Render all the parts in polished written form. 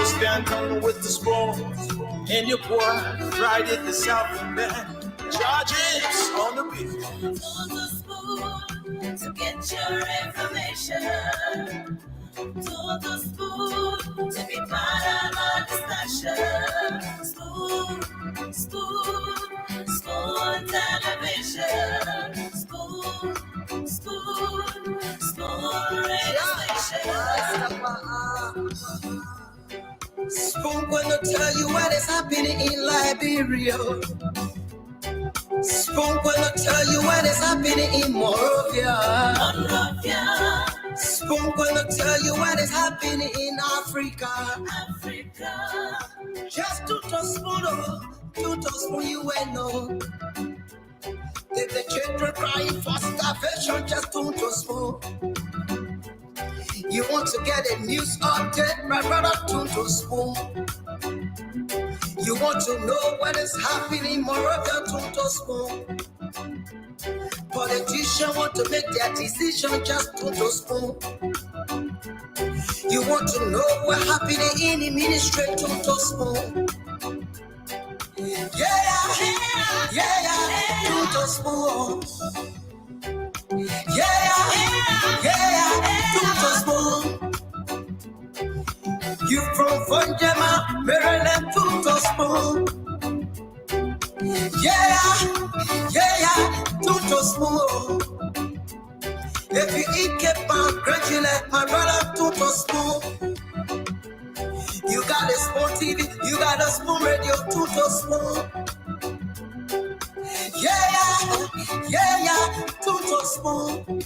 stand with the spoon in your pour, right at the south and back. Charges on the beat. To the spoon to get your information. To the spoon to be part of our discussion. Spoon, spoon, spoon television. Spoon, spoon, spoon radio station. Spoon gonna tell you what is happening in Liberia. Spoon gonna tell you what is happening in Monrovia. Spoon gonna tell you what is happening in Africa. Just to spoon you will know. If the children crying for starvation, just to spoon. You want to get a news update, my brother, to spoon. You want to know what is happening in Moravia, to spoon. Politicians want to make their decision, just to spoon. You want to know what happening in the ministry, to spoon. Yeah, to spoon. Yeah, to spoon. You from Vanjama, Maryland, to spoon. Yeah, to spoon. If you eat kepa, congratulate my brother, to spoon. You got a spoon TV, you got a spoon radio, to spoon. Yeah, to spoon.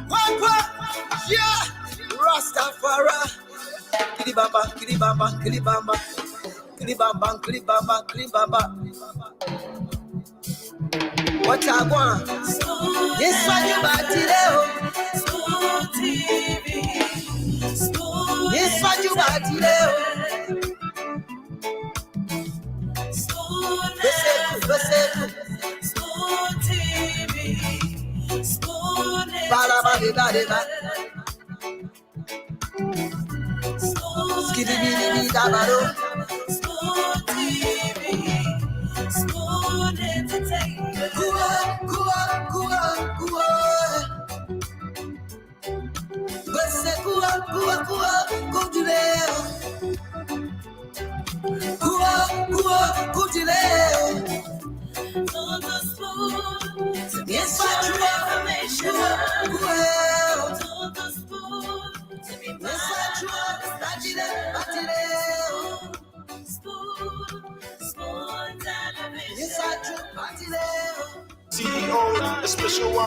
What? Yeah, Rastafari. Kilibamba, kilibamba, kilibamba, kilibamba, kilibamba, kilibamba. What I want? This one you back today. Spoon TV. Spoon. This one you back today. Spoon. Spoon TV. Spoon. Ba-da-ba-di-ba-di-ba. Skiddy-biddy-biddy-da-ba-do. Spoon TV. Spoon Entertainment. Kua. Bese kua, kujileo. Kua, kujileo. To the spoon to get Yes, your information. Kua. To the spoon to be Yes, Spoon television. Yes, CEO, a special one.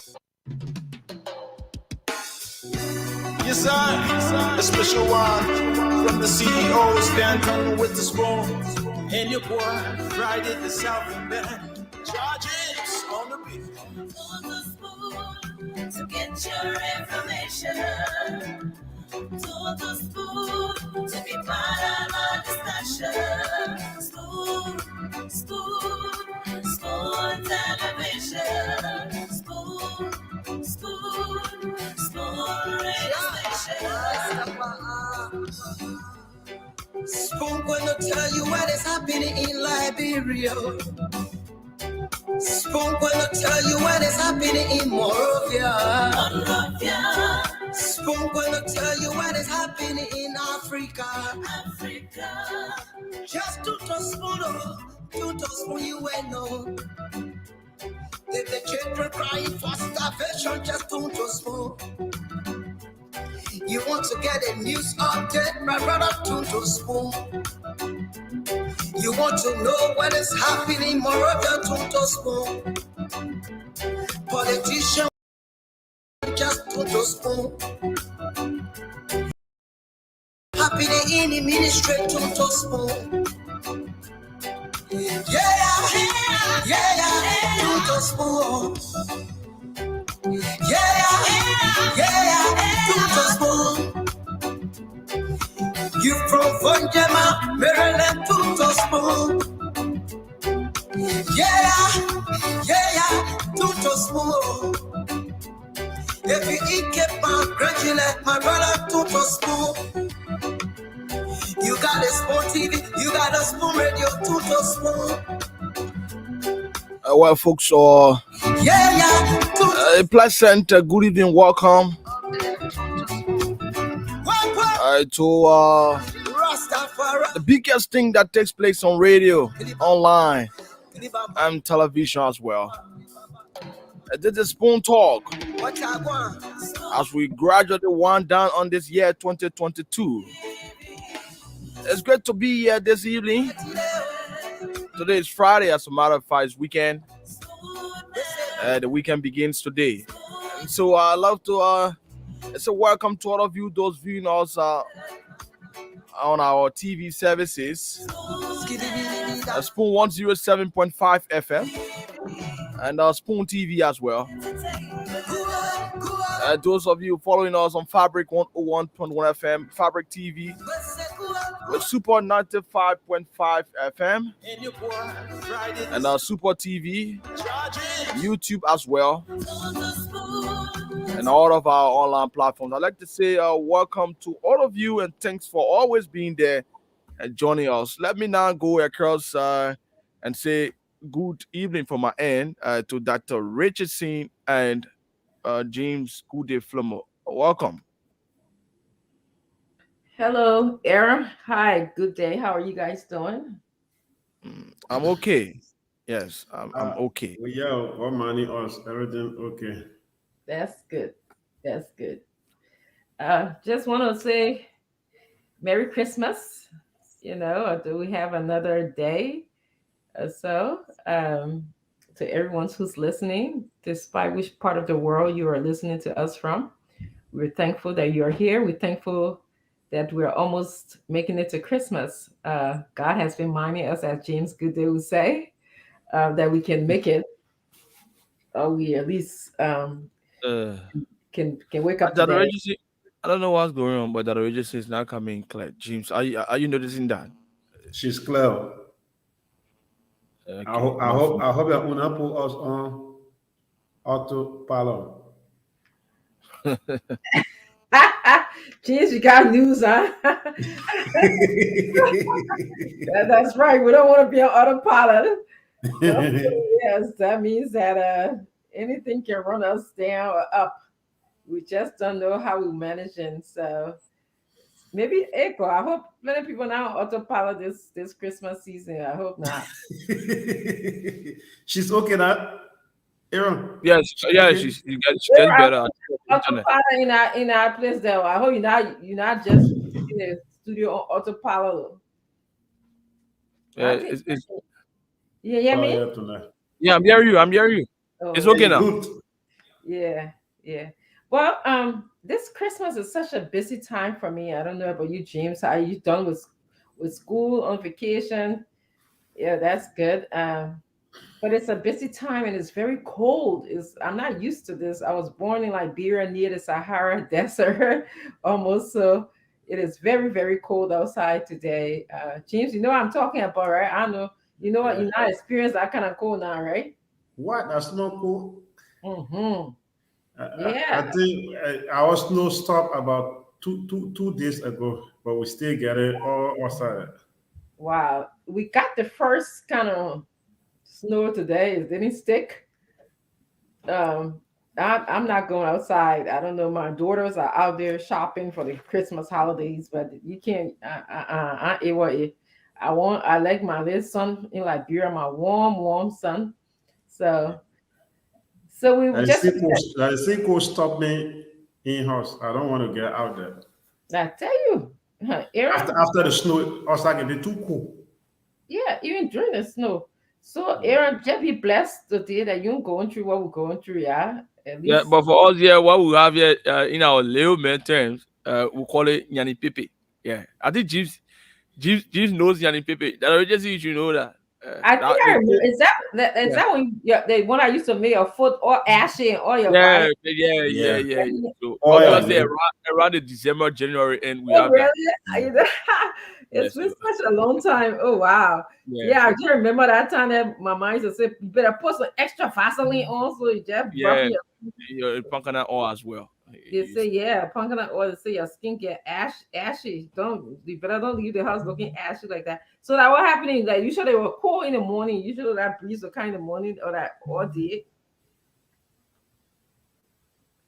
Yes, a special one from the CEO, stand with the spoon in your pour, right at the south and back. Charges on the beat. To the spoon to get your information. To the spoon to be part of our discussion. Spoon, spoon, spoon television. Spoon, spoon, spoon radio station. Spoon gonna tell you what is happening in Liberia. Spoon gonna tell you what is happening in Monrovia. Spoon gonna tell you what is happening in Africa. Just to spoon you will know. If the children crying for starvation, just to spoon. You want to get a news update, my brother, to spoon. You want to know what is happening in Moravia, to spoon. Politicians just to spoon. Happening in the ministry, to spoon. Yeah, to spoon. Yeah, to spoon. You from Vanjama, Maryland, to spoon. Yeah, to spoon. If you eat kepa, Congratulate my brother Tuto Spoon. You got a Spoon TV, you got a Spoon Radio, Tuto Spoon. Well, folks, Yeah, Tuto. a pleasant good evening. Welcome to Rastafari. the biggest thing that takes place on radio, online, and television as well. This is Spoon Talk What I want. as we gradually wind down on this year 2022. It's great to be here this evening. Today is Friday, as a matter of fact, it's weekend. The weekend begins today. And so I'd love to say welcome to all of you, those viewing us on our TV services. Spoon 107.5 FM and Spoon TV as well. Those of you following us on Fabric 101.1 FM, Fabric TV, with Super 95.5 FM, and Super TV, YouTube as well, and all of our online platforms. I'd like to say welcome to all of you and thanks for always being there and joining us. Let me now go across and say good evening from my end to Dr. Richardson and James Good day, Flomo. Welcome. Hello, Aaron. Hi, good day. How are you guys doing? I'm okay. Yes, I'm okay. Yeah, all money, us, everything okay. That's good. That's good. Just want to say Merry Christmas. Do we have another day or so? To everyone who's listening, despite which part of the world you are listening to us from, we're thankful that you are here. We're thankful that we're almost making it to Christmas. God has been minding us, as James Goodday would say, that we can make it. Or we at least can wake up That today. I don't know what's going on, but that register is not coming clear. James, are you noticing that? She's clear. Okay. I hope that Una put us on autopilot. Jeez, you got news, huh? That's right. We don't want to be on autopilot. Yes, that means that anything can run us down or up. We just don't know how we manage, and so maybe Echo. I hope many people now on autopilot this Christmas season. I hope not. She's okay now, Aaron. Yes, yeah, Okay. she's getting better. Autopilot in our place there. I hope you're not just in the studio on autopilot. Yeah, You hear me? Yeah, tonight. yeah, I'm hearing you. I'm hearing you. Oh, It's okay now. Good. Yeah. Well, this Christmas is such a busy time for me. I don't know about you, James. Are you done with school on vacation? Yeah, that's good. But it's a busy time and it's very cold. I'm not used to this. I was born in Liberia near the Sahara Desert almost. So it is very, very cold outside today. James, you know what I'm talking about, right? I know. You know what? You're not experienced that kind of cold now, right? What? That's not cool. Mm-hmm. I think our snow stopped about two days ago, but we still get it all outside. Wow. We got the first kind of snow today. It didn't stick. I'm not going outside. I don't know. My daughters are out there shopping for the Christmas holidays, but you can't. I like my little son in Liberia, my warm son. So we just. I think cold stop me in house. I don't want to get out there. I tell you, Aaron. After the snow, outside can be too cool. Yeah, even during the snow. So Aaron, just be blessed today that you're going through what we're going through, yeah. At least. Yeah, but for us, yeah, what we have here in our layman terms, we call it Yanni Pepe. Yeah, I think Jeeves knows Yanni Pepe. That already you should know that. I think I remember. Is that when the one I used to make a foot all ashy and all your body? Yeah. So Oh, yeah, obviously yeah. around the December, January end, we Oh, have really? that. It's been such a long time. Oh wow. Yeah, I just remember that time that my mom used to say, "You better put some extra Vaseline on so you just Yeah, you're punking that all as well. They say, yeah, pumpkin oil. They say your skin get ashy. You better don't leave the house looking ashy like that. So that what happening? Like usually they were cool in the morning. Usually that breeze will come in the morning or that all day.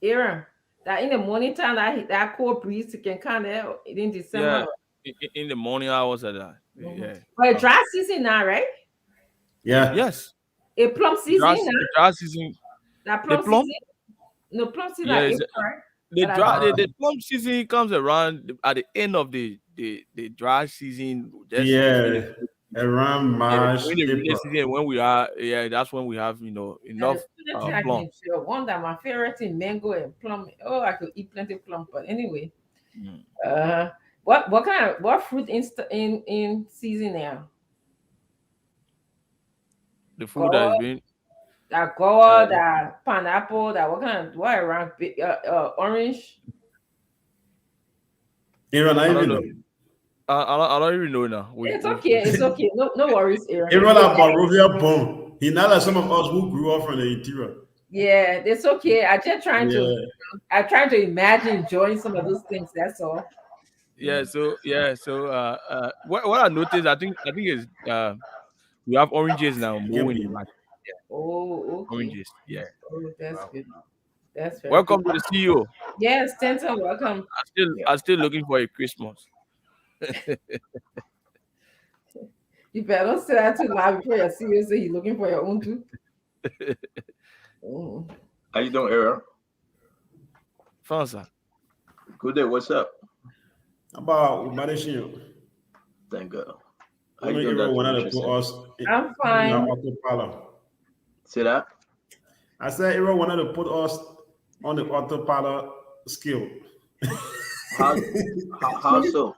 Aaron, that in the morning time that cold breeze can come there in Yeah, December. in the morning hours of that. Mhm. Yeah. But dry season now, right? Yeah. Yes. A plum season now. The dry season. That The plum plum. season. No plum season Yeah, like is April, right? the plum season comes around at the end of the dry season, just between Yeah. Around March, between the rainy April. season and when we are, that's when we have And the enough food that I plum. can share one that my favorite thing, mango and plum. Oh, I could eat plenty of plum. But anyway, Mm. uh, what kind of what fruit in season now? The food that is Gourd, being that uh, gourd, that pineapple, that what kind of what around orange? Aaron, I I don't even know. know. I don't even know now. It's okay. It's okay. No worries, Aaron. Aaron a Barovia bone. He not like some of us who grew up from the interior. Yeah, it's okay. Yeah. I trying to imagine enjoying some of those things. That's all. what I noticed, I think is we have oranges now You can more in the be. market. Yeah, Oh, okay. oranges. Yeah. Oh, that's Wow. good. That's very good. Welcome to the CEO. Yes, Stanton, welcome. I'm still looking for a Christmas. You better don't say that too loud before your CEO say you're looking for your own too. Mm. How you doing, Aaron? Fancy. Good day. What's up? About managing you. Thank God. How Only you doing, Aaron Dr. wanted to Richardson? put us I'm in our fine. autopilot. See that? I said Aaron wanted to put us on the autopilot skill. How so?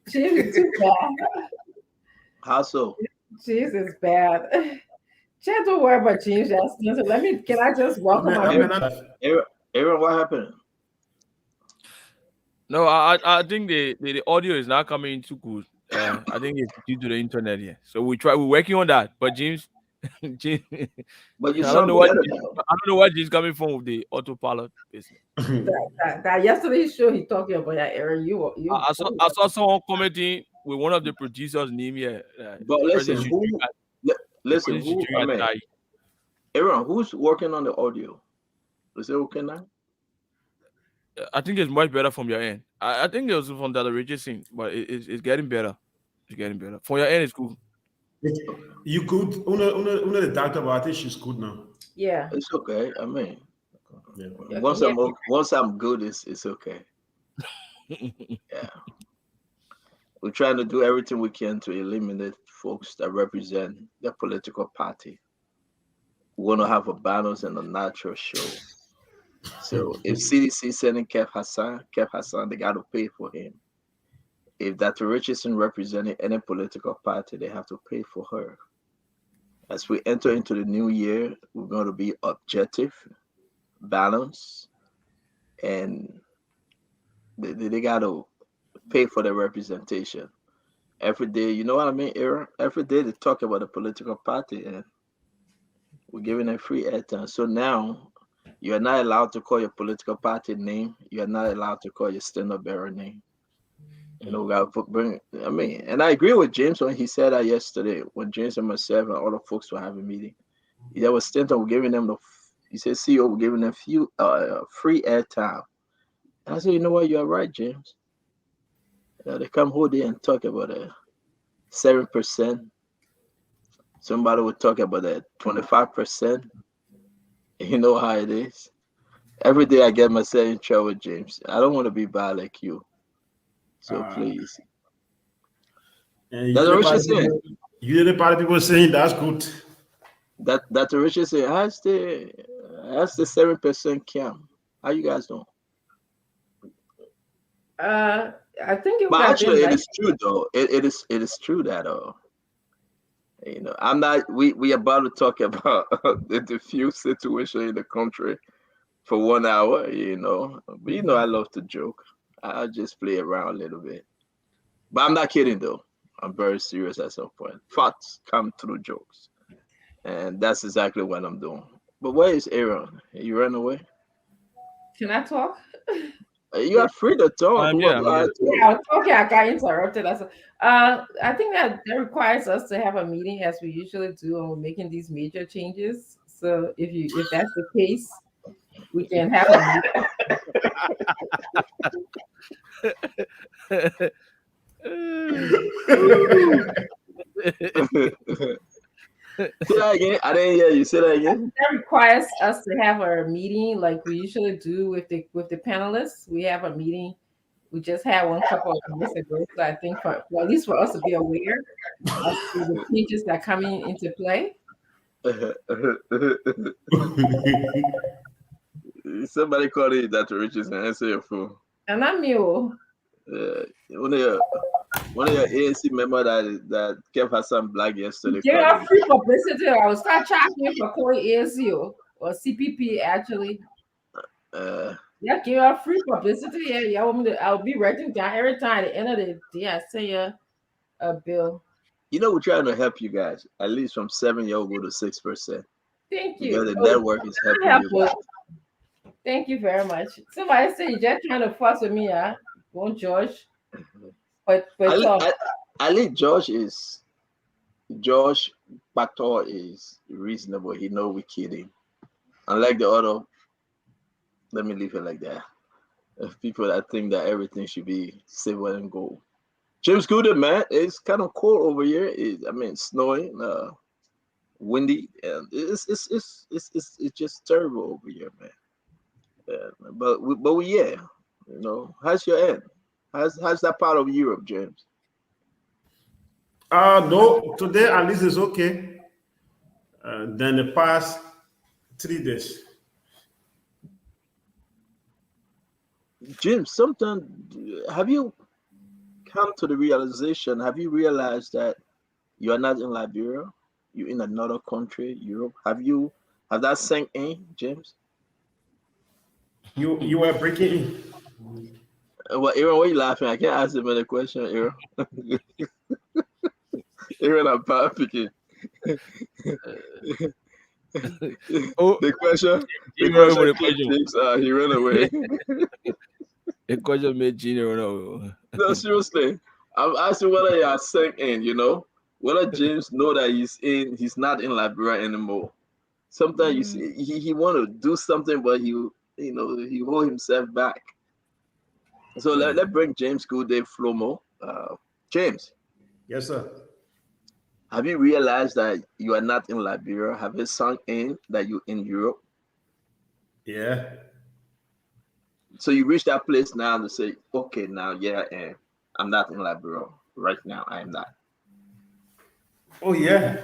Cheese is too bad. How so? Cheese is bad. Chat, don't worry about change that. So can I just welcome my Aaron, what happened? No, I think the audio is not coming too good. I think it's due to the internet here. So we're working on that. But James, James But you I don't sound know what better James, now. I don't know what James coming from with the autopilot business. that yesterday's show he talking about that Aaron. I saw someone commenting with one of the producers' name here. But President listen, who? I mean, Shujiri. Aaron, who's working on the audio? Is it okay now? I think it's much better from your end. I think it was from the Richardson, but it's getting better. It's getting better. From your end, it's cool. You could una the doctor, but I think she's good now. Yeah. It's okay. I mean, Yeah. once I'm good, it's okay. Yeah. We're trying to do everything we can to eliminate folks that represent the political party. We want to have a balance and a natural show. So if CDC sending Kev Hassan, they got to pay for him. If Dr. Richardson representing any political party, they have to pay for her. As we enter into the new year, we're going to be objective, balanced, and they got to pay for the representation. Every day, you know what I mean, Aaron? Every day they talk about a political party and we're giving them free airtime. So now you are not allowed to call your political party name. You are not allowed to call your stand-up bearer name. You know, we got to bring. I mean, and I agree with James when he said that yesterday when James and myself and all the folks were having a meeting. There was Stanton giving them he said CEO were giving them free airtime. And I said, you know what, you're right, James. They come hold there and talk about 7%. Somebody would talk about 25%. You know how it is. Every day I get myself in trouble, James. I don't want to be bad like you. So please. And That's what Richard said. You the party people saying that's good. That's what Richard said. How's the 7% camp? How you guys doing? I think it But would actually, have been it is true though. It is true that you know, I'm not. We about to talk about the diffuse situation in the country for 1 hour. You know, but you know, I love to joke. I just play around a little bit. But I'm not kidding though. I'm very serious at some point. Facts come through jokes, and that's exactly what I'm doing. But where is Aaron? You ran away? Can I talk? You are free to talk. Yeah, I'm here. Yeah, I was talking. I got interrupted. I think that requires us to have a meeting as we usually do when we're making these major changes. So if that's the case, we can have a meeting. Say that again. I didn't hear you. Say that again. That requires us to have a meeting like we usually do with the panelists. We have a meeting. We just had one couple of months ago. So I think at least for us to be aware of the changes that are coming into play. Somebody called it that Riches and answer your phone. And I'm you. One of your ANC member that kept Hassan Black yesterday. Give Called out free publicity. I will start charging for calling ASU or CPP actually. Yeah, give out free publicity. Yeah, I'll be writing down every time at the end of the day. I send you a bill. You know, we're trying to help you guys. At least from 7 year go to 6%. Thank you. Because the network is helping you guys. Thank you very much. Somebody say you're just trying to fuss with me, huh? Won't George? But I think Josh Bator is reasonable. He know we're kidding. Unlike the other, let me leave it like that. People that think that everything should be silver and gold. James Gooden, man, it's kind of cold over here. Snowing, windy, and it's just terrible over here, man. But yeah, how's your end? How's that part of Europe, James? No, today at least it's okay. Then the past 3 days. James, sometimes have you come to the realization? Have you realized that you are not in Liberia? You're in another country, Europe. Have that sank in, James? You were breaking in. Well, Aaron, why are you laughing? I can't ask him a question, Aaron. Aaron, I'm picking. The question. James, he ran away. The question made Gina run away. No, seriously. I'm asking whether you are sank in, whether James know that he's not in Liberia anymore. Sometimes you see he want to do something, but he hold himself back. So let's bring James Goodday Flomo. James. Yes, sir. Have you realized that you are not in Liberia? Have it sunk in that you're in Europe? Yeah. So you reach that place now to say, okay, now, yeah, and I'm not in Liberia. Right now, I am not. Oh, yeah.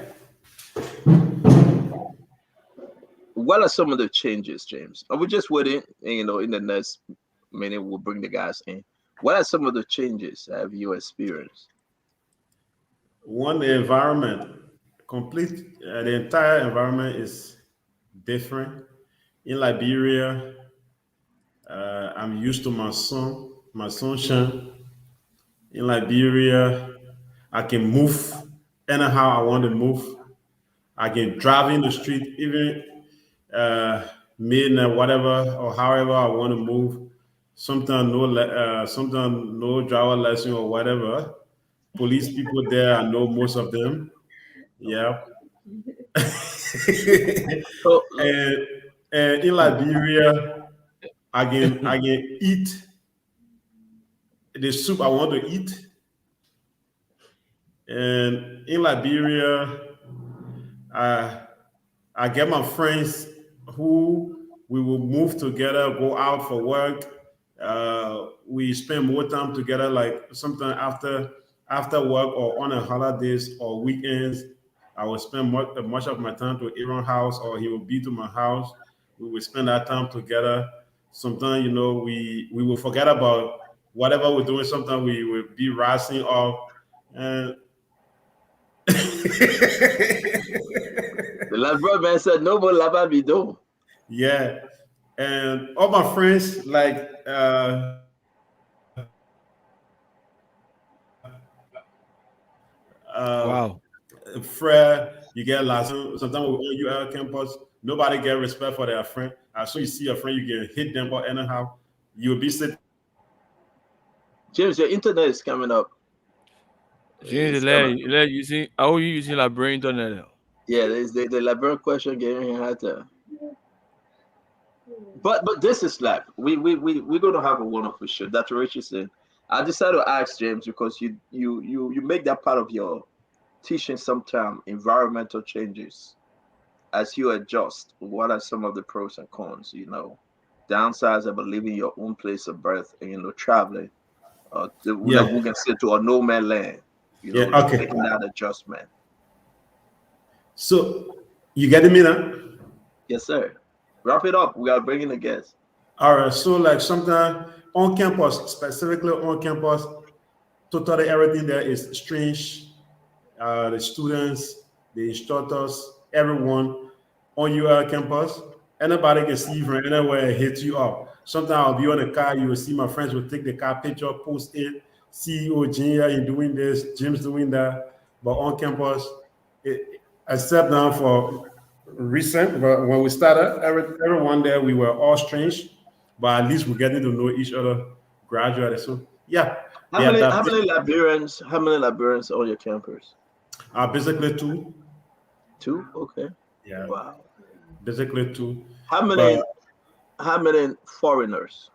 What are some of the changes, James? We're just waiting, and, in the next minute, we'll bring the guys in. What are some of the changes have you experienced? One, the environment, the entire environment is different. In Liberia, I'm used to my sunshine. In Liberia, I can move anyhow I want to move. I can drive in the street, even midnight, whatever or however I want to move. Sometimes no driver lesson or whatever. Police people there, I know most of them. Yeah. So, and in Liberia, I can eat the soup I want to eat. And in Liberia, I get my friends who we will move together, go out for work. We spend more time together, like sometimes after work or on a holidays or weekends. I will spend much of my time to Aaron's house, or he will be to my house. We will spend that time together. Sometimes, we will forget about whatever we're doing. Sometimes we will be rising up, and the last brother man said, "No more lava bido." yeah, and all my friends like Wow. Fred, you get lots. Sometimes on UL campus, nobody get respect for their friend. So you see your friend, you can hit them, but anyhow, you'll be sitting. James, your internet is coming up. James, It's coming. using how are you using Liberian internet? Yeah, there's the Liberian question getting harder. But this is live. We're gonna have a wonderful show. Dr. Richardson. I decided to ask James because you make that part of your teaching sometime environmental changes as you adjust. What are some of the pros and cons? Downsides about leaving your own place of birth and traveling, like Yeah, we can say to a no man land. yeah, okay. Making that adjustment. So you getting me now? Yes, sir. Wrap it up. We are bringing a guest. All right. So like sometimes on campus, specifically on campus, totally everything there is strange. The students, the instructors, everyone on your campus. Anybody can see you from anywhere and hit you up. Sometimes I'll be on the car, you will see my friends will take the car picture, post it, CEO Junior in doing this, Jim's doing that. But on campus, except now for recent, but when we started, everyone there, we were all strange, but at least we're getting to know each other gradually. So yeah, How the many how many adaptation Liberians? How many Liberians on your campus? are basically two. Two. Okay. Yeah, Wow. basically two. How But many? How many foreigners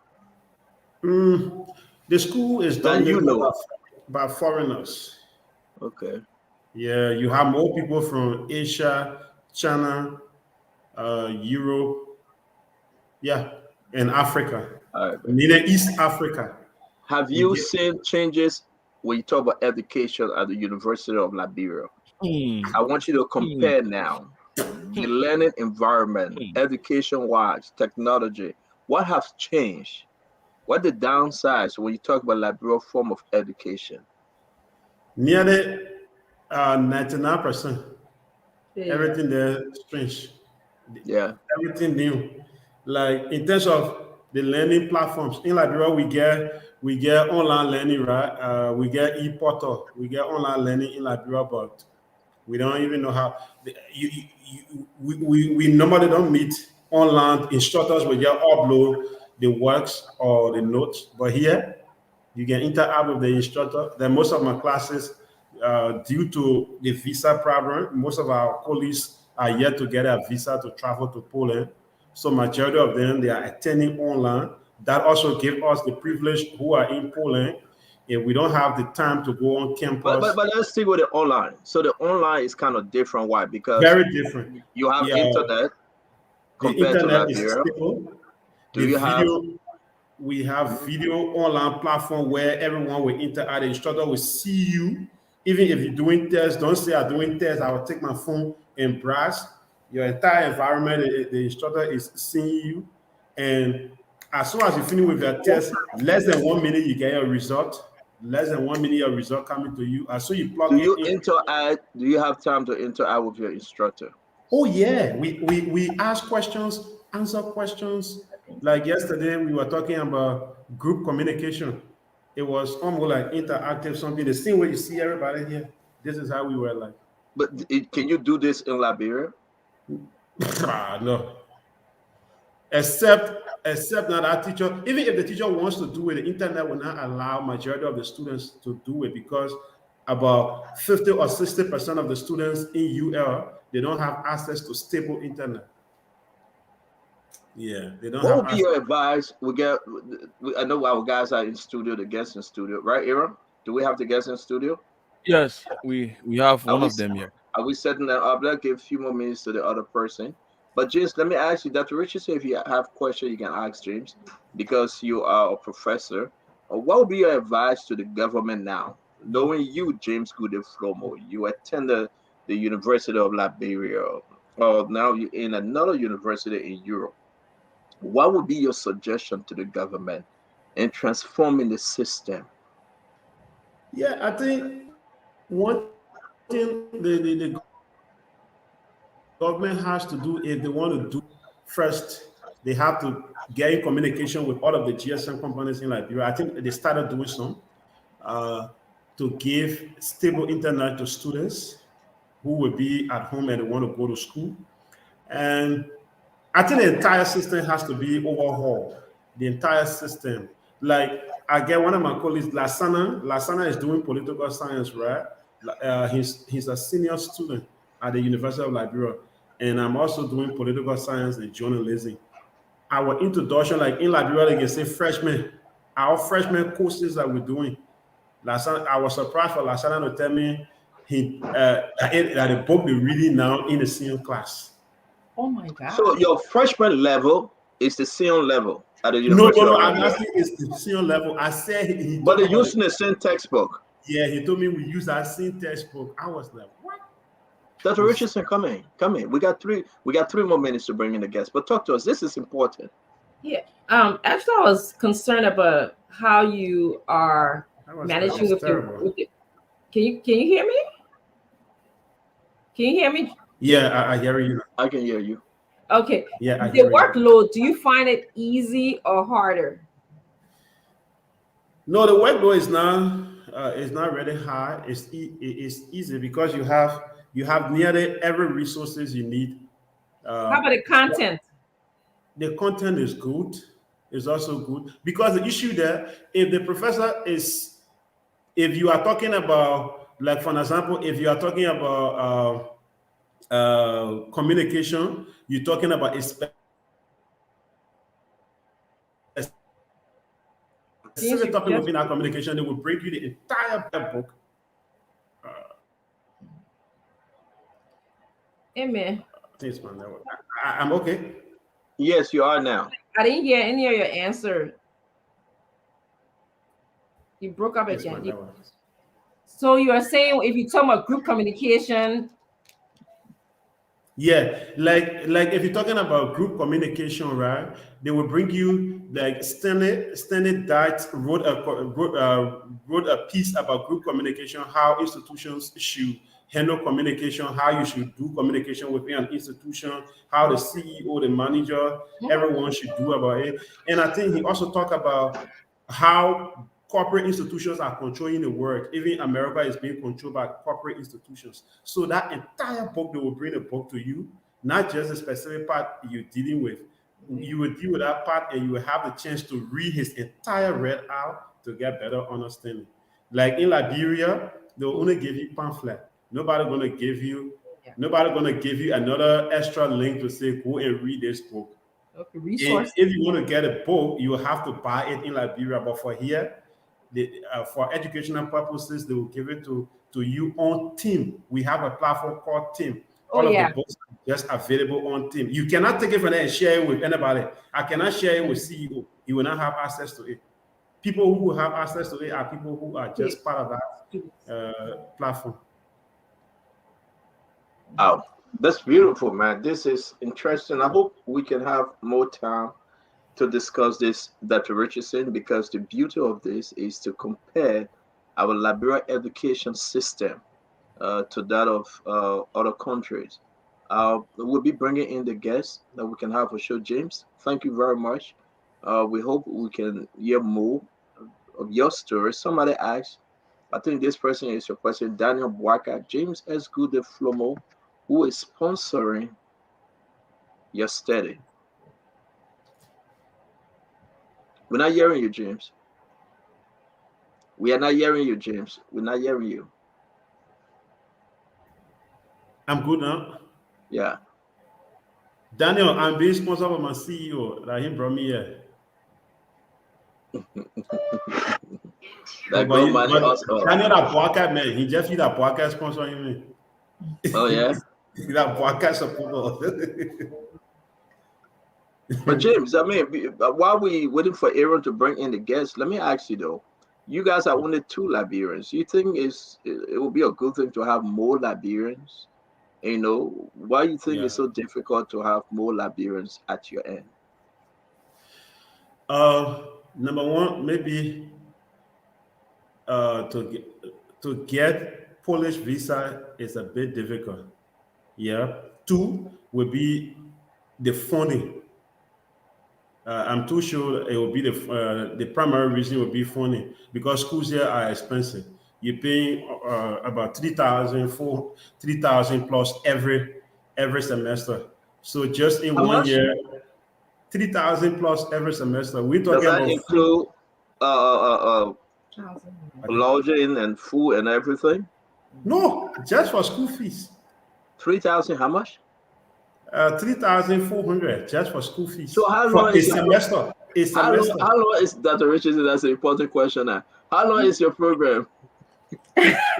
mm, the school is that you dominated know? by foreigners. Okay. Yeah, you have more people from Asia, China, Europe, yeah, and Africa, All right, man. meaning East Africa. Have We you get, seen changes when you talk about education at the University of Liberia? Hmm. I want you to Hmm. compare now the learning environment, Hmm. education wise, technology. What has changed? What the downsides when you talk about Liberia form of education? nearly 99%. Yeah. Everything there is strange. Yeah. Everything new. Like in terms of the learning platforms in Liberia, we get online learning, right? We get e-portal, we get online learning in Liberia, but we don't even know how. We normally don't meet online instructors. We just upload the works or the notes, but here you can interact with the instructor. Then most of my classes, due to the visa problem, most of our colleagues are yet to get a visa to travel to Poland. So majority of them they are attending online. That also gives us the privilege who are in Poland. If we don't have the time to go on But but campus, but let's stick with the online. So the online is kind of different. Why? Because very different. you have Yeah, internet the compared to internet is Liberia. stable. Do The you have video, we have video online platform where everyone will interact. The instructor will see you. Even if you're doing tests, don't say I'm doing tests. I will take my phone and browse. Your entire environment, the instructor is seeing you. And as soon as you finish with your test, less than 1 minute, you get your result. Less than 1 minute, your result coming to you. As soon you do plug it you in. interact? Do you have time to interact with your instructor? Oh yeah, we ask questions, answer questions. Like yesterday, we were talking about group communication. It was almost like interactive, something. The same way you see everybody here. This is how we were like. But can you do this in Liberia? No, except that our teacher, even if the teacher wants to do it, the internet will not allow majority of the students to do it because about 50 or 60% of the students in UL they don't have access to stable internet. Yeah, they don't What have would be access. your advice? I know our guys are in studio, the guests in studio, right, Aaron? Do we have the guests in studio? Yes, we have Are one we of them here. are we setting that up? Let's give a few more minutes to the other person. But James, let me ask you, Dr. Richard, if you have questions, you can ask James because you are a professor. What would be your advice to the government now? Knowing you, James Goode Flomo, you attended the University of Liberia, or now you're in another university in Europe. What would be your suggestion to the government in transforming the system? Yeah, I think one thing the government has to do if they want to do first, they have to get in communication with all of the GSM companies in Liberia. I think they started doing some uh, to give stable internet to students who will be at home and they want to go to school. And I think the entire system has to be overhauled. The entire system. Like I get one of my colleagues, Lasana. Lasana is doing political science, right? He's a senior student at the University of Liberia, and I'm also doing political science and journalism. Our introduction, like in Liberia, they can say freshman. Our freshman courses that we're doing. Lasana, I was surprised for Lasana to tell me that the book they're reading now in the senior class. Oh my So God. your freshman level is the senior level at the No, University no, no. of I'm Liberia. asking it's the senior level. I said he But told they're me about using the same textbook. yeah, he told me we use that same textbook. I was like, what? Dr. Richardson, come in. Come in. We got 3 more minutes to bring in the guests. But talk to us. This is important. Yeah. Actually, I was concerned about how you are That was managing with terrible. the. Can you hear me? Can you hear me? Yeah, I hear you. I can hear you. Okay. Yeah, I The hear you. workload, do you find it easy or harder? No, the workload is not really hard. It's easy because you have nearly every resources you need. How Uh, about the content? the content is good. Is also good because the issue there, if the professor is, if you are talking about, like for an example, if you are talking about communication, you're talking about a James, specific topic within our communication, they will bring you the entire book. Amen. Thanks, man. I'm okay. Yes, you are now. I didn't hear any of your answer. You broke up Thanks, again. man. So you are saying if you talk about group communication, Yeah, like if you're talking about group communication, right? They will bring you like Stanley Diet wrote a piece about group communication, how institutions should handle communication, how you should do communication within an institution, how the CEO, the manager, everyone should do about it. And I think he also talked about how corporate institutions are controlling the world. Even America is being controlled by corporate institutions. So that entire book, they will bring a book to you, not just a specific part you're dealing with. You will deal with that part and you will have the chance to read his entire read out to get better understanding. Like in Liberia, they'll only give you pamphlet. Nobody gonna give you another extra link to say go and read this book. okay, And resource. if you want to get a book, you will have to buy it in Liberia. But for here, for educational purposes, they will give it to you on Team. We have a platform called Team. All of the books are just available on Team. You cannot take it from there and share it with anybody. I cannot share it with CEO. You will not have access to it. People who will have access to it are people who are just part of that platform. Oh, that's beautiful, man. This is interesting. I hope we can have more time to discuss this, Dr. Richardson, because the beauty of this is to compare our Liberia education system to that of other countries. We'll be bringing in the guests that we can have a show. James, thank you very much. We hope we can hear more of your story. Somebody asked, I think this person is your person, Daniel Boaka, James S. Good Flomo, who is sponsoring your study. We're not hearing you, James. We are not hearing you, James. We're not hearing you. I'm good now. Yeah. Daniel, I'm being sponsored by my CEO that he brought me here. That grow money also. Daniel, that podcast man, he just see that podcast sponsoring me. Oh yeah. That podcast support. But James, I mean, while we waiting for Aaron to bring in the guests, let me ask you though. You guys are only 2 Liberians. You think it will be a good thing to have more Liberians? You know, why you think it's so difficult to have more Liberians at your end? Number one, maybe to get Polish visa is a bit difficult. Yeah. Two would be the funding. I'm too sure it will be the primary reason will be funding because schools here are expensive. You're paying about 3,000 plus every semester. So just in How one much? year, 3,000 plus every semester. We're Does talking that about include Thousand. lodging and food and everything? no, just for school fees. 3,000, how much? 3,400 just for school fees So how for long a is your semester. A semester. how long is Dr. Richardson? That's an important question now. How long is your program?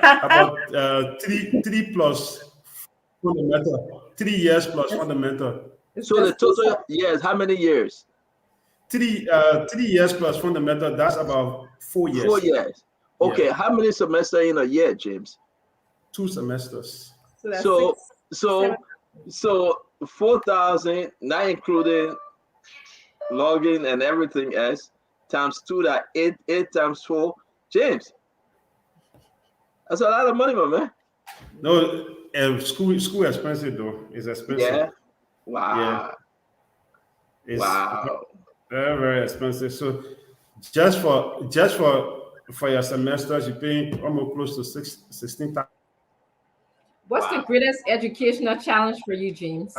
About three plus fundamental. 3 years plus fundamental. It's So the just total years, how many years? 3 years plus fundamental. That's about 4 years. 4 years. Yeah, Okay, how many semesters in a year, James? 2 semesters. so that's So six, so seven. so 4,000, not including login and everything else, times two, that eight times four. James, that's a lot of money, my man. No, school expensive though. It's expensive. Yeah. Yeah, Wow. it's Wow. very very expensive. So just for your semesters, you pay almost close to 16,000. What's the Wow. greatest educational challenge for you, James?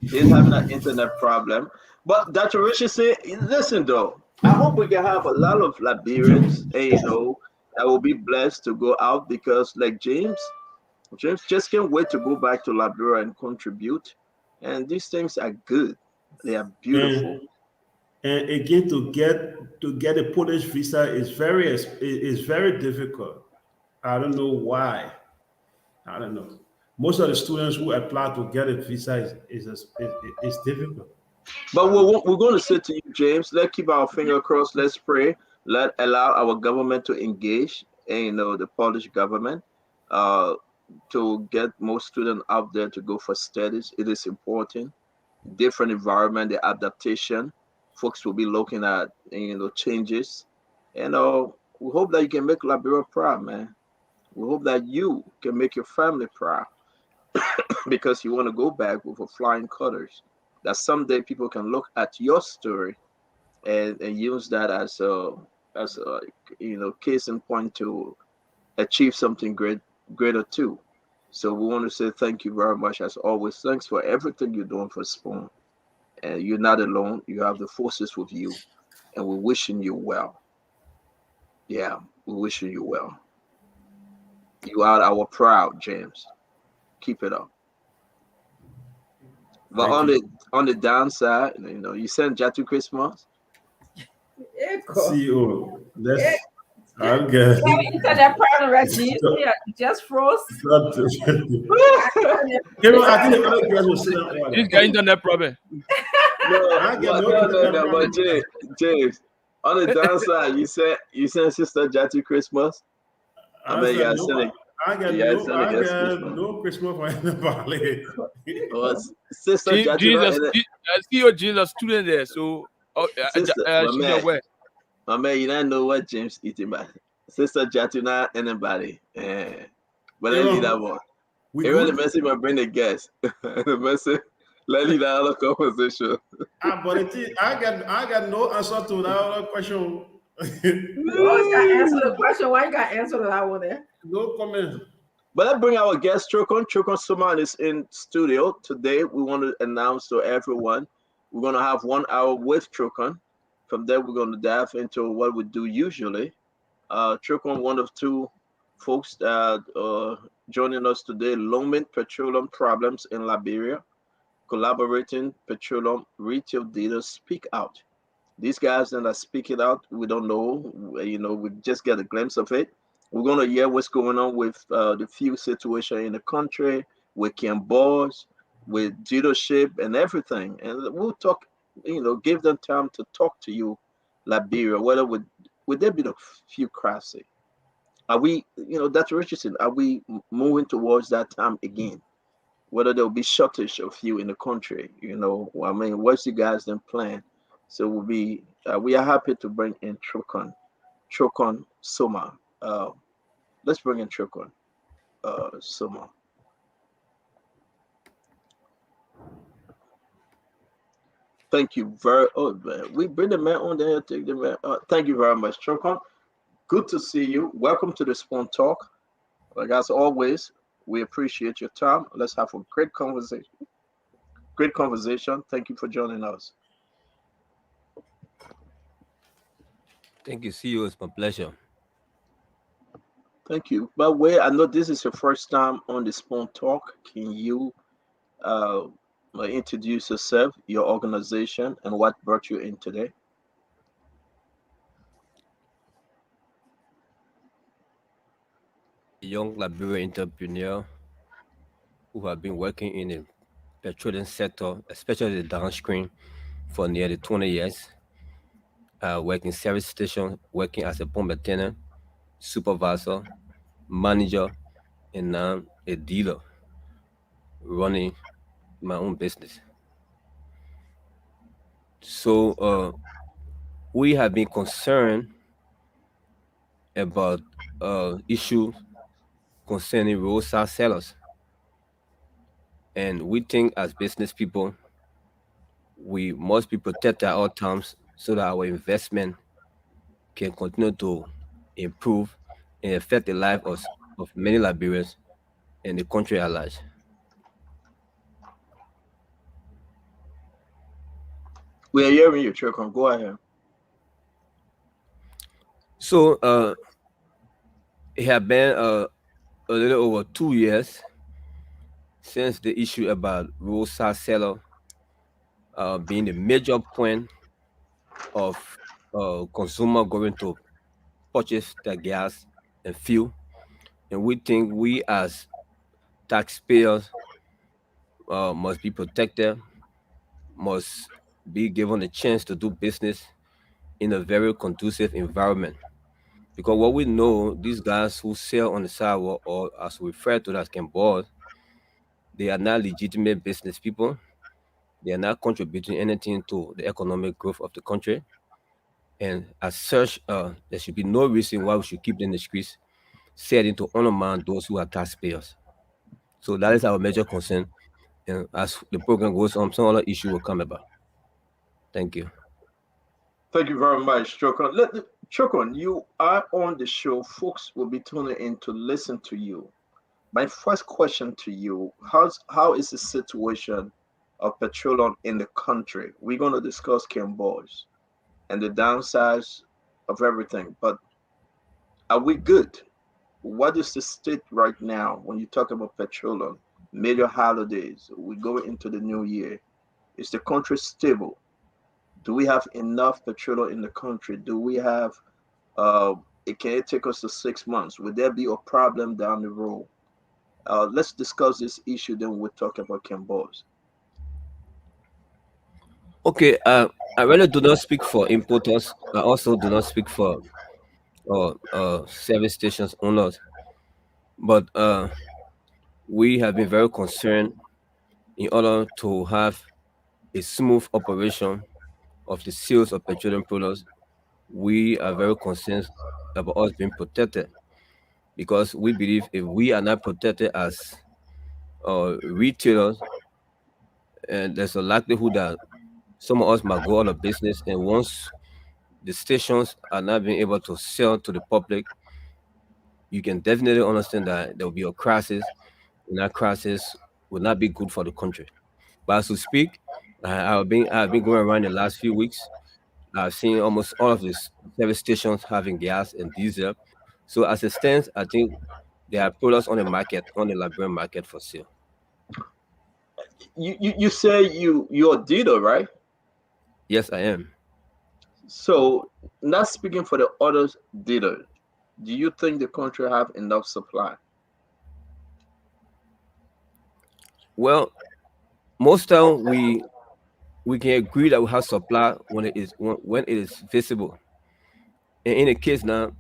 He's having an internet problem. But Dr. Richard said, listen though, I hope we can have a lot of Liberians, that will be blessed to go out, because like James just can't wait to go back to Liberia and contribute. And these things are good. They are beautiful. And again, to get a Polish visa is very difficult. I don't know why. I don't know. Most of the students who apply to get a visa is difficult. But we're going to say to you, James, let's keep our finger crossed. Let's pray. Let allow our government to engage, and the Polish government, uh, to get more students out there to go for studies. It is important. Different environment, the adaptation. Folks will be looking at changes, and we hope that you can make Liberia proud, man. We hope that you can make your family proud, because you want to go back with a flying colors. That someday people can look at your story and use that as a case in point to achieve something greater too. So we want to say thank you very much as always. Thanks for everything you're doing for Spoon. And you're not alone. You have the forces with you, and we're wishing you well. Yeah, we're wishing you well. You are our proud, James. Keep it up. But Thank on you. the downside, you send Jatu Christmas. Echo. CEO. Yeah. That's I'll get. You have internet problem, Reggie. Yeah, just froze. I think the other girls will sit down This order. guy internet problem. No, I get but no no, internet no, problem. but James, on the downside, you sent Sister Jatu Christmas. I I mean, said no. I yes, got Christmas. no Christmas for anybody. But Sister Jatu, Jesus, see your Jesus student there. So, sister, she's aware. my man, you don't know what James eating, but Sister Jatu, not anybody. But let's leave that one. We Even the good. message might bring the guest. The message, let's leave that other conversation. But I got no answer to that other question. You always got to answer the question. Why you got to answer that one there? No comment. But let's bring our guest, Chokon. Chokon Suman is in studio. Today, we want to announce to everyone, we're going to have 1 hour with Chokon. From there, we're going to dive into what we do usually. Chokon, one of two folks that joining us today, Lomin Petroleum Problems in Liberia, collaborating petroleum retail dealers speak out. These guys that are speaking out, we don't know, we just get a glimpse of it. We're going to hear what's going on with the fuel situation in the country, with boards, with leadership and everything. And we'll talk, give them time to talk to you, Liberia, whether would there be a few crises? Are we, Dr. Richardson, are we moving towards that time again? Whether there'll be shortage of fuel in the country, I mean, what's you guys then plan? So we are happy to bring in Chokon Soma. Let's bring in Chokon Soma. Thank you very. Oh man, we bring the man on there. Take the man. Thank you very much, Chokon. Good to see you. Welcome to the Spawn Talk. Like as always, We appreciate your time. Let's have a great conversation. Great conversation. Thank you for joining us. Thank you, CEO. It's my pleasure. Thank you. By the way, I know this is your first time on the Spoon Talk. Can you uh, introduce yourself, your organization, and what brought you in today? A young Liberian entrepreneur who have been working in the petroleum sector, especially the downstream, for nearly 20 years. Working service station, working as a pump attendant, supervisor, manager, and now a dealer running my own business. So we have been concerned about issues concerning roadside sellers, and we think as business people we must be protected at all times so that our investment can continue to improve and affect the life of many Liberians and the country at large. We are hearing you, Chokon. Go ahead. So it has been a little over 2 years since the issue about roadside seller being the major point of consumer going to purchase their gas and fuel. And we think we as taxpayers must be protected, must be given a chance to do business in a very conducive environment. Because what we know, these guys who sell on the sidewalk, or as we refer to as can board, they are not legitimate business people. They are not contributing anything to the economic growth of the country. And as such, there should be no reason why we should keep them in the streets, setting to undermine those who are taxpayers. So that is our major concern. And as the program goes on, some other issue will come about. Thank you. Thank you very much, Chokon. Chokon, you are on the show. Folks will be tuning in to listen to you. My first question to you: how is the situation of petroleum in the country? We're going to discuss Boys and the downsides of everything, but are we good? What is the state right now when you talk about petroleum? Major holidays, we go into the new year. Is the country stable? Do we have enough petroleum in the country? Do we have uh, it can it take us to 6 months? Would there be a problem down the road? Let's discuss this issue, then we'll talk about Boys. Okay, I really do not speak for importers. I also do not speak for service stations owners. But we have been very concerned in order to have a smooth operation of the sales of petroleum products. We are very concerned about us being protected because we believe if we are not protected as retailers, and there's a likelihood that some of us might go out of business. And once the stations are not being able to sell to the public, you can definitely understand that there will be a crisis, and that crisis will not be good for the country. But as we speak, I've been going around the last few weeks. I've seen almost all of these service stations having gas and diesel. So as it stands, I think there are products on the market, on the Liberian market for sale. You say you're a dealer, right? Yes, I am. So, not speaking for the other dealers, do you think the country have enough supply? Well, most time we can agree that we have supply when it is visible. And in the case now,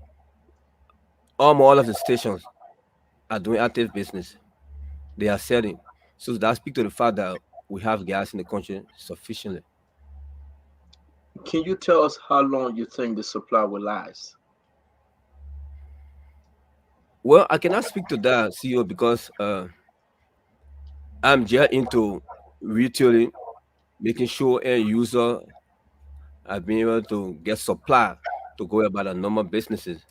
almost all of the stations are doing active business. They are selling. So that speaks to the fact that we have gas in the country sufficiently. Can you tell us how long you think the supply will last? Well, I cannot speak to that, CEO, because I'm just into retailing, making sure end user are being able to get supply to go about their normal businesses.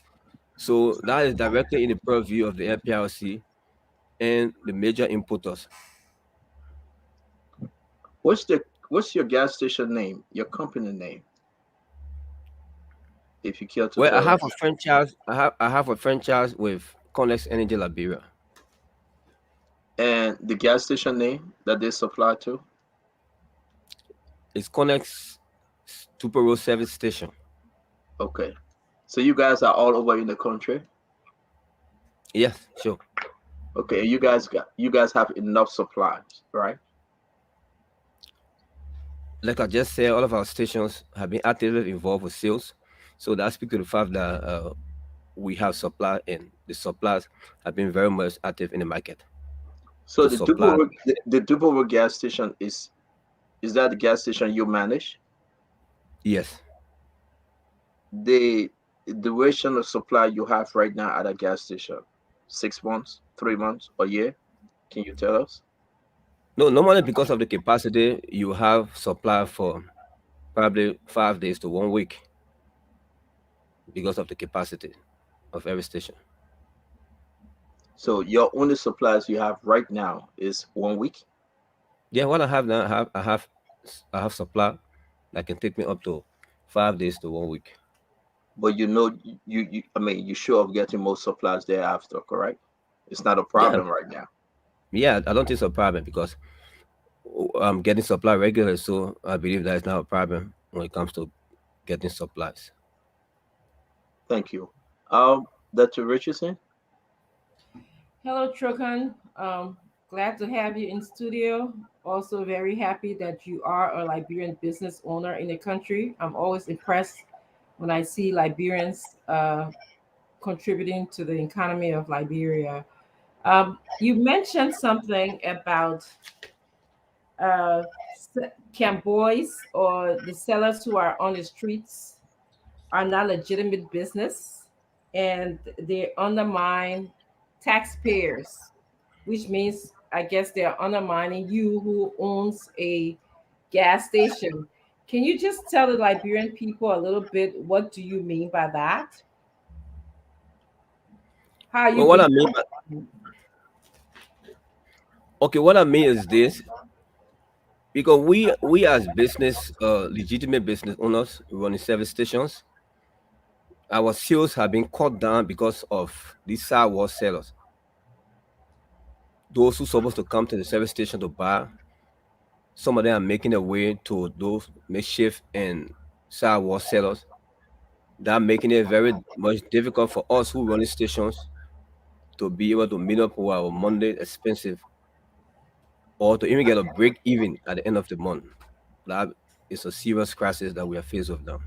So that is directly in the purview of the NPRC and the major importers. What's your gas station name? Your company name, if you care to Well, tell us. I have a franchise with Connex Energy Liberia. And the gas station name that they supply to. It's Connex Tupero service station. Okay. So you guys are all over in the country. Yes, sure. Okay. You guys have enough supplies, right? Like I just said, all of our stations have been actively involved with sales. So that speaks to the fact that we have supply, and the suppliers have been very much active in the market So to the supply. The Dubovo gas station is that the gas station you manage? Yes. The duration of supply you have right now at a gas station, 6 months, 3 months, a year? Can you tell us? No, normally because of the capacity, you have supply for probably 5 days to 1 week because of the capacity of every station. So your only supplies you have right now is 1 week, Yeah, what I have now, I have supply that can take me up to 5 days to 1 week. but you know I mean you're sure of getting most supplies thereafter, correct? It's not a Yeah, problem right now. yeah, I don't think it's a problem because I'm getting supply regularly, so I believe that is not a problem when it comes to getting supplies. Thank you. Dr. Richardson. Hello, Trokan. Glad to have you in studio. Also, very happy that you are a Liberian business owner in the country. I'm always impressed when I see Liberians contributing to the economy of Liberia. You mentioned something about uh, camboys or the sellers who are on the streets are not legitimate business and they undermine taxpayers, which means I guess they're undermining you who owns a gas station. Can you just tell the Liberian people a little bit what do you mean by that? How are you Well, what being I mean by okay, what I mean is this: because we as business, legitimate business owners running service stations, our sales have been cut down because of these sidewalk sellers. Those who supposed to come to the service station to buy, some of them are making their way to those makeshift and sidewalk sellers. That making it very much difficult for us who run the stations to be able to meet up with our Monday expensive or to even get a break even at the end of the month. That is a serious crisis that we are faced with now.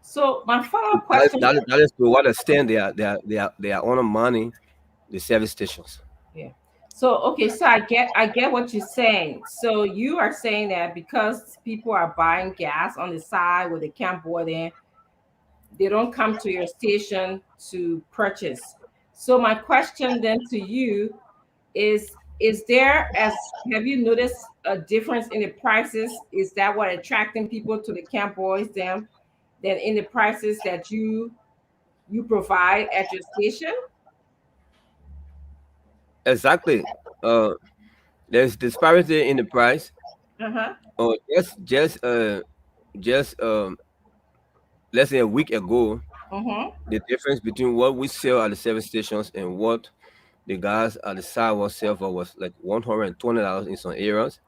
so my follow-up That is, question. that is to what extent they are undermining the service stations. Yeah. So okay, so I get what you're saying. So you are saying that because people are buying gas on the side with the camp board in, they don't come to your station to purchase. So my question then to you is there as have you noticed a difference in the prices? Is that what attracting people to the camp boys then than in the prices that you provide at your station? Exactly. Uh, there's disparity in the price. Uh-huh. Or just less than a week ago, Uh-huh. the difference between what we sell at the service stations and what the guys at the sidewalk sell for was like $120 in some areas,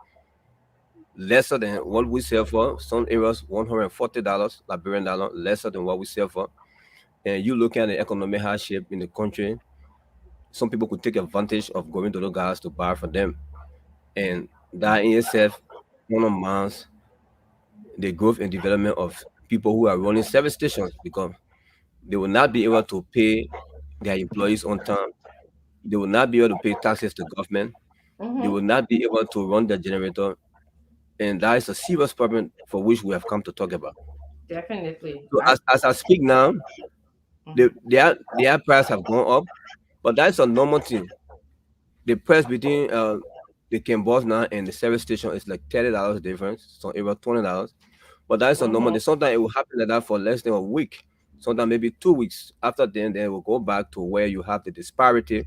lesser than what we sell for. Some areas $140 Liberian dollar, lesser than what we sell for. And you look at the economic hardship in the country, some people could take advantage of going to those guys to buy from them. And that in itself undermines the growth and development of people who are running service stations because they will not be able to pay their employees on time. They will not be able to pay taxes to government. They Uh-huh. will not be able to run their generator. And that is a serious problem for which we have come to talk about. Definitely. So as I speak now, Mhm. their price have gone up, but that's a normal thing. The price between the Cambos now and the service station is like $30 difference, so about $20. But that's a normal Mhm. thing. Sometimes it will happen like that for less than a week. Sometimes maybe 2 weeks. After then it will go back to where you have the disparity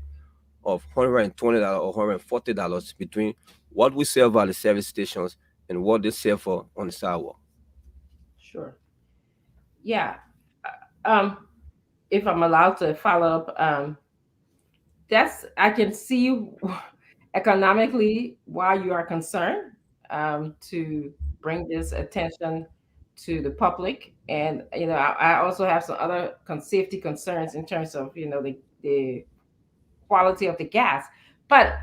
of $120 or $140 between what we sell at the service stations and what they sell for on the sidewalk. Sure. Yeah. Um, if I'm allowed to follow up, that's I can see economically why you are concerned to bring this attention to the public, and I also have some other safety concerns in terms of the quality of the gas. But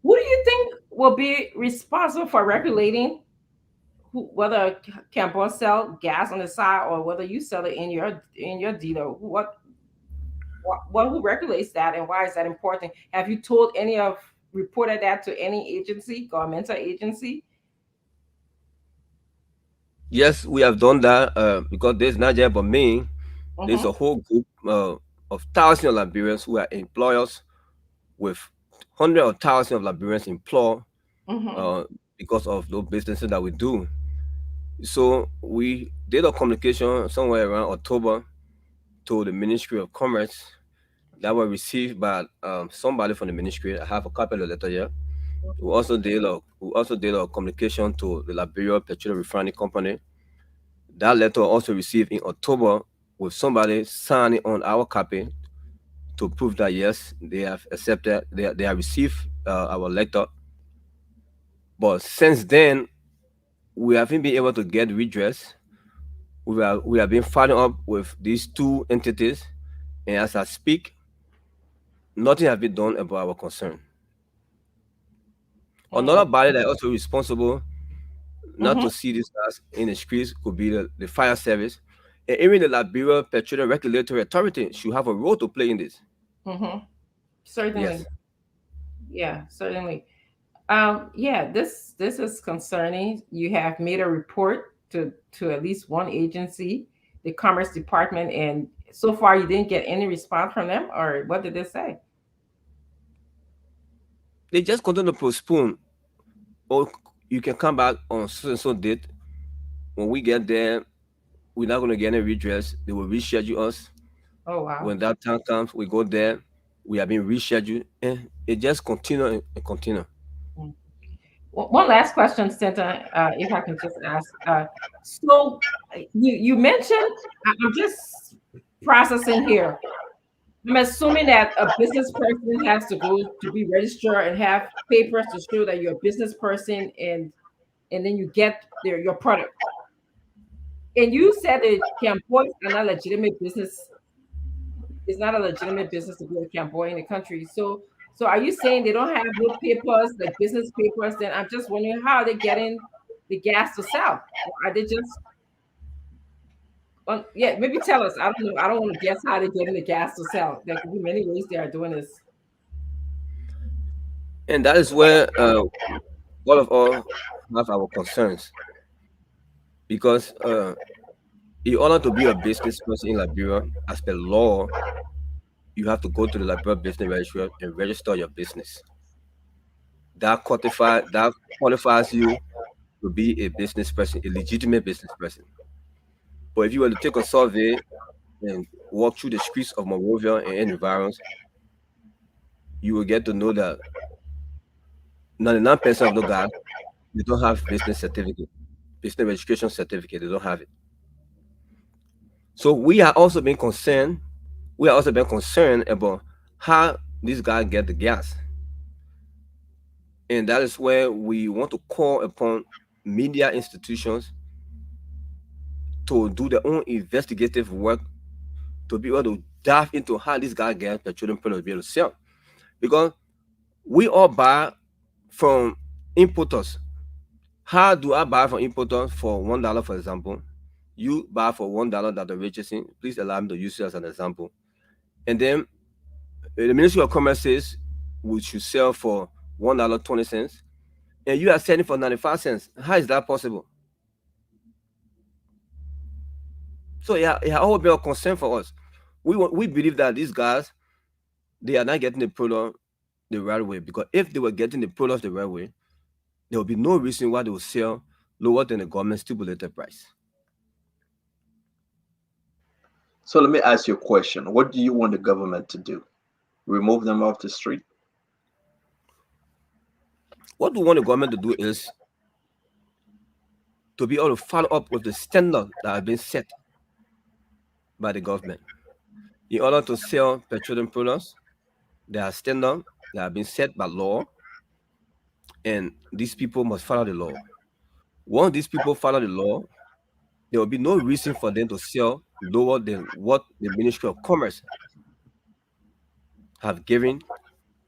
who do you think will be responsible for regulating whether Campbell sell gas on the side or whether you sell it in your dealer? What who regulates that, and why is that important? Have you told any of reported that to any agency, governmental agency? Yes, we have done that because there's not just but me. There's a Mm-hmm. whole group of thousands of Liberians who are employers with hundreds of thousands of Liberians employed Mm-hmm. uh, because of those businesses that we do. So we did a communication somewhere around October to the Ministry of Commerce that were received by somebody from the ministry. I have a copy of the letter here. We also did a communication to the Liberia Petroleum Refining Company. That letter also received in October with somebody signing on our copy to prove that yes, they have accepted, they have received our letter. But since then, we haven't been able to get redress. We have been following up with these two entities, and as I speak, nothing has been done about our concern. Another body that also responsible not Mm-hmm. to see this as in the streets could be the fire service. And even the Liberia Petroleum Regulatory Authority should have a role to play in this. Mm-hmm. Certainly. Yes. Yeah, certainly. Yeah, this is concerning. You have made a report to at least one agency, the Commerce Department, and so far you didn't get any response from them, or what did they say? They just continue to postpone. Or you can come back on so and so date. When we get there, we're not going to get any redress. They will reschedule us. Oh wow. When that time comes, we go there. We have been rescheduled, and it just continue and continue. Mm. One last question, Santa, if I can just ask. So you mentioned, I'm just processing here. I'm assuming that a business person has to go to be registered and have papers to show that you're a business person, and then you get your product. And you said that Cambodia are not legitimate business. It's not a legitimate business to be a Cambodia in the country. So are you saying they don't have no papers, like business papers? Then I'm just wondering how are they getting the gas to sell? Are they just yeah, maybe tell us. I don't know. I don't want to guess how they're getting the gas to sell. There could be many ways they are doing this. And that is where all of us have our concerns because in order to be a business person in Liberia, as per law, you have to go to the Liberia Business Registry and register your business. That qualifies you to be a business person, a legitimate business person. But if you were to take a survey and walk through the streets of Monrovia and environs, you will get to know that 99% of the guys they don't have business certificate, business registration certificate. They don't have it. So we are also being concerned. We are also being concerned about how these guys get the gas, and that is where we want to call upon media institutions to do their own investigative work to be able to dive into how these guys get petroleum products to be able to sell. Because we all buy from importers. How do I buy from importers for $1, for example? You buy for $1 that the Richardson. Please allow me to use it as an example. And then the Ministry of Commerce says we should sell for $1.20, and you are selling for 95 cents. How is that possible? So it always been a concern for us. We believe that these guys they are not getting the product the right way, because if they were getting the product the right way, there will be no reason why they will sell lower than the government stipulated price. So let me ask you a question. What do you want the government to do? Remove them off the street? What we want the government to do is to be able to follow up with the standard that have been set by the government. In order to sell petroleum products, there are standards that have been set by law, and these people must follow the law. Once these people follow the law, there will be no reason for them to sell lower than what the Ministry of Commerce have given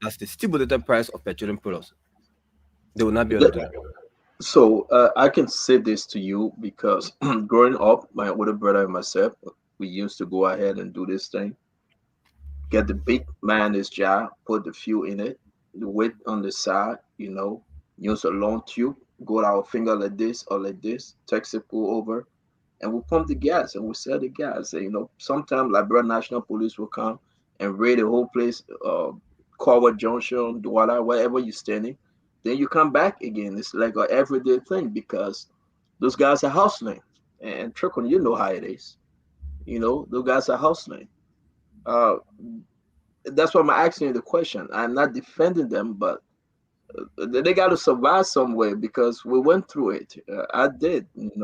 as the stipulated price of petroleum products. They will not be able to do that. So I can say this to you because growing up, my older brother and myself, we used to go ahead and do this thing. Get the big mayonnaise jar, put the fuel in it, the weight on the side, use a long tube, go our finger like this or like this, text it, pull over, and we pump the gas and we sell the gas. And, sometimes Liberia National Police will come and raid the whole place, Corward Junction, Douala, wherever you're standing. Then you come back again. It's like an everyday thing because those guys are hustling. And Trickle, you know how it is. Those guys are hustling. Uh, that's why I'm asking you the question. I'm not defending them, but they got to survive somewhere because we went through it. I did, and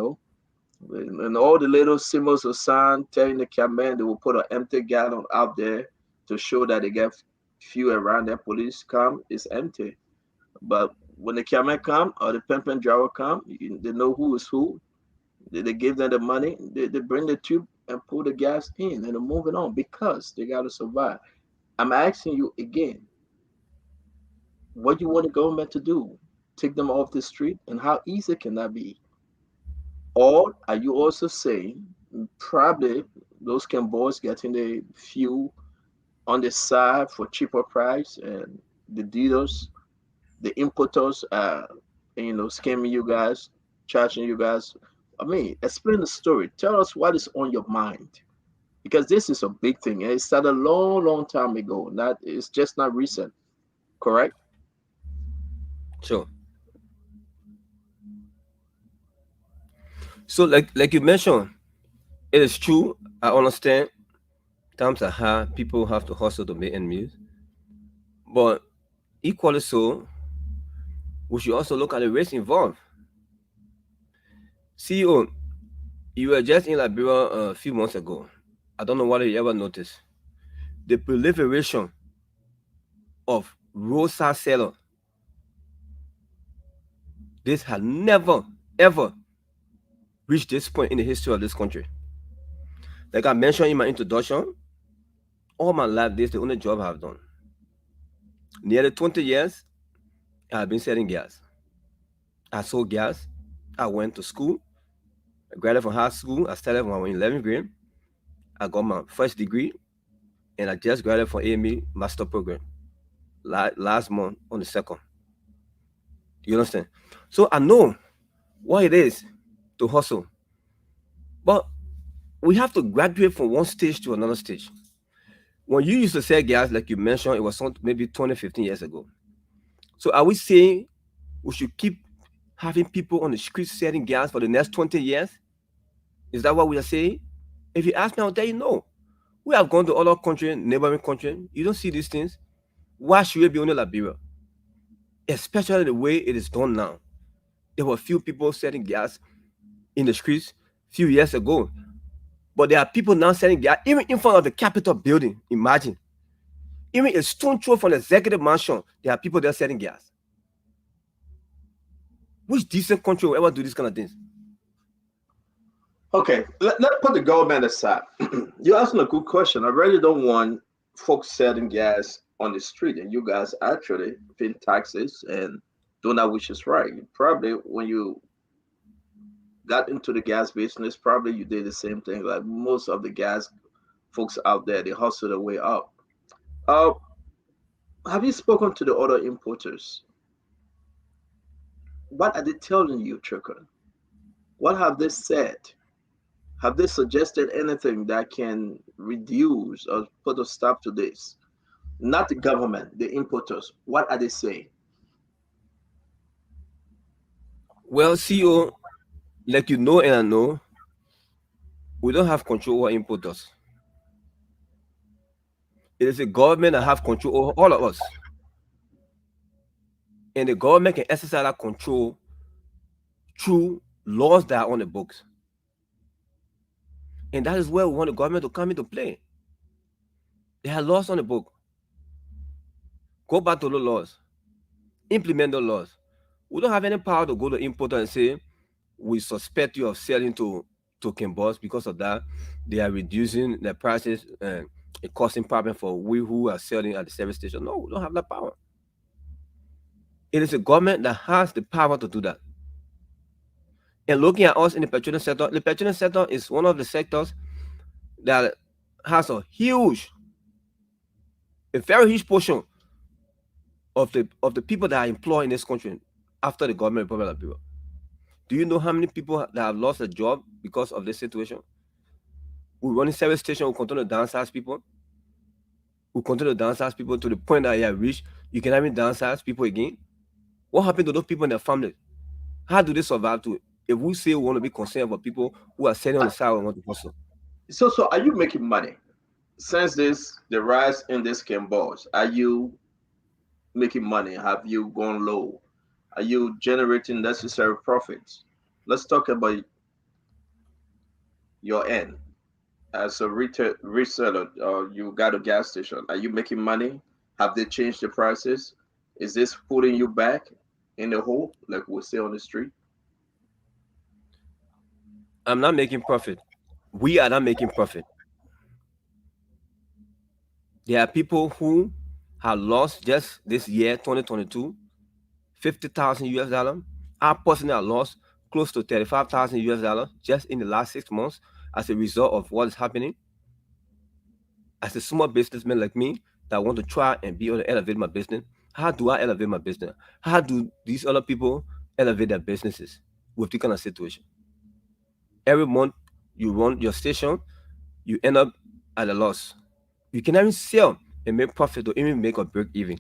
all the little symbols of sign telling the cameraman they will put an empty gallon out there to show that they get fuel around their police come, it's empty. But when the cameraman come or the pimping driver come, they know who is who. They give them the money, they bring the tube and pull the gas in and they're moving on because they got to survive. I'm asking you again, what you want the government to do? Take them off the street, and how easy can that be? Or are you also saying probably those can boys getting the fuel on the side for cheaper price, and the dealers, the importers are scamming you guys, charging you guys? I mean, explain the story. Tell us what is on your mind. Because this is a big thing. It started a long, long time ago. Not it's just not recent, correct? Sure. So, like you mentioned, it is true. I understand times are hard. People have to hustle to make ends meet. But equally so, we should also look at the risks involved. CEO, you were just in Liberia a few months ago. I don't know whether you ever noticed the proliferation of roadside seller. This had never, ever reached this point in the history of this country. Like I mentioned in my introduction, all my life, this is the only job I've done. Nearly 20 years, I've been selling gas. I sold gas. I went to school. I graduated from high school. I started from 11th grade. I got my first degree, and I just graduated from AME master program last month on the 2nd. You understand? So I know what it is to hustle. But we have to graduate from one stage to another stage. When you used to sell gas, like you mentioned, it was maybe 20, 15 years ago. So are we saying we should keep having people on the streets selling gas for the next 20 years? Is that what we are saying? If you ask me, I'll tell you no. We have gone to other countries, neighboring countries. You don't see these things. Why should it be only Liberia? Especially the way it is done now. There were few people selling gas in the streets a few years ago. But there are people now selling gas even in front of the Capitol building. Imagine. Even a stone throw from the executive mansion, there are people there selling gas. Which decent country will ever do this kind of things? Okay, let's put the government aside. You're asking a good question. I really don't want folks selling gas on the street, and you guys actually pay taxes and doing that which is right. Probably when you got into the gas business, probably you did the same thing. Like most of the gas folks out there, they hustle their way up. Uh, have you spoken to the other importers? What are they telling you, Trickle? What have they said? Have they suggested anything that can reduce or put a stop to this? Not the government, the importers. What are they saying? Well, CEO, like you know and I know, we don't have control over importers. It is the government that have control over all of us. And the government can exercise that control through laws that are on the books. And that is where we want the government to come into play. They have laws on the book. Go back to the laws. Implement the laws. We don't have any power to go to importer and say, we suspect you of selling to Kimbos. Because of that, they are reducing the prices and it causing problem for we who are selling at the service station. No, we don't have that power. It is the government that has the power to do that. And looking at us in the petroleum sector is one of the sectors that has a very huge portion of the people that are employed in this country after the government Republic of people. Do you know how many people that have lost a job because of this situation? We run a service station, we continue to downsize people. We continue to downsize people to the point that you have reached, you can even downsize people again. What happened to those people and their families? How do they survive to it? If we say we want to be concerned about people who are sitting on the side and want to hustle. So are you making money since the rise in this game balls? Are you making money? Have you gone low? Are you generating necessary profits? Let's talk about your end as a retail reseller. You got a gas station. Are you making money? Have they changed the prices? Is this putting you back in the hole, like we say on the street? I'm not making profit. We are not making profit. There are people who have lost just this year, 2022, 50,000 US dollar. I personally have lost close to 35,000 US dollar just in the last 6 months as a result of what is happening. As a small businessman like me that want to try and be able to elevate my business, how do I elevate my business? How do these other people elevate their businesses with this kind of situation? Every month you run your station, you end up at a loss. You can even sell and make profit or even make or break even.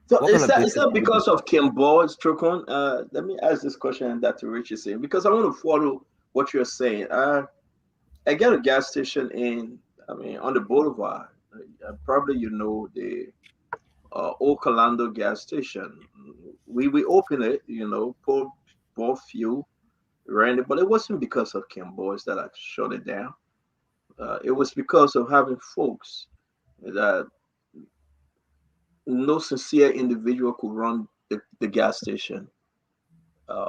So What kind of is business that do you do? because of Kim Board's Trukon? Let me ask this question and Dr. Rich is saying, because I want to follow what you're saying. I got a gas station on the boulevard. Probably you know the Old Calando gas station. We opened it, pour more fuel, ran it, but it wasn't because of Kim Boys that I shut it down. It was because of having folks that no sincere individual could run the gas station.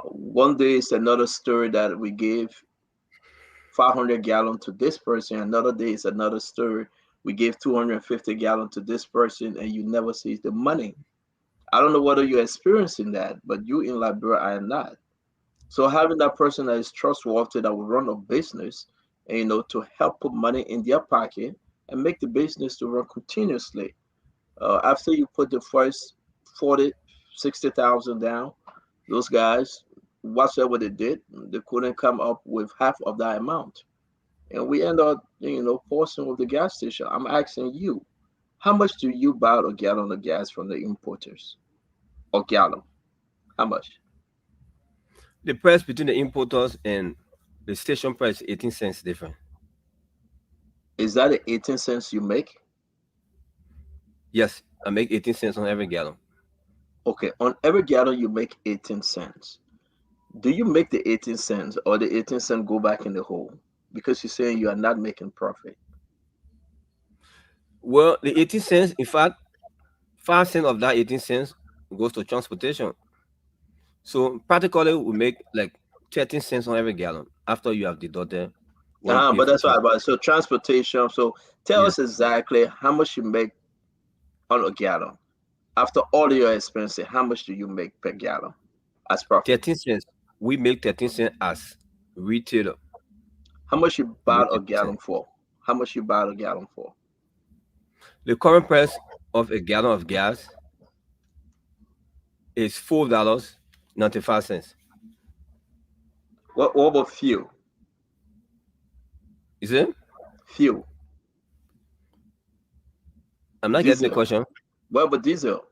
One day it's another story that we gave 500 gallon to this person. Another day it's another story. We gave 250 gallon to this person, and you never see the money. I don't know whether you're experiencing that, but you in Liberia are not. So having that person that is trustworthy that will run a business, and, to help put money in their pocket and make the business to run continuously. After you put the first 40, 60,000 down, those guys, whatever they did, they couldn't come up with half of that amount. And we end up, portion with the gas station. I'm asking you, how much do you buy a gallon of gas from the importers? Or gallon? How much? The price between the importers and the station price is 18 cents different. Is that the 18 cents you make? Yes, I make 18 cents on every gallon. Okay, on every gallon you make 18 cents. Do you make the 18 cents or the 18 cents go back in the hole? Because you're saying you are not making profit. Well, the 18 cents, in fact, 5 cents of that 18 cents goes to transportation. So practically we make like 13 cents on every gallon after you have deducted what you pay But for that's why transport. about so transportation. So tell Yes. us exactly how much you make on a gallon. After all your expenses, how much do you make per gallon as profit? 13 cents. We make 13 cents as retailer. How much you We buy make a 13 gallon cents. for? How much you buy a gallon for? The current price of a gallon of gas is $4.95. What about fuel? Is it? Fuel, I'm not getting the diesel. question. What about diesel?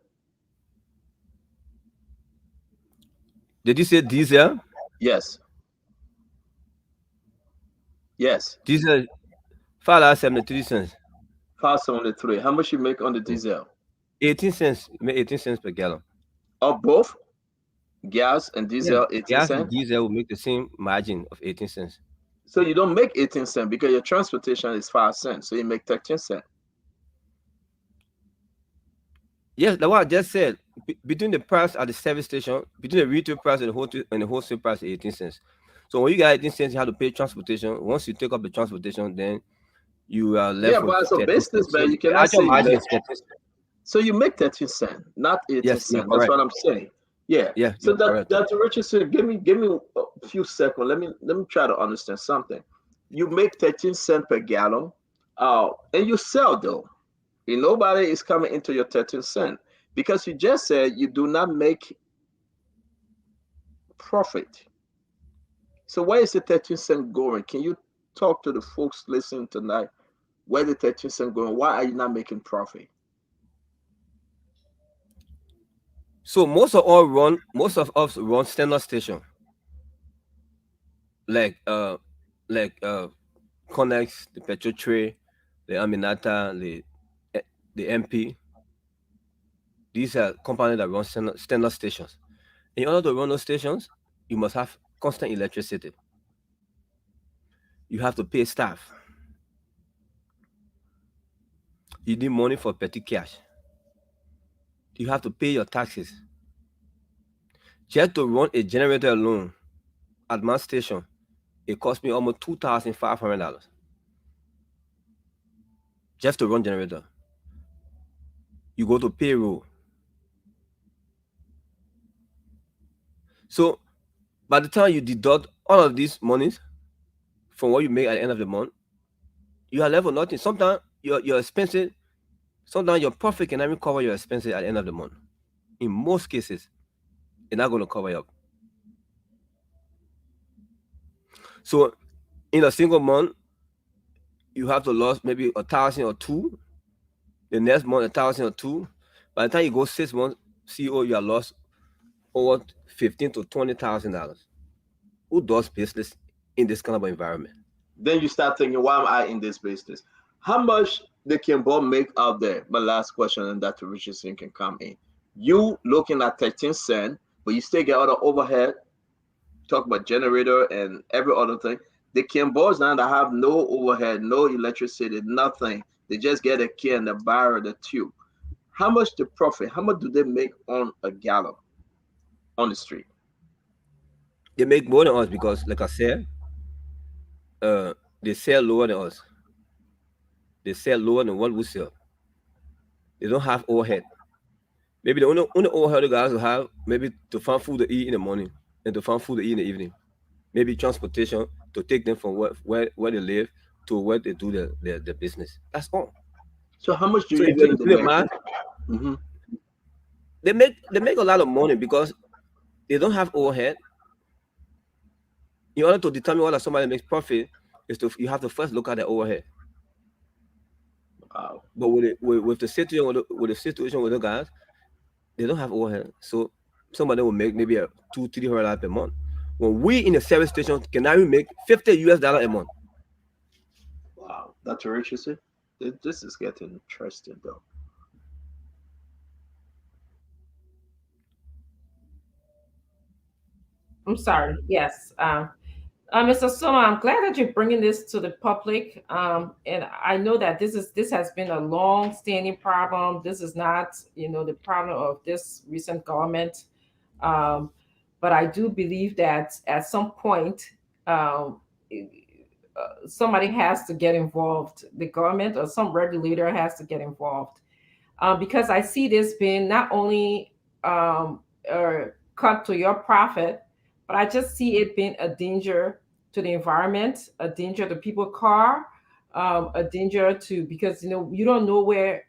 Did you say diesel? Yes, yes. Diesel $5.73. 573. How much you make on the diesel? 18 cents. You make 18 cents per gallon. Or both gas and Yeah, diesel 18 gas and cents? diesel will make the same margin of 18 cents. So you don't make 18 cents because your transportation is 5 cents. So you make 13 cents. Yes, that's what I just said. Between the price at the service station, between the retail price and the wholesale price, 18 cents. So when you get 18 cents, you have to pay transportation. Once you take up the transportation, then you are Yeah, left with but as a 13 cents. So businessman, you the cannot actual say you margin make. is 13 cents. So you make 13 cents, not 18 Yes, you're cents. That's correct. what I'm saying. Yeah. Yeah, So you're that correct. Dr. Richardson, give me a few seconds. Let me try to understand something. You make 13 cents per gallon, and you sell though. Nobody is coming into your 13 cent because you just said you do not make profit. So where is the 13 cent going? Can you talk to the folks listening tonight? Where the 13 cent going? Why are you not making profit? So most of us run standard station like like Connex, the Petro Tray, the Aminata, eh, the MP. These are companies that run standard stations. In order to run those stations, you must have constant electricity. You have to pay staff. You need money for petty cash. You have to pay your taxes. Just to run a generator alone at my station, it cost me almost $2,500 just to run generator. You go to payroll. So by the time you deduct all of these monies from what you make at the end of the month, you are left with nothing. Sometimes your expenses, sometimes your profit can even cover your expenses at the end of the month. In most cases, it's not going to cover you up. So in a single month, you have to lose maybe 1,000 or two. The next month, 1,000 or two. By the time you go 6 months, CEO, you are lost over $15,000 to $20,000. Who does business in this kind of environment? Then you start thinking, why am I in this business? How much they can both make out there? My last question, and Dr. Richardson can come in. You looking at 13 cent, but you still get all the overhead. Talk about generator and every other thing. The Kimbo's now that have no overhead, no electricity, nothing. They just get a key and the barrel, the tube. How much the profit? How much do they make on a gallon on the street? They make more than us because, like I said, they sell lower than us. They sell lower than what we sell. They don't have overhead. Maybe the only overhead the guys will have maybe to find food to eat in the morning and to find food to eat in the evening. Maybe transportation to take them from where they live to where they do their business. That's all. So how much do So you if you think they do the make? math, Hmm. they make a lot of money because they don't have overhead. In order to determine whether somebody makes profit, you have to first look at the overhead. Wow. But with the situation with the situation with the guys, they don't have overhead. So somebody will make maybe a $200-300 per month. When we in the service station can now make $50 a month. Wow. Dr. Richardson, this is getting interesting though. I'm sorry. Yes. Mr. Soma, I'm glad that you're bringing this to the public. And I know that this has been a long-standing problem. This is not, the problem of this recent government. Um, but I do believe that at some point, um, somebody has to get involved. The government or some regulator has to get involved, because I see this being not only a cut to your profit, but I just see it being a danger to the environment, a danger to people's car, a danger to, because you don't know where,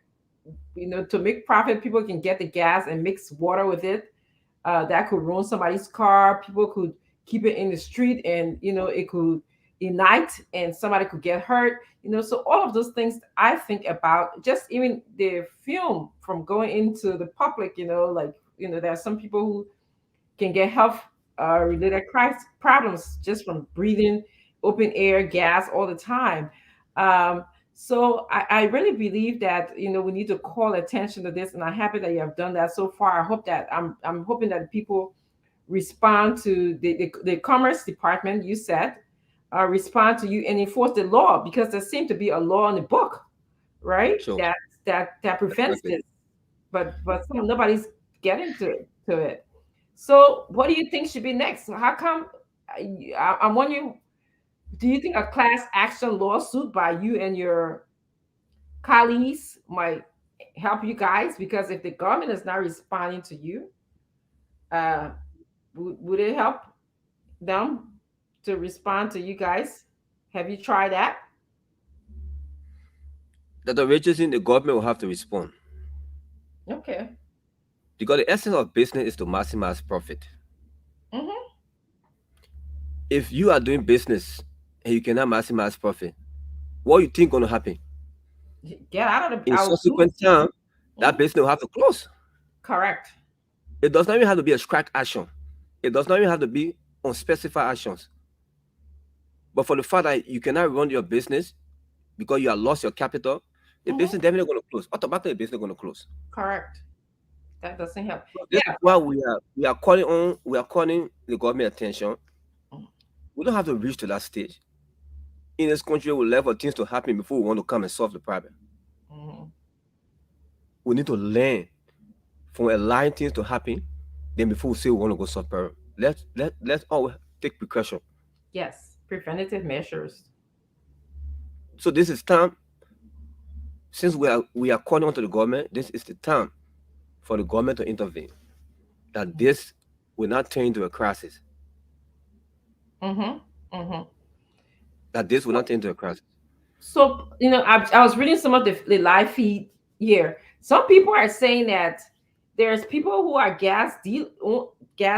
to make profit, people can get the gas and mix water with it. That could ruin somebody's car. People could keep it in the street, and it could ignite, and somebody could get hurt. So all of those things I think about, just even the film from going into the public. Like, there are some people who can get health related problems just from breathing open air gas all the time. Um, So I really believe that we need to call attention to this, and I'm happy that you have done that so far. I hope that I'm hoping that people respond to the Commerce Department. You said respond to you and enforce the law, because there seems to be a law in the book, right? Sure. That prevents Definitely. this, but nobody's getting to it. So what do you think should be next? How come? I'm wondering, do you think a class action lawsuit by you and your colleagues might help you guys? Because if the government is not responding to you, uh, would it help them to respond to you guys? Have you tried that? That the agency, the government will have to respond, Okay. because the essence of business is to maximize profit. Mm-hmm. If you are doing business and you cannot maximize profit, what you think gonna happen? Get out of the In out. subsequent time, that Mhm. business will have to close. Correct. It does not even have to be a strike action. It does not even have to be on specified actions. But for the fact that you cannot run your business because you have lost your capital, the Mm-hmm. business definitely going to close. Automatically, the business going to close. Correct. That doesn't help. So this is Yeah. why we are calling the government attention. We don't have to reach to that stage. In this country, we left for things to happen before we want to come and solve the problem. Mm-hmm. We need to learn from allowing things to happen, then before we say we want to go solve problem. Let's always take precaution. Yes. Preventative measures. So this is time, since we are calling on to the government, this is the time for the government to intervene. That this will not turn into a crisis. Mm-hmm. Mm-hmm. That this will not turn into a crisis. So, I was reading some of the live feed here. Some people are saying that there's people who are gas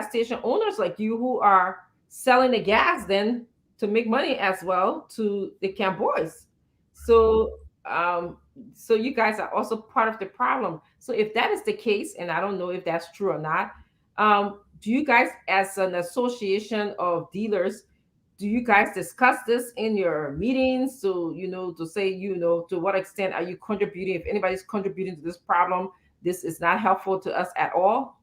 station owners like you who are selling the gas then to make money as well to the camp boys. So, um, so you guys are also part of the problem. So if that is the case, and I don't know if that's true or not, do you guys, as an association of dealers, do you guys discuss this in your meetings to to say to what extent are you contributing? If anybody's contributing to this problem, this is not helpful to us at all.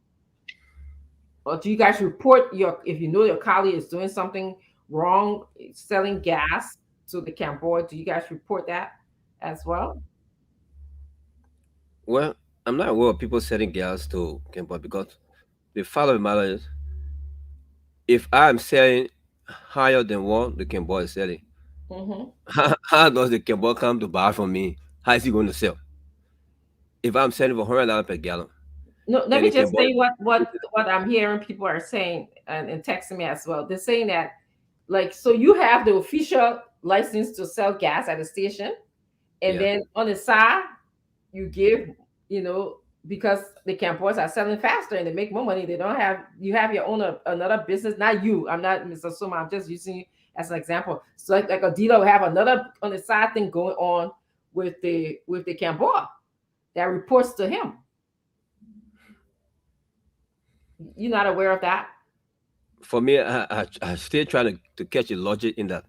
Or do you guys report your, if you know your colleague is doing something wrong, selling gas to the camp board, do you guys report that as well? Well, I'm not aware of people selling gas to Kemba, because the fact of the matter is, if I'm selling higher than what the Kemba is selling, Mm-hmm. how does the Kemba come to buy from me? How is he going to sell? If I'm selling for $100 per gallon, No, let and me the just Kemba, say what I'm hearing people are saying, and texting me as well. They're saying that, like, so you have the official license to sell gas at the station, and yeah, then on the side you give, you know, because the campers are selling faster and they make more money. They don't have, you have your own another business. Not you. I'm not Mr. Suma. I'm just using you as an example. So like a dealer will have another on the side thing going on with the camper that reports to him. You're not aware of that? for me, I still trying to catch the logic in that,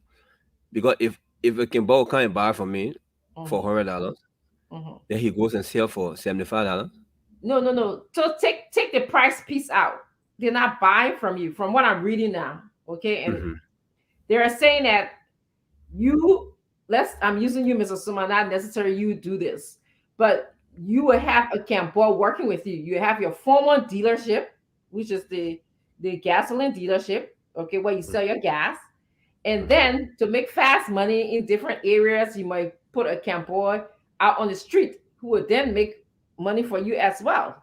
because if a Kemba come and buy from me for Mm-hmm. $100, Mm-hmm. then he goes and sell for $75. No, no, no. So take the price piece out. They're not buying from you, from what I'm reading now. Okay, and Hmm. they're saying that you, I'm using you, Mr. Suma, not necessarily you do this, but you will have a camper working with you. You have your former dealership, which is the gasoline dealership, okay, where you sell your gas. And then to make fast money in different areas, you might put a camper out on the street who would then make money for you as well.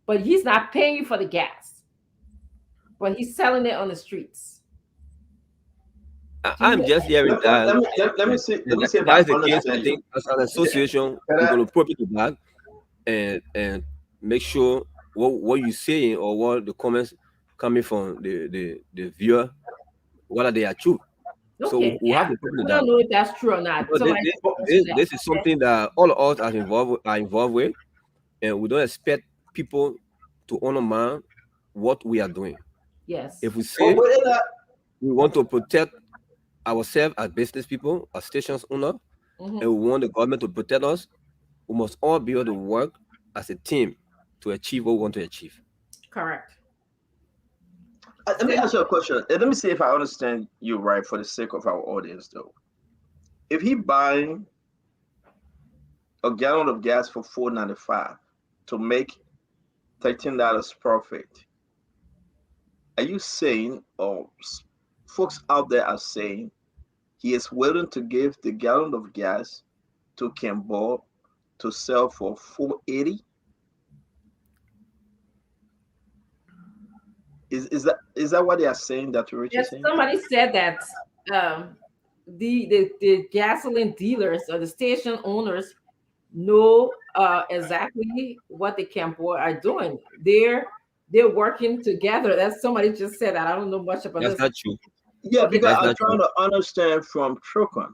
But he's not paying you for the gas, but he's selling it on the streets. Do I'm you? just hearing that. Let me see. Let me see if I That's the case. I understand you. think as an association, Can we're I? going to probe into that, and make sure what you're saying, or what the comments coming from the viewer, whether they are true. So Okay, we'll have yeah. to probe into We that, don't know if that's true or not. because Somebody this, should this, answer that. this is Okay. something that all of us are involved with, and we don't expect people to undermine what we are doing. Yes. If we But say within that, we want to protect ourselves as business people, as stations owner, Mhm. and we want the government to protect us, we must all be able to work as a team to achieve what we want to achieve. Correct. Let me Same. ask you a question. Let me see if I understand you right for the sake of our audience, though. If he buying a gallon of gas for $4.95 to make $13 profit, are you saying, or folks out there are saying, he is willing to give the gallon of gas to Kimball to sell for 480? Is that what they are saying that Rich is Yes, saying? somebody said that um, the gasoline dealers or the station owners know exactly what the Campo are doing. They're working together. That's somebody just said that. I don't know much about That's this. not true. Yeah, Okay, because That's I'm not trying true. to understand from Trocon.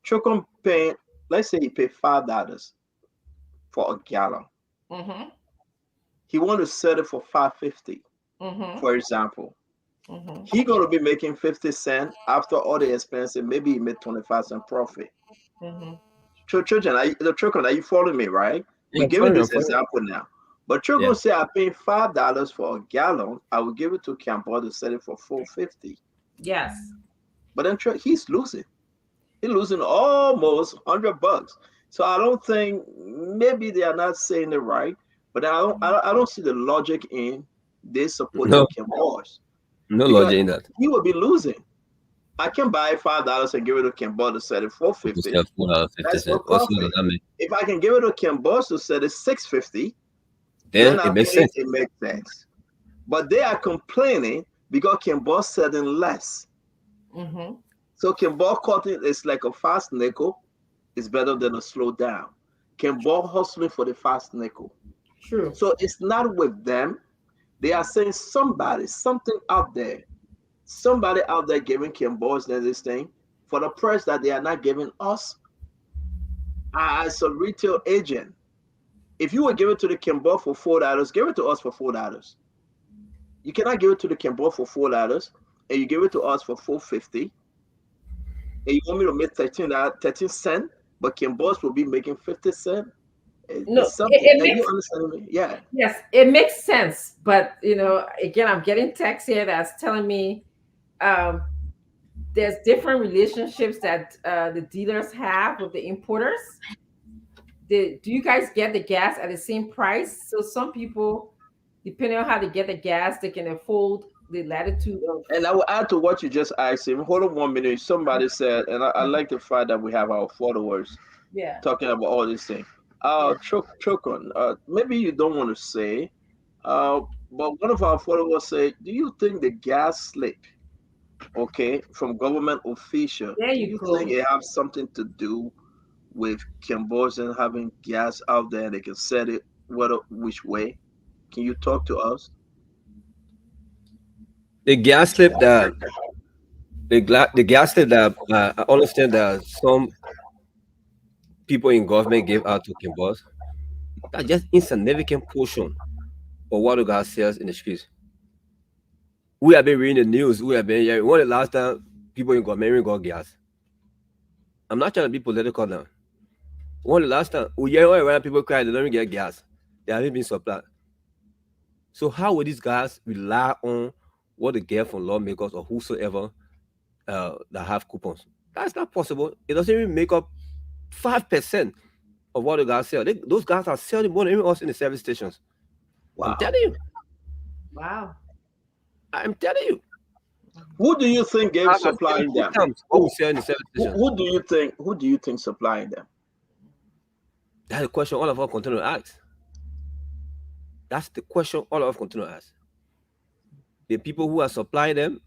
Trocon paying, let's say he paid $5 for a gallon. mm-hmm, He want to sell it for 5.50, mm-hmm, for example. mm-hmm, He gonna be making 50 cents after all the expenses. Maybe he made 25 cent profit. mm-hmm. Children, are you following me, right? Yeah, We're I'm giving following. I'm this following. example now. But you're Yeah, gonna say I pay $5 for a gallon, I will give it to Campbell to sell it for 4.50. Yes. But then he's losing. He's losing almost $100. So I don't think, maybe they are not saying it right, but I don't see the logic in they supporting no, Campbell's no because logic in that. he will be losing. I can buy $5 and give it to Campbell to sell it for To 50. sell 4 50 That's no cents. What's profit. that mean? If I can give it to Campbell to sell it 6.50, then Then I it makes think sense. it makes sense. But they are complaining because Campbell selling less. Mm-hmm. So Kimball cutting is like a fast nickel is better than a slow down. Kimball hustling for the fast nickel. True. So it's not with them. They are saying somebody out there giving Kimball's this thing for the price that they are not giving us as a retail agent. If you would give it to the Kimball for $4, give it to us for $4. You cannot give it to the Kimball for $4 and you give it to us for 4.50 and you want me to make 13 cents, but Kim Boss will be making 50 cents. No, It's something. it Are you makes understanding me? Yeah. yes, it makes sense. But again, I'm getting text here that's telling me um, there's different relationships that the dealers have with the importers. Do you guys get the gas at the same price? So some people, depending on how they get the gas, they can afford the latitude of. And I will add to what you just asked him. Hold on 1 minute. Somebody said, and I like the fact that we have our followers Yeah, talking about all these things. yeah. Chokon, maybe you don't want to say, uh, but one of our followers said, do you think the gas slip, okay, from government official, There do you you think go. it have something to do with Cambodian having gas out there? They can set it which way. Can you talk to us? The gas slip that the gas slip that I understand that some people in government gave out to Kimbos. That's just insignificant portion of what the gas sells in the streets. We have been reading the news. We have been hearing when the last time people in government got gas. I'm not trying to be political now. When the last time we hear when people cry they don't get gas, they haven't been supplied. So how will these guys rely on what they get from lawmakers or whosoever that have coupons? That's not possible. It doesn't even make up 5% of what the guys sell. Those guys are selling more than even us in the service stations. I'm Wow. telling you. Wow. I'm telling you. Who do you think gave Guys are selling supplying two them? times what we sell in the service Who, stations. who do you think? Who do you think supplying them? That's the question all of us continue to ask. That's the question all of us continue to ask. The people who are supplying them,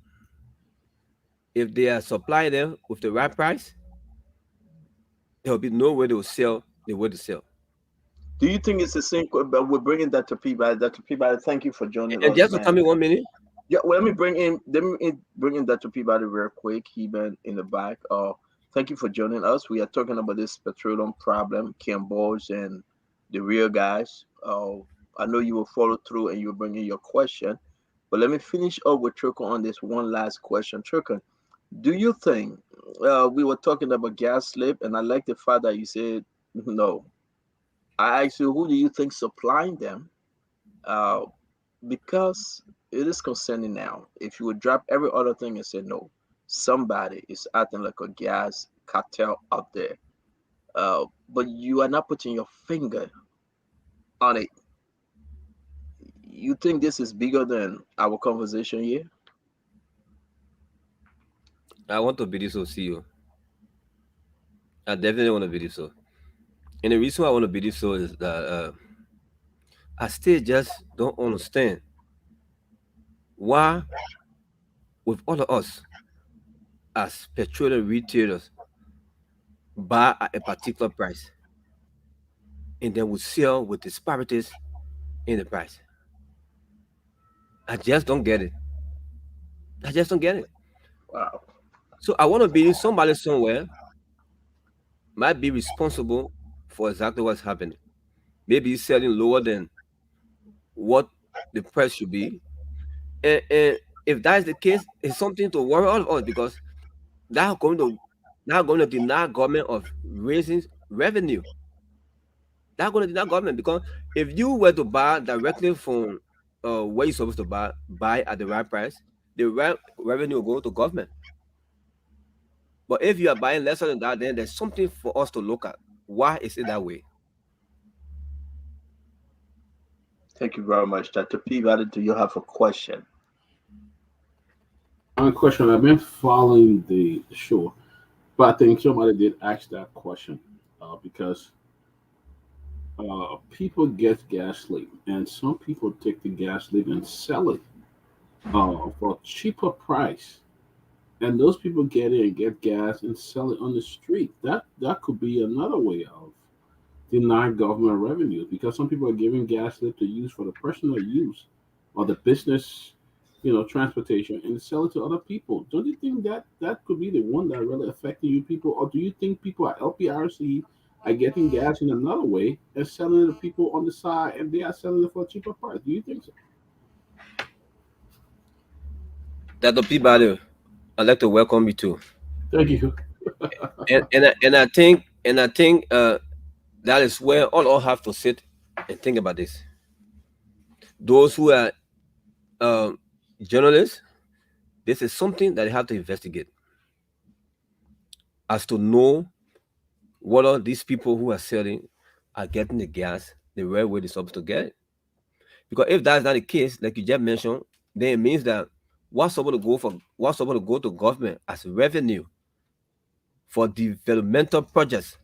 if they are supplying them with the right price, there will be no way they will sell the way they sell. Do you think it's the same? But we're bringing that to people. That to people. Thank you for joining And us, just to tell man. me 1 minute, Yeah, well, let me bring in that to people real quick. He been in the back. Thank you for joining us. We are talking about this petroleum problem, Camboge and the real guys. I know you will follow through and you'll bring in your question, but let me finish up with Trukon on this one last question. Trukon, Do you think we were talking about gas slip, and I like the fact that you said no. I asked you, who do you think supplying them? Uh, because it is concerning now. If you would drop every other thing and say no, somebody is acting like a gas cartel out there. But you are not putting your finger on it. You think this is bigger than our conversation here? I want to believe so, CEO. I definitely want to believe so. And the reason why I want to believe so is that I still just don't understand why, with all of us as petroleum retailers, buy at a particular price and then we sell with disparities in the price. I just don't get it. I just don't get it. Wow. So I want to believe somebody somewhere might be responsible for exactly what's happening. Maybe he's selling lower than what the price should be. And if that is the case, it's something to worry all of us because that going to now going to deny government of raising revenue. That's going to deny government because if you were to buy directly from where you're supposed to buy at the right price, the revenue will go to government. But if you are buying lesser than that, then there's something for us to look at. Why is it that way? Thank you very much, Dr. Peabody. Do you have a question? One question. I've been following the show, but I think somebody did ask that question because people get gas leak, and some people take the gas leak and sell it for a cheaper price. And those people get in, get gas, and sell it on the street. That could be another way of denying government revenue because some people are giving gas slip to use for the personal use or the business, transportation, and sell it to other people. Don't you think that could be the one that really affecting you people, or do you think people at LPRC are getting gas in another way and selling it to people on the side, and they are selling it for a cheaper price? Do you think so? That the people I'd like to welcome you too. Thank you. And I think that is where all have to sit and think about this. Those who are um, journalists, this is something that they have to investigate as to know whether these people who are selling are getting the gas the right way they're supposed to get it. Because if that's not the case, like you just mentioned, then it means that what's supposed to go to government as revenue for developmental projects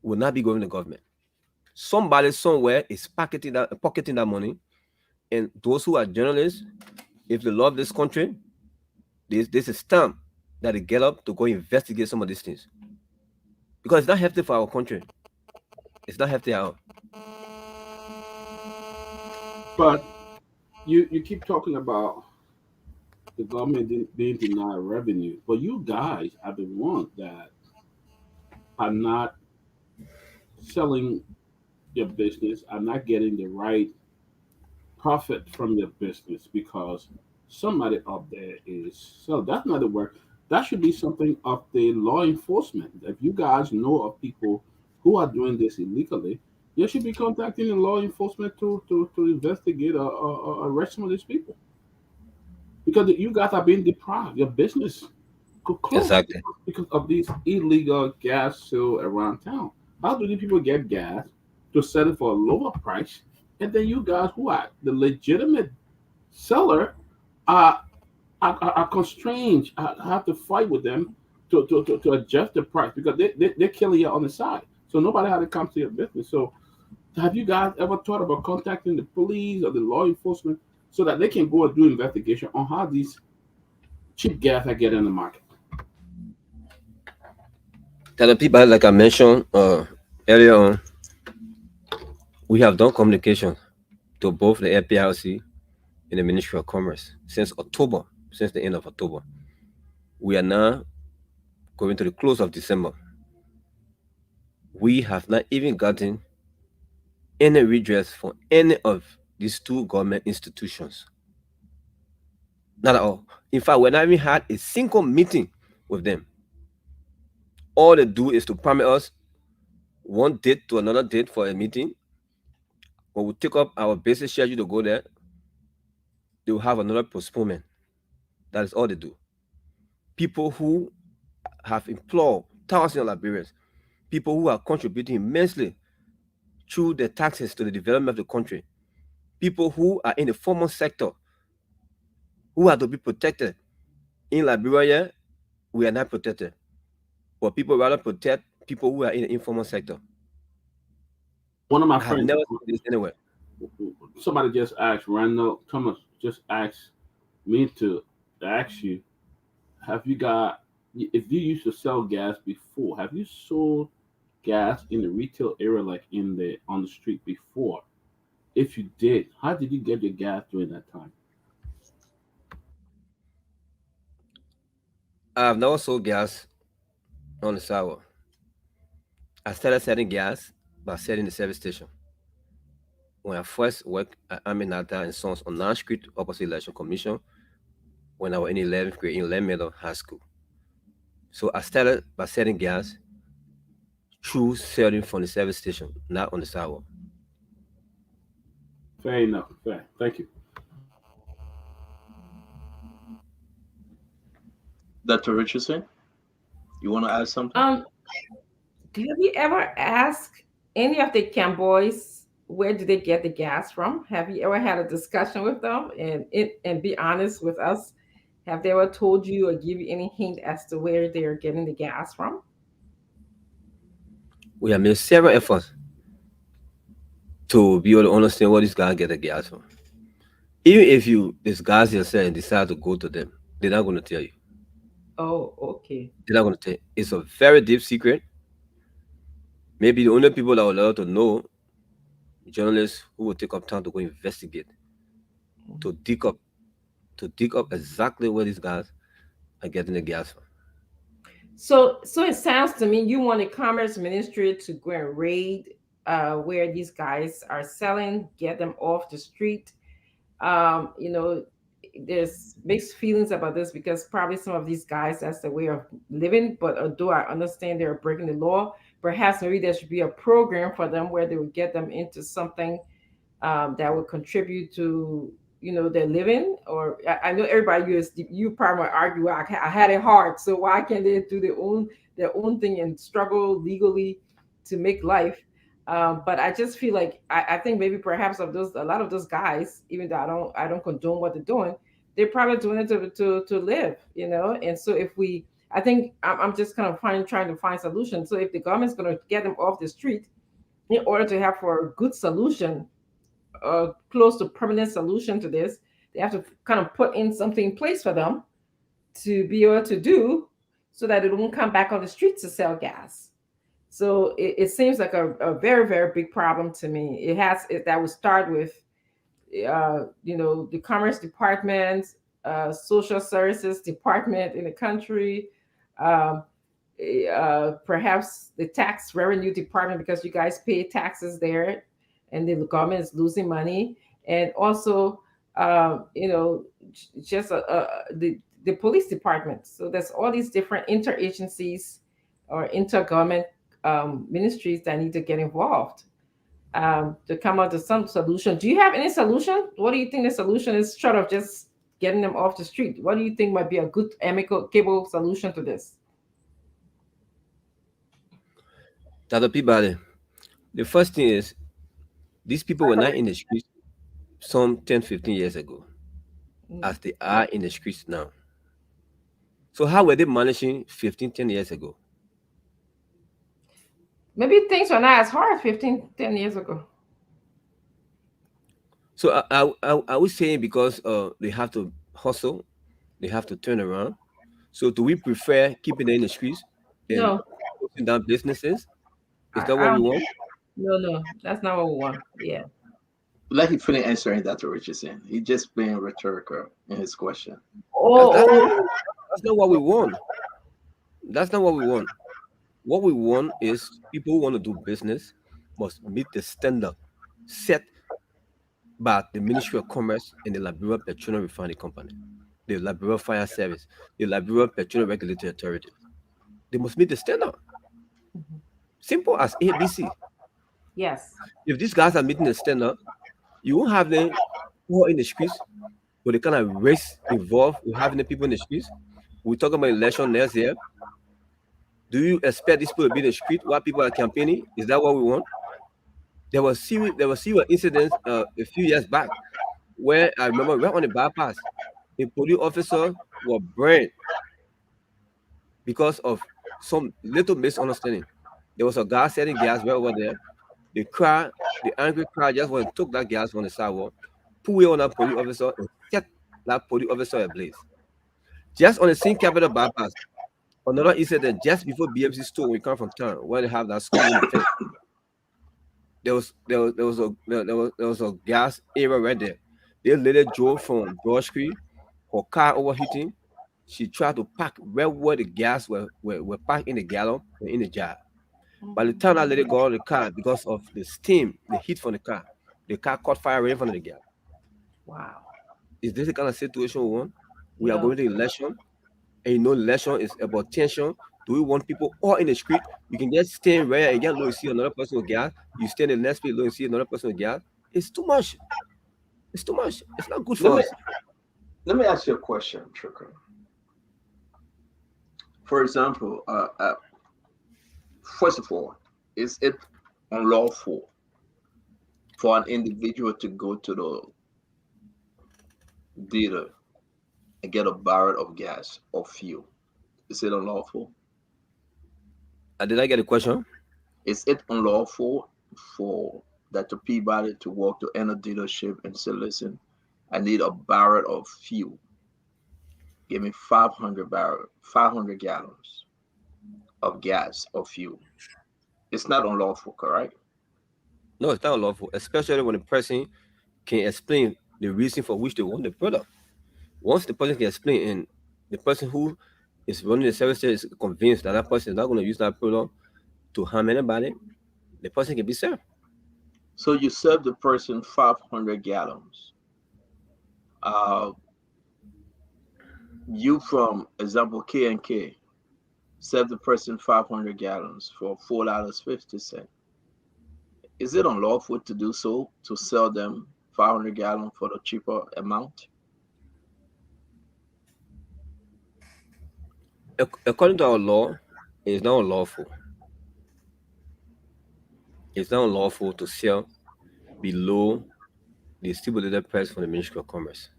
will not be going to government. Somebody somewhere is pocketing that money, and those who are journalists, if they love this country, this is time that they get up to go investigate some of these things because it's not healthy for our country. It's not healthy at all. But you keep talking about the government being denied revenue, but you guys are the ones that are not selling your business, are not getting the right profit from your business because somebody up there is, so that's not the work. That should be something of the law enforcement. If you guys know of people who are doing this illegally, you should be contacting the law enforcement to investigate or arrest some of these people because you guys are being deprived. Your business could close Exactly. because of these illegal gas sale around town. How do these people get gas to sell it for a lower price? And then you guys who are the legitimate seller are are constrained. I have to fight with them to adjust the price because they're killing you on the side. So nobody had to come to your business. So have you guys ever thought about contacting the police or the law enforcement so that they can go and do investigation on how these cheap gas are getting in the market? That the people, like I mentioned earlier on, we have done communication to both the APRC and the Ministry of Commerce since October, since the end of October. We are now going to the close of December. We have not even gotten any redress for any of these two government institutions. Not at all. In fact, we not even had a single meeting with them. All they do is to promise us one date to another date for a meeting. When we take up our basic schedule to go there, they will have another postponement. That is all they do. People who have employed thousands of Liberians, people who are contributing immensely through their taxes to the development of the country, people who are in the formal sector, who are to be protected. In Liberia, we are not protected, but people rather protect people who are in the informal sector. One of my I have friends, never seen this anywhere. somebody just asked, Randall Thomas just asked me to ask you, have you got, if you used to sell gas before, have you sold gas in the retail area, like in the on the street before? If you did, how did you get your gas during that time? I have never sold gas on the sidewalk. I started selling gas by selling the service station. When I first worked at Aminata and Sons on 9th Street, opposite Election Commission, when I was in 11th grade in Lemelo High School. So I started by selling gas through selling from the service station, not on the sidewalk. Fair enough. Fair. Thank you. Dr. Richardson, you want to add something? Have you ever asked any of the Camboys where do they get the gas from? Have you ever had a discussion with them and be honest with us? Have they ever told you or give you any hint as to where they are getting the gas from? We have made several efforts to be able to understand where these guys get the gas from. Even if you disguise yourself and decide to go to them, they're not going to tell you. Oh, okay. They're not going to tell you. It's a very deep secret. Maybe the only people that are allowed to know, journalists who will take up time to go investigate, to dig up exactly where these guys are getting the gas from. So it sounds to me you want the Commerce Ministry to go and raid where these guys are selling, get them off the street. You know, there's mixed feelings about this because probably some of these guys that's the way of living. But although I understand they're breaking the law, perhaps maybe there should be a program for them where they would get them into something that would contribute to their living. Or I know everybody you probably might argue I had it hard, so why can't they do their own thing and struggle legally to make life? But I just feel like I think maybe perhaps a lot of those guys, even though I don't condone what they're doing, they're probably doing it to live, And so I think I'm just kind of trying to find solutions. So if the government's going to get them off the street in order to have for a good solution, close to permanent solution to this, they have to kind of put in something in place for them to be able to do so that it won't come back on the streets to sell gas. So it seems like a very, very big problem to me. That would start with, the Commerce Department, Social Services Department in the country, perhaps the Tax Revenue Department, because you guys pay taxes there and the government is losing money. And also, just the police department. So there's all these different interagencies or intergovernment ministries that need to get involved to come up with some solution. Do you have any solution? What do you think the solution is, short of just getting them off the street? What do you think might be a good amicable solution to this? Dr. Peabody, the first thing is these people were not in the streets some 10, 15 years ago, as they are in the streets now. So how were they managing 15, 10 years ago? Maybe things were not as hard 15, 10 years ago. So I was saying because they have to hustle, they have to turn around. So do we prefer keeping them in the streets and No, closing down businesses? Is that I what we don't. want? No, that's not what we want. Yeah. Let him finish answering Dr. Richardson. He's just being rhetorical in his question. That's not what we want. That's not what we want. What we want is people who want to do business must meet the standard set by the Ministry of Commerce and the Liberia Petroleum Refining Company. the Liberia Fire Service, the Liberia Petroleum Regulatory Authority. They must meet the standard. Mhm. Simple as ABC. Yes. If these guys are meeting the standard, you won't have them all in the streets with the kind of race involved with having the people in the streets. We're talking about election next year. Do you expect these people to be in the street while people are campaigning? Is that what we want? There were serious incidents a few years back where I remember right on the bypass, a police officer was burned because of some little misunderstanding. There was a guy selling gas right over there. The crowd, the angry crowd just went and took that gas from the sidewalk, pulled it on that police officer, and set that police officer ablaze. Just on the same Capitol bypass, another incident just before BMC store when we come from town, where they have that school in the fence. There was a gas area right there. They lady drove from Broad Street, her car overheating. She tried to park right where the gas were parked in the gallon and in the jar. By the time that lady got out of the car, because of the steam, the heat from the car caught fire right in front of the gas. Wow. Is this the kind of situation we want? We are No. going to election, and election is about tension. Do we want people all in the street? You can just stand right and get low, you see another person with gas. You stand in the next place, low, you see another person with gas. It's too much. It's too much. It's not good Let for me us. let me ask you a question, Tricker. For example, first of all, is it unlawful for an individual to go to the dealer and get a barrel of gas or fuel? Is it unlawful? Did I get a question? Is it unlawful for Dr. Peabody to walk to any dealership and say, listen, I need a barrel of fuel. Give me 500 gallons of gas or fuel. It's not unlawful, correct? No, it's not unlawful, especially when the person can explain the reason for which they want the product. Once the person can explain, and the person who is running the service is convinced that that person is not going to use that product to harm anybody, the person can be served. So you serve the person 500 gallons. Uh, you from example K and K serve the person 500 gallons for $4.50. Is it unlawful to do so, to sell them 500 gallons for the cheaper amount? According to our law, it's not unlawful. It's not unlawful to sell below the stipulated price from the Ministry of Commerce.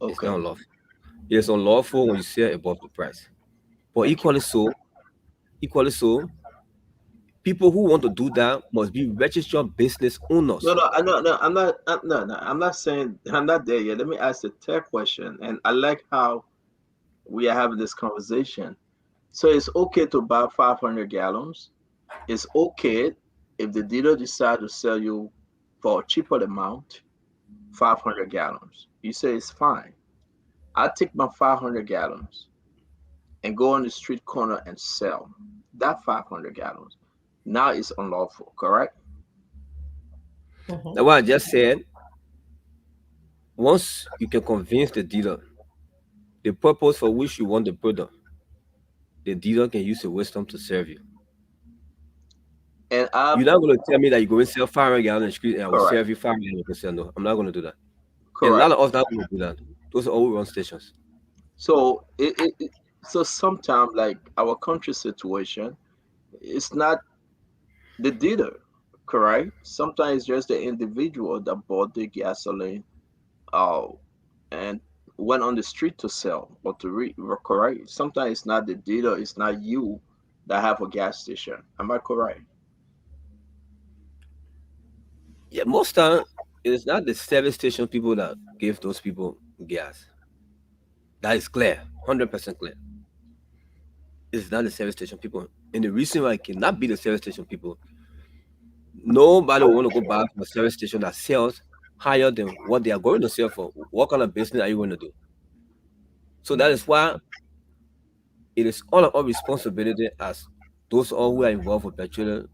It's not Okay. unlawful. It's unlawful when you sell above the price. But Thank you. equally so, people who want to do that must be registered business owners. I'm not saying I'm not there yet. Let me ask the third question. And I like how we are having this conversation. So it's okay to buy 500 gallons. It's okay if the dealer decides to sell you for a cheaper amount, 500 gallons. You say it's fine. I take my 500 gallons and go on the street corner and sell that 500 gallons. Now it's unlawful, correct? Mhm. Now, what I just said, once you can convince the dealer the purpose for which you want the product, the dealer can use the wisdom to serve you. And I've You're not going to tell me that you're going to sell 500 gallons on the street and I will correct, serve you 500. No, I'm not going to do that. And a correct. lot of us not going to do that. Those are all run stations. So so sometimes like our country situation, it's not the dealer, correct? Sometimes it's just the individual that bought the gasoline, uh, and went on the street to sell or to correct. Sometimes it's not the dealer, it's not you that have a gas station. Am I correct? Yeah, most time it's not the service station people that give those people gas. That is clear, 100% clear. It's not the service station people. And the reason why it cannot be the service station people, nobody will want to go buy from a service station that sells higher than what they are going to sell for. What kind of business are you going to do? So that is why it is all of our responsibility as those all who are involved with petroleum,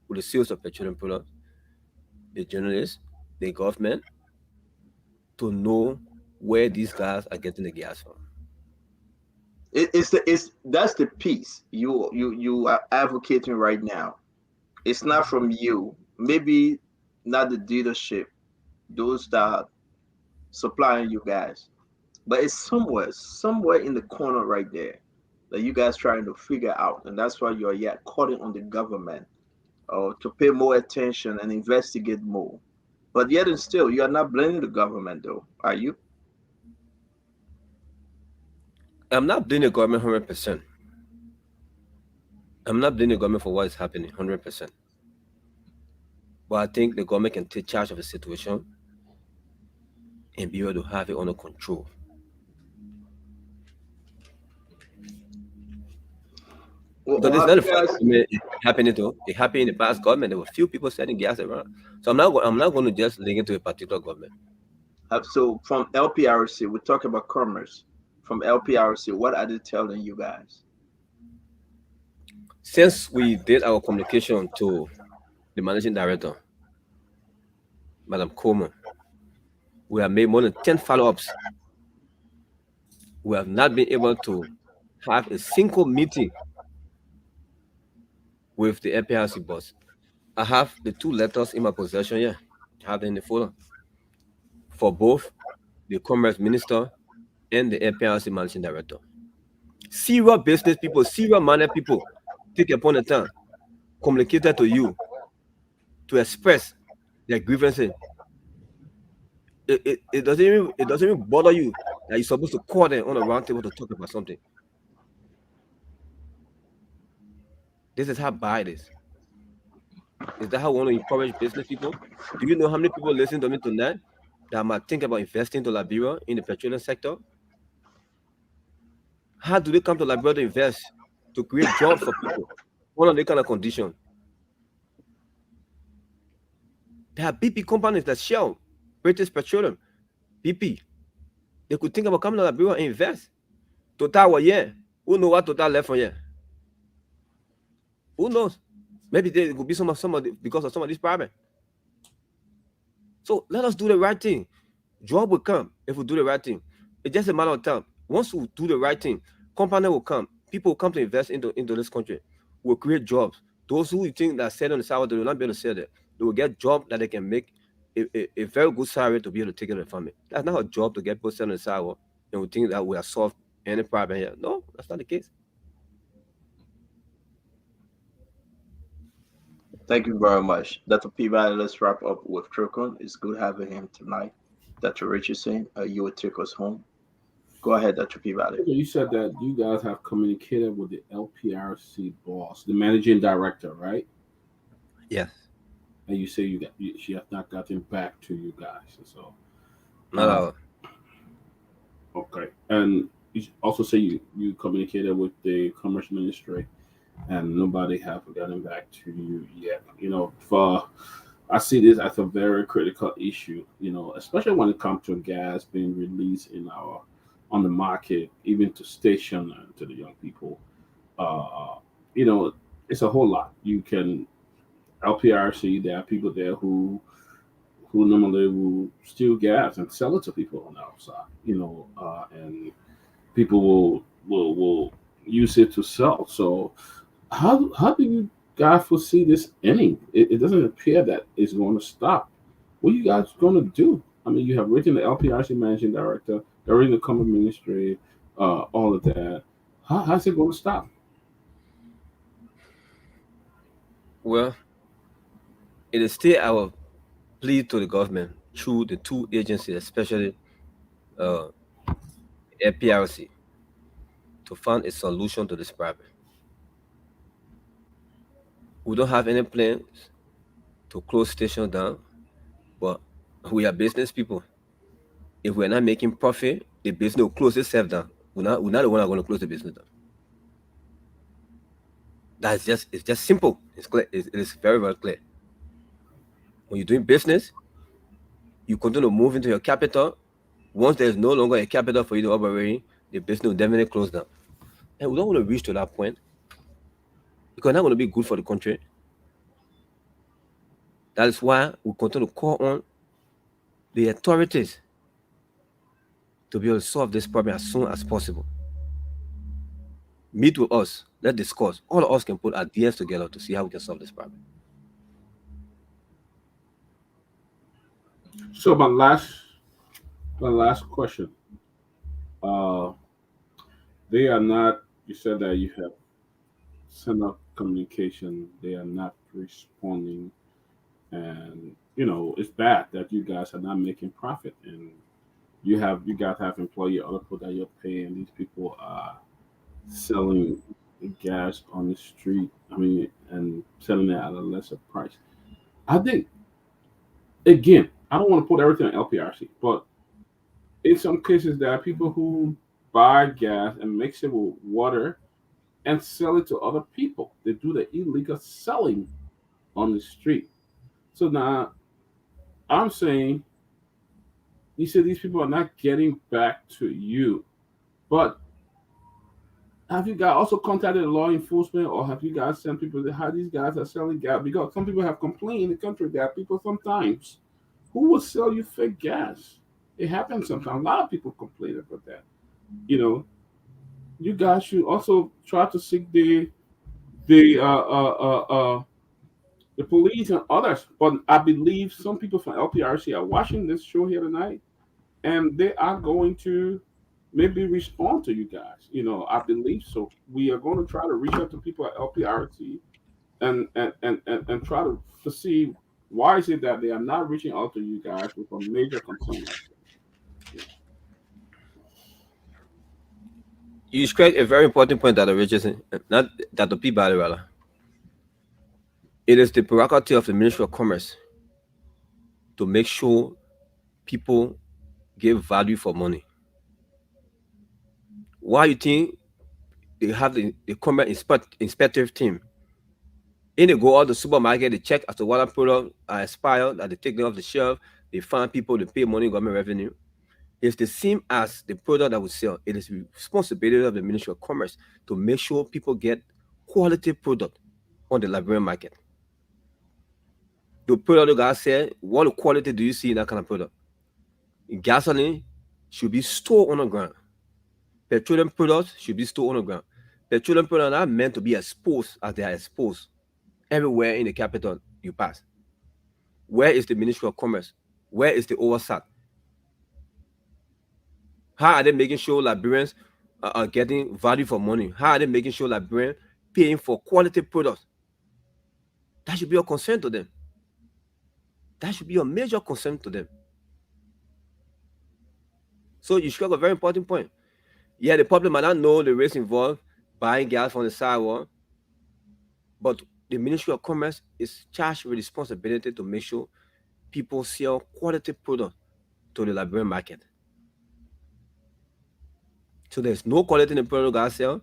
with the sales of petroleum products, the journalists, the government, to know where these guys are getting the gas from. It's that's the piece you are advocating right now. It's not from you. Maybe not the dealership, those that are supplying you guys, but it's somewhere in the corner right there that you guys trying to figure out, and that's why you're yet calling on the government to pay more attention and investigate more. But yet and still, you are not blaming the government, though, are you? I'm not blaming the government 100%. I'm not blaming the government for what is happening 100%. But I think the government can take charge of the situation and be able to have it under control. Because it's Have not the you first guys? government it happening to. It happened in the past government. There were few people selling gas around. So I'm not going to just link it to a particular government. So from LPRC, we talk about commerce. From LPRC, what are they telling you guys? Since we did our communication to the managing director, Madam Coleman, we have made more than 10 follow-ups. We have not been able to have a single meeting with the LPRC boss. I have the 2 letters in my possession here. I have them in the folder for both the commerce minister and the LPRC managing director. Serious business people, serious minded people take upon the time, communicated to you to express their grievances. It doesn't even bother you that you're supposed to call them on a round table to talk about something. This is how bad it is. Is that how we want to encourage business people? Do you know how many people listen to me tonight that might think about investing to Liberia in the petroleum sector? How do they come to Liberia to invest to create jobs for people? What are the kind of conditions? There are BP companies that Shell, British Petroleum, BP. They could think about coming to Liberia and invest. Total was here. Who knows what Total left from here? Who knows? Maybe there could be some of because of some of these problems. So let us do the right thing. Job will come if we do the right thing. It's just a matter of time. Once we do the right thing, company will come. People will come to invest into this country. We'll create jobs. Those who think that sell on the side, they will not be able to sell it. They will get jobs that they can make a very good salary to be able to take care of the family. That's not a job to get people selling on the sidewalk and we think that we have solved any problem here. No, that's not the case. Thank you very much, Dr. Peabody. Let's wrap up with Trokon. It's good having him tonight. Dr. Richardson, you will take us home. Go ahead, Dr. Peabody. You said that you guys have communicated with the LPRC boss, the managing director, right? Yes. And you say she has not gotten back to you guys. So, Not at all. okay. And you also say you communicated with the commerce ministry, and nobody have gotten back to you yet. I see this as a very critical issue. Especially when it comes to gas being released on the market, even to station and to the young people. It's a whole lot. You can LPRC. There are people there who normally will steal gas and sell it to people on the outside. And people will use it to sell. So how do you guys foresee this ending? It doesn't appear that it's going to stop. What are you guys going to do? I mean, you have written the LPRC managing director, they're written the common ministry, all of that. How's it going to stop? Well, it is still our plea to the government through the 2 agencies, especially LPRC, to find a solution to this problem. We don't have any plans to close station down, but we are business people. If we're not making profit, the business will close itself down. We're not the one that are going to close the business down. It's just simple. It's clear. It is very, very clear. When you're doing business, you continue to move into your capital. Once there's no longer a capital for you to operate, the business will definitely close down. And we don't want to reach to that point because it's not going to be good for the country. That is why we continue to call on the authorities to be able to solve this problem as soon as possible. Meet with us. Let's discuss. All of us can put ideas together to see how we can solve this problem. So my last question. Uh, they are not. You said that you have sent out communication. They are not responding, and it's bad that you guys are not making profit, and you guys have employee other people that you're paying. These people are selling gas on the street. I mean, and selling it at a lesser price. I think again, I don't want to put everything on LPRC, but in some cases, there are people who buy gas and mix it with water and sell it to other people. They do the illegal selling on the street. So now I'm saying, you said these people are not getting back to you, but have you guys also contacted law enforcement, or have you guys sent people that how these guys are selling gas? Because some people have complained in the country that people sometimes who will sell you fake gas. It happens sometimes. A lot of people complain about that. You know, you guys should also try to seek the uh, uh, uh, uh, the police and others. But I believe some people from LPRC are watching this show here tonight, and they are going to maybe respond to you guys. I believe so. We are going to try to reach out to people at LPRC and try to see why is it that they are not reaching out to you guys with a major concern like this. You strike a very important point that Richardson, not that the P. Rather. It is the prerogative of the Ministry of Commerce to make sure people get value for money. Why you think they have the commerce inspective team? In they go out the supermarket, they check as to what product are expired, that they take them off the shelf, they find people, they pay money, government revenue. It's the same as the product that we sell. It is the responsibility of the Ministry of Commerce to make sure people get quality product on the Liberian market. The product the guy said, what quality do you see in that kind of product? Gasoline should be stored on the ground. Petroleum products should be stored on the ground. Petroleum products are meant to be exposed as they are exposed everywhere in the capital you pass. Where is the Ministry of Commerce? Where is the oversight? How are they making sure Liberians are getting value for money? How are they making sure Liberians paying for quality products? That should be a concern to them. That should be a major concern to them. So you struck a very important point. Yeah, the public might not know the risks involved buying gas from the sidewalk, but the Ministry of Commerce is charged with responsibility to make sure people sell quality products to the Liberian market. So there's no quality in the product gas sell.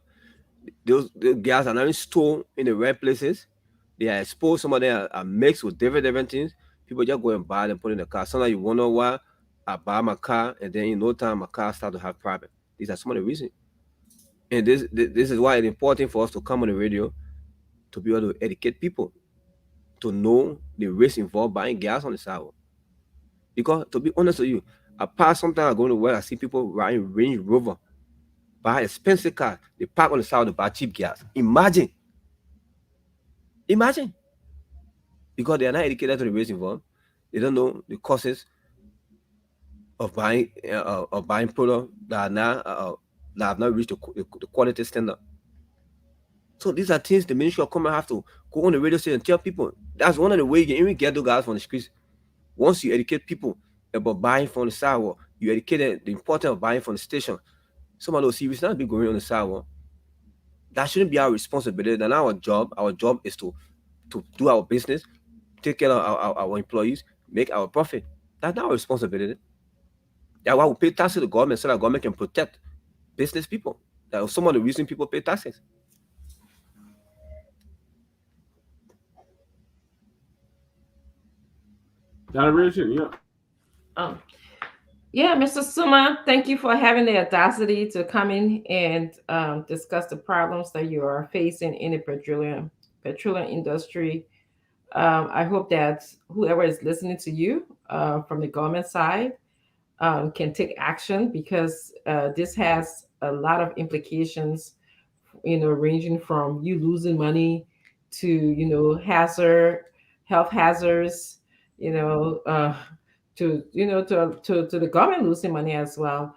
Those gas are not stored in the right places. They are exposed. Some of them are mixed with different things. People just go and buy them, put in the car. Sometimes you wonder why I buy my car, and then in no time my car start to have problem. These are some of the reasons. And this is why it's important for us to come on the radio to be able to educate people to know the risk involved buying gas on the sidewalk. Because to be honest with you, I pass sometimes I go to work, I see people riding Range Rover, buy expensive car, they park on the side to buy cheap gas. Imagine. Because they are not educated to the risk involved. They don't know the causes of buying products that have not reached the quality standard. So these are things the Ministry of Commerce have to go on the radio station and tell people. That's one of the ways you can even get those guys from the streets. Once you educate people about buying from the sidewalk, you educate the importance of buying from the station. Somebody will see it's not be going on the sidewalk. That shouldn't be our responsibility. And our job is to do our business, take care of our employees, make our profit. That's not our responsibility. That's why we pay taxes to the government so that the government can protect business people. That's some of the reason people pay taxes. Generation, yeah. Um, yeah, Mr. Suma, thank you for having the audacity to come in and discuss the problems that you are facing in the petroleum industry. I hope that whoever is listening to you from the government side can take action, because this has a lot of implications, ranging from you losing money to, health hazards, you know, uh, to the government losing money as well.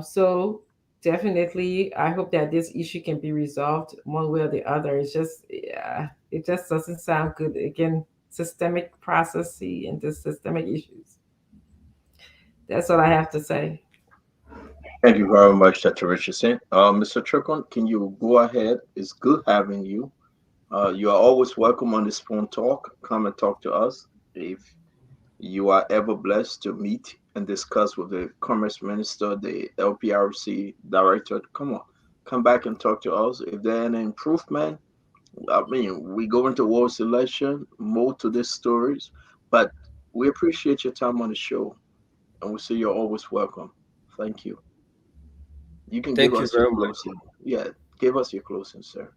So definitely, I hope that this issue can be resolved one way or the other. It's just, yeah, it just doesn't sound good. Again, systemic processes and the systemic issues. That's all I have to say. Thank you very much, Dr. Richardson. Mr. Tricon, can you go ahead? It's good having you. You are always welcome on this phone talk. Come and talk to us. If you are ever blessed to meet and discuss with the Commerce Minister, the LPRC Director, come on, come back and talk to us. If there's an improvement, I mean, we go into world selection, more to these stories, but we appreciate your time on the show, and we say you're always welcome. Thank you. You can give Thank you us your very much. closing. Yeah, give us your closing, sir.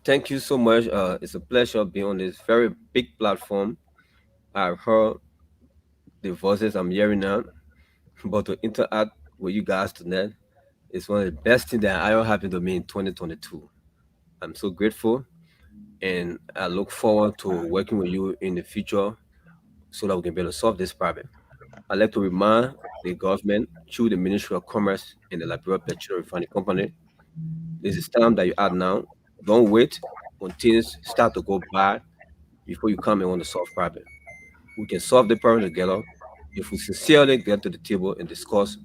Thank you so much. It's a pleasure being on this very big platform. I've heard the voices I'm hearing now, but to interact with you guys tonight is one of the best things that ever happened to me in 2022. I'm so grateful, and I look forward to working with you in the future so that we can be able to solve this problem. I'd like to remind the government through the Ministry of Commerce and the Liberia Petroleum Refining Company, this is time that you add now. Don't wait when things start to go bad before you come and want to solve problem. We can solve the problem together if we sincerely get to the table and discuss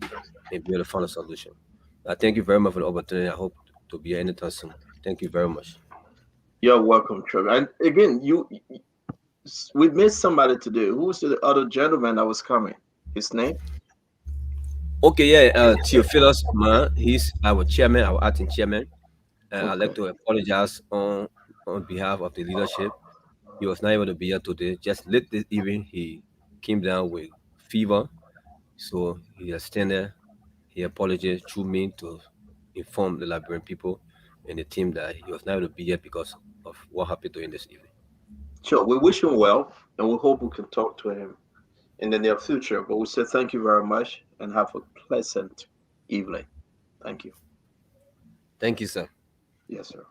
and be able to find a solution. I thank you very much for the opportunity. I hope to be here anytime soon. Thank you very much. You're welcome, Trevor. And again, we missed somebody today. Who's the other gentleman that was coming? His name? Okay, yeah, Theophilus Man, he's our chairman, our acting chairman. And I'd like Okay. to apologize on behalf of the leadership. He was not able to be here today. Just late this evening, he came down with fever. So he extended he apologized through me to inform the Liberian people and the team that he was not able to be here because of what happened to him this evening. Sure. We wish him well, and we hope we can talk to him in the near future. But we say thank you very much and have a pleasant evening. Thank you. Thank you, sir. Yes, sir.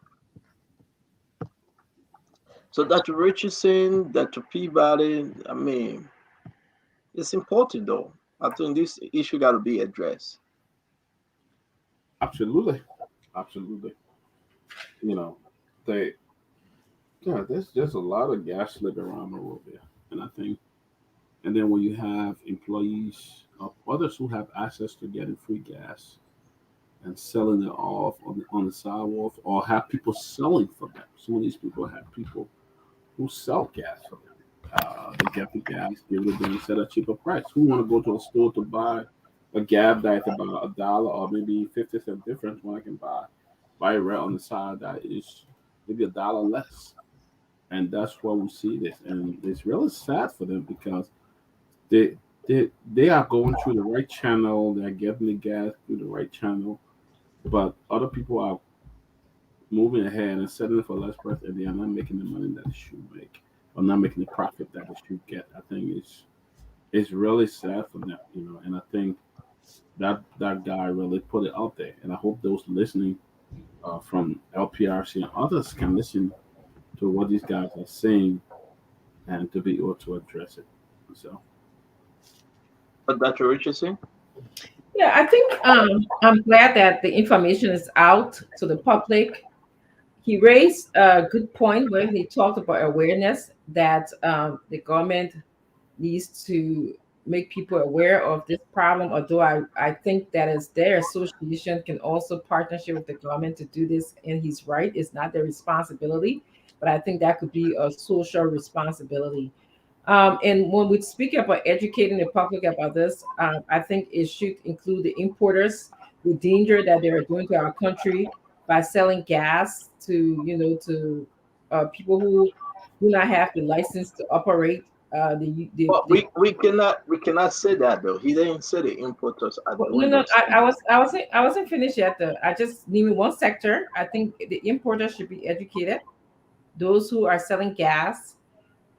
So, Dr. Richardson, Dr. Peabody, I mean, it's important though. I think this issue got to be addressed. Absolutely, absolutely. You know, they yeah, there's a lot of gas slipping around over there, and I think, and then when you have employees of others who have access to getting free gas and selling it off on the sidewalk, or have people selling for them. Some of these people have people who sell gas for them. They get the gas, give it to them at a cheaper price. Who want to go to a store to buy a gab that's about $1 or maybe 50 cent difference when I can buy it right on the side that is maybe $1 less. And that's why we see this, and it's really sad for them because they they are going through the right channel, they're getting the gas through the right channel, but other people are moving ahead and selling it for less price, and they are not making the money that they should make, or not making the profit that they should get. I think it's really sad for them, and I think that guy really put it out there, and I hope those listening from LPRC and others can listen to what these guys are saying and to be able to address it. So But Dr. Richardson? Yeah, I think I'm glad that the information is out to the public. He raised a good point where he talked about awareness, that the government needs to make people aware of this problem. Although I think that is their association can also partnership with the government to do this. And he's right, it's not their responsibility, but I think that could be a social responsibility. And when we speak about educating the public about this, I think it should include the importers, the danger that they are doing to our country by selling gas to, people who do not have the license to operate. But we cannot say that though. He didn't say the importers are Well, no, doing no, those things. I wasn't finished yet. Though. I just named one sector. I think the importers should be educated. Those who are selling gas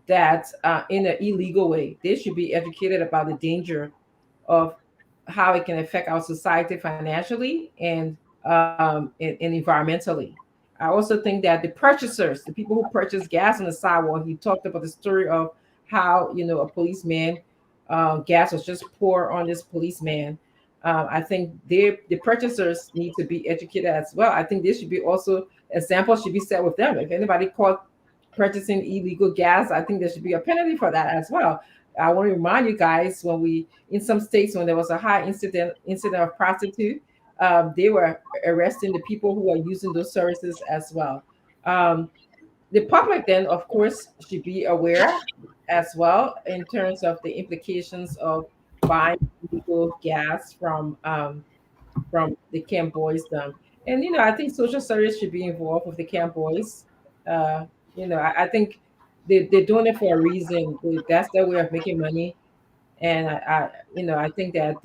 that in an illegal way, they should be educated about the danger of how it can affect our society financially and environmentally. I also think that the purchasers, the people who purchase gas on the sidewalk, he talked about the story of how a policeman, gas was just poured on this policeman. I think the purchasers need to be educated as well. I think there should be also examples should be set with them. If anybody caught purchasing illegal gas, I think there should be a penalty for that as well. I want to remind you guys when we in some states when there was a high incident of prostitute, they were arresting the people who are using those services as well. Um, the public then, of course, should be aware as well in terms of the implications of buying illegal gas from the camp boys. And I think social service should be involved with the camp boys. Uh, I think they're doing it for a reason. That's their way of making money, and I think that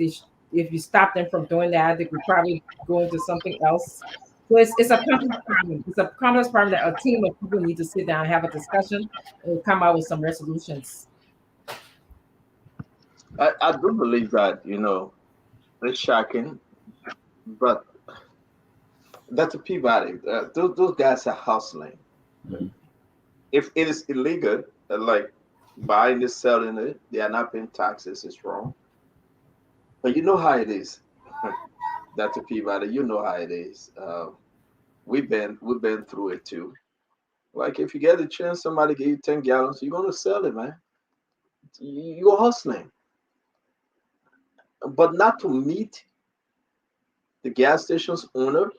if you stop them from doing that, they could probably go into something else. So it's a complex problem. It's a complex problem that a team of people need to sit down and have a discussion and come out with some resolutions. I do believe that, it's shocking, but that's a Peabody. Those guys are hustling. Mhm. If it is illegal, like buying and selling it, they are not paying taxes, it's wrong. But you know how it is. That's a Peabody. You know how it is. We've been through it too. Like if you get a chance, somebody give you 10 gallons, you're gonna sell it, man. You're hustling. But not to meet the gas station's owner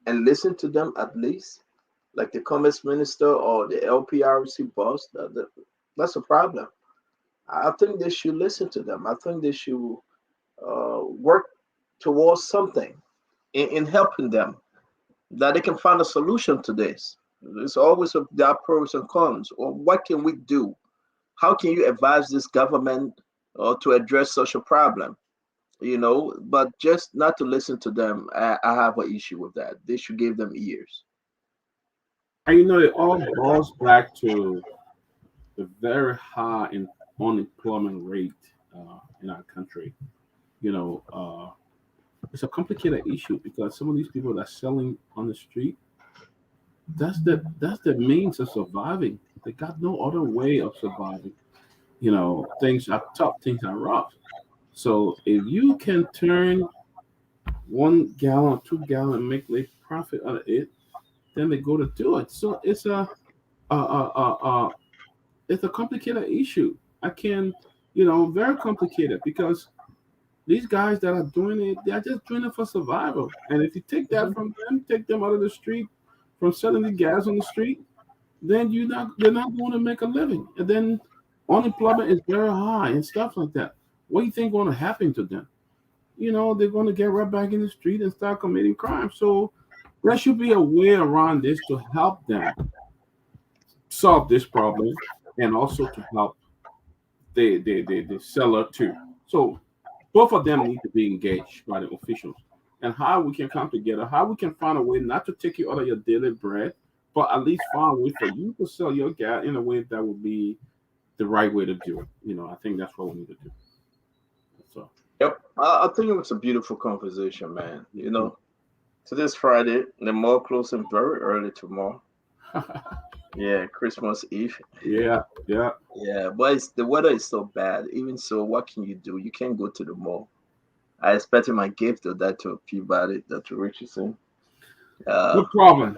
and listen to them at least, like the commerce minister or the LPRC boss, that's a problem. I think they should listen to them. I think they should work towards something in helping them, that they can find a solution to this. There's always there are pros and cons. Or what can we do? How can you advise this government to address such a problem? But just not to listen to them, I have an issue with that. They should give them ears. And it all boils back to the very high unemployment rate in our country. You know, it's a complicated issue because some of these people that are selling on the street, that's the means of surviving. They got no other way of surviving. Things are tough, things are rough. So if you can turn 1 gallon or 2 gallon and make a profit out of it, then they go to do it. So uh, uh, uh, uh, it's a complicated issue. I can, very complicated because these guys that are doing it, they are just doing it for survival. And if you take that from them, take them out of the street, from selling the gas on the street, then they're not going to make a living. And then unemployment is very high and stuff like that. What do you think going to happen to them? They're going to get right back in the street and start committing crime. So there should be a way around this to help them solve this problem and also to help the seller too. So both of them need to be engaged by the officials, and how we can come together, how we can find a way not to take you out of your daily bread, but at least find a way for you to sell your gas in a way that would be the right way to do it. I think that's what we need to do. So, Yep. I think it was a beautiful conversation, man. Today's Friday, the mall closing very early tomorrow. Yeah, Christmas Eve. yeah. Yeah, but the weather is so bad. Even so, what can you do? You can't go to the mall. I expected my gift of that to Peabody, that to Richardson. No problem.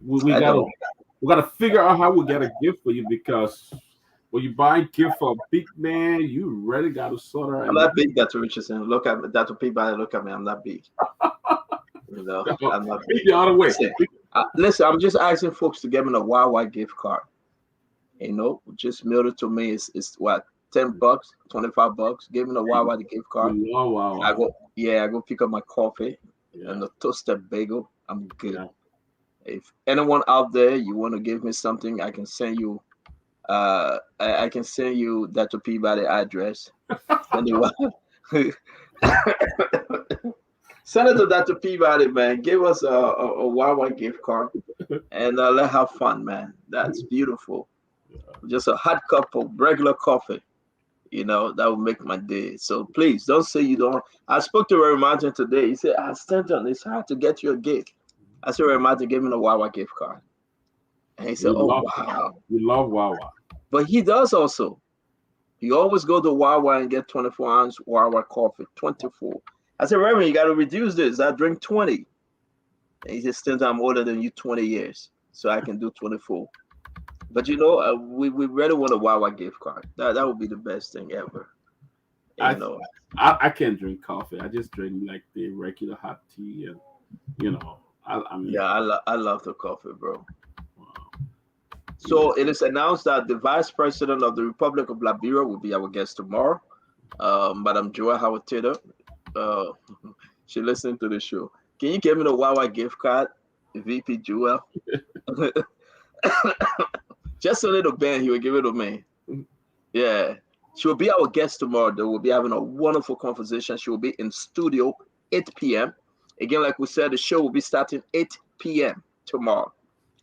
We I gotta don't. we gotta figure out how we get a gift for you because when you buy a gift for a big man, you really gotta sort her I'm out. not big, Dr. Richardson. Look at me, Dr. Peabody. Look at me. I'm not big. I'm not big. The other way. Listen, I'm just asking folks to give me a Wawa gift card. Just mail it to me. It's what, $10, $25. Give me a Wawa the gift card. Wow. I go pick up my coffee Yeah. and a toasted bagel. I'm good. Yeah. If anyone out there you want to give me something, I can send you. I can send you Dr. Peabody address. Send it. Send it to Dr. Peabody, man. Give us a Wawa gift card and let's have fun, man. That's beautiful. Just a hot cup of regular coffee. That would make my day. So please don't say you don't. I spoke to Ray Martin today. He said, Stanton, it's hard to get you a gift. I said, Ray Martin, give me a Wawa gift card. And he said, You oh, love wow. you love Wawa. But he does also. He always go to Wawa and get 24-ounce Wawa coffee, 24. I said, Reverend, you got to reduce this. I drink 20. And he said, Stanton, I'm older than you 20 years, so I can do 24. But we really want a Wawa gift card. That would be the best thing ever. I can't drink coffee. I just drink like the regular hot tea, and I mean. Yeah, I love the coffee, bro. Wow. So it is announced that the Vice President of the Republic of Liberia will be our guest tomorrow. Madam Joa Howard Taylor. She listened to the show. Can you give me the Wawa gift card, VP Joel? Just a little band, he will give it to me. Yeah. She will be our guest tomorrow, though. We'll be having a wonderful conversation. She will be in studio 8 p.m. Again, like we said, the show will be starting 8 p.m. tomorrow.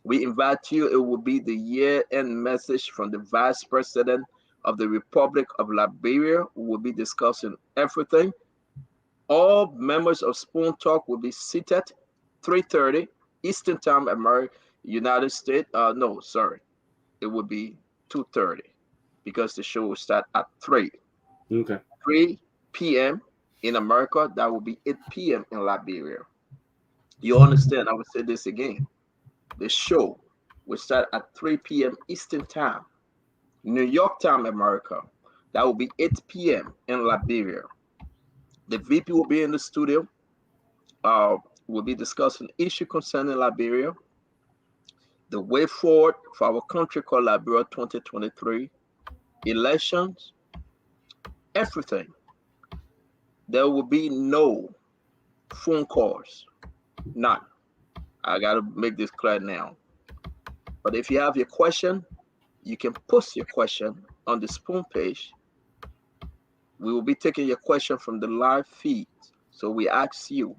We invite you. It will be the year-end message from the Vice President of the Republic of Liberia. We will be discussing everything. All members of Spoon Talk will be seated 3:30 Eastern Time, America, United States. No, sorry. It will be 2:30 because the show will start at 3. Okay. 3 p.m. in America. That will be 8 p.m. in Liberia. You understand? I will say this again. The show will start at 3 p.m. Eastern Time. New York time, America. That will be 8 p.m. in Liberia. The VP will be in the studio. We'll be discussing issue concerning Liberia, the way forward for our country called Liberia 2023, elections, everything. There will be no phone calls, none. I got to make this clear now. But if you have your question, you can post your question on the Spoon page. We will be taking your question from the live feed. So we ask you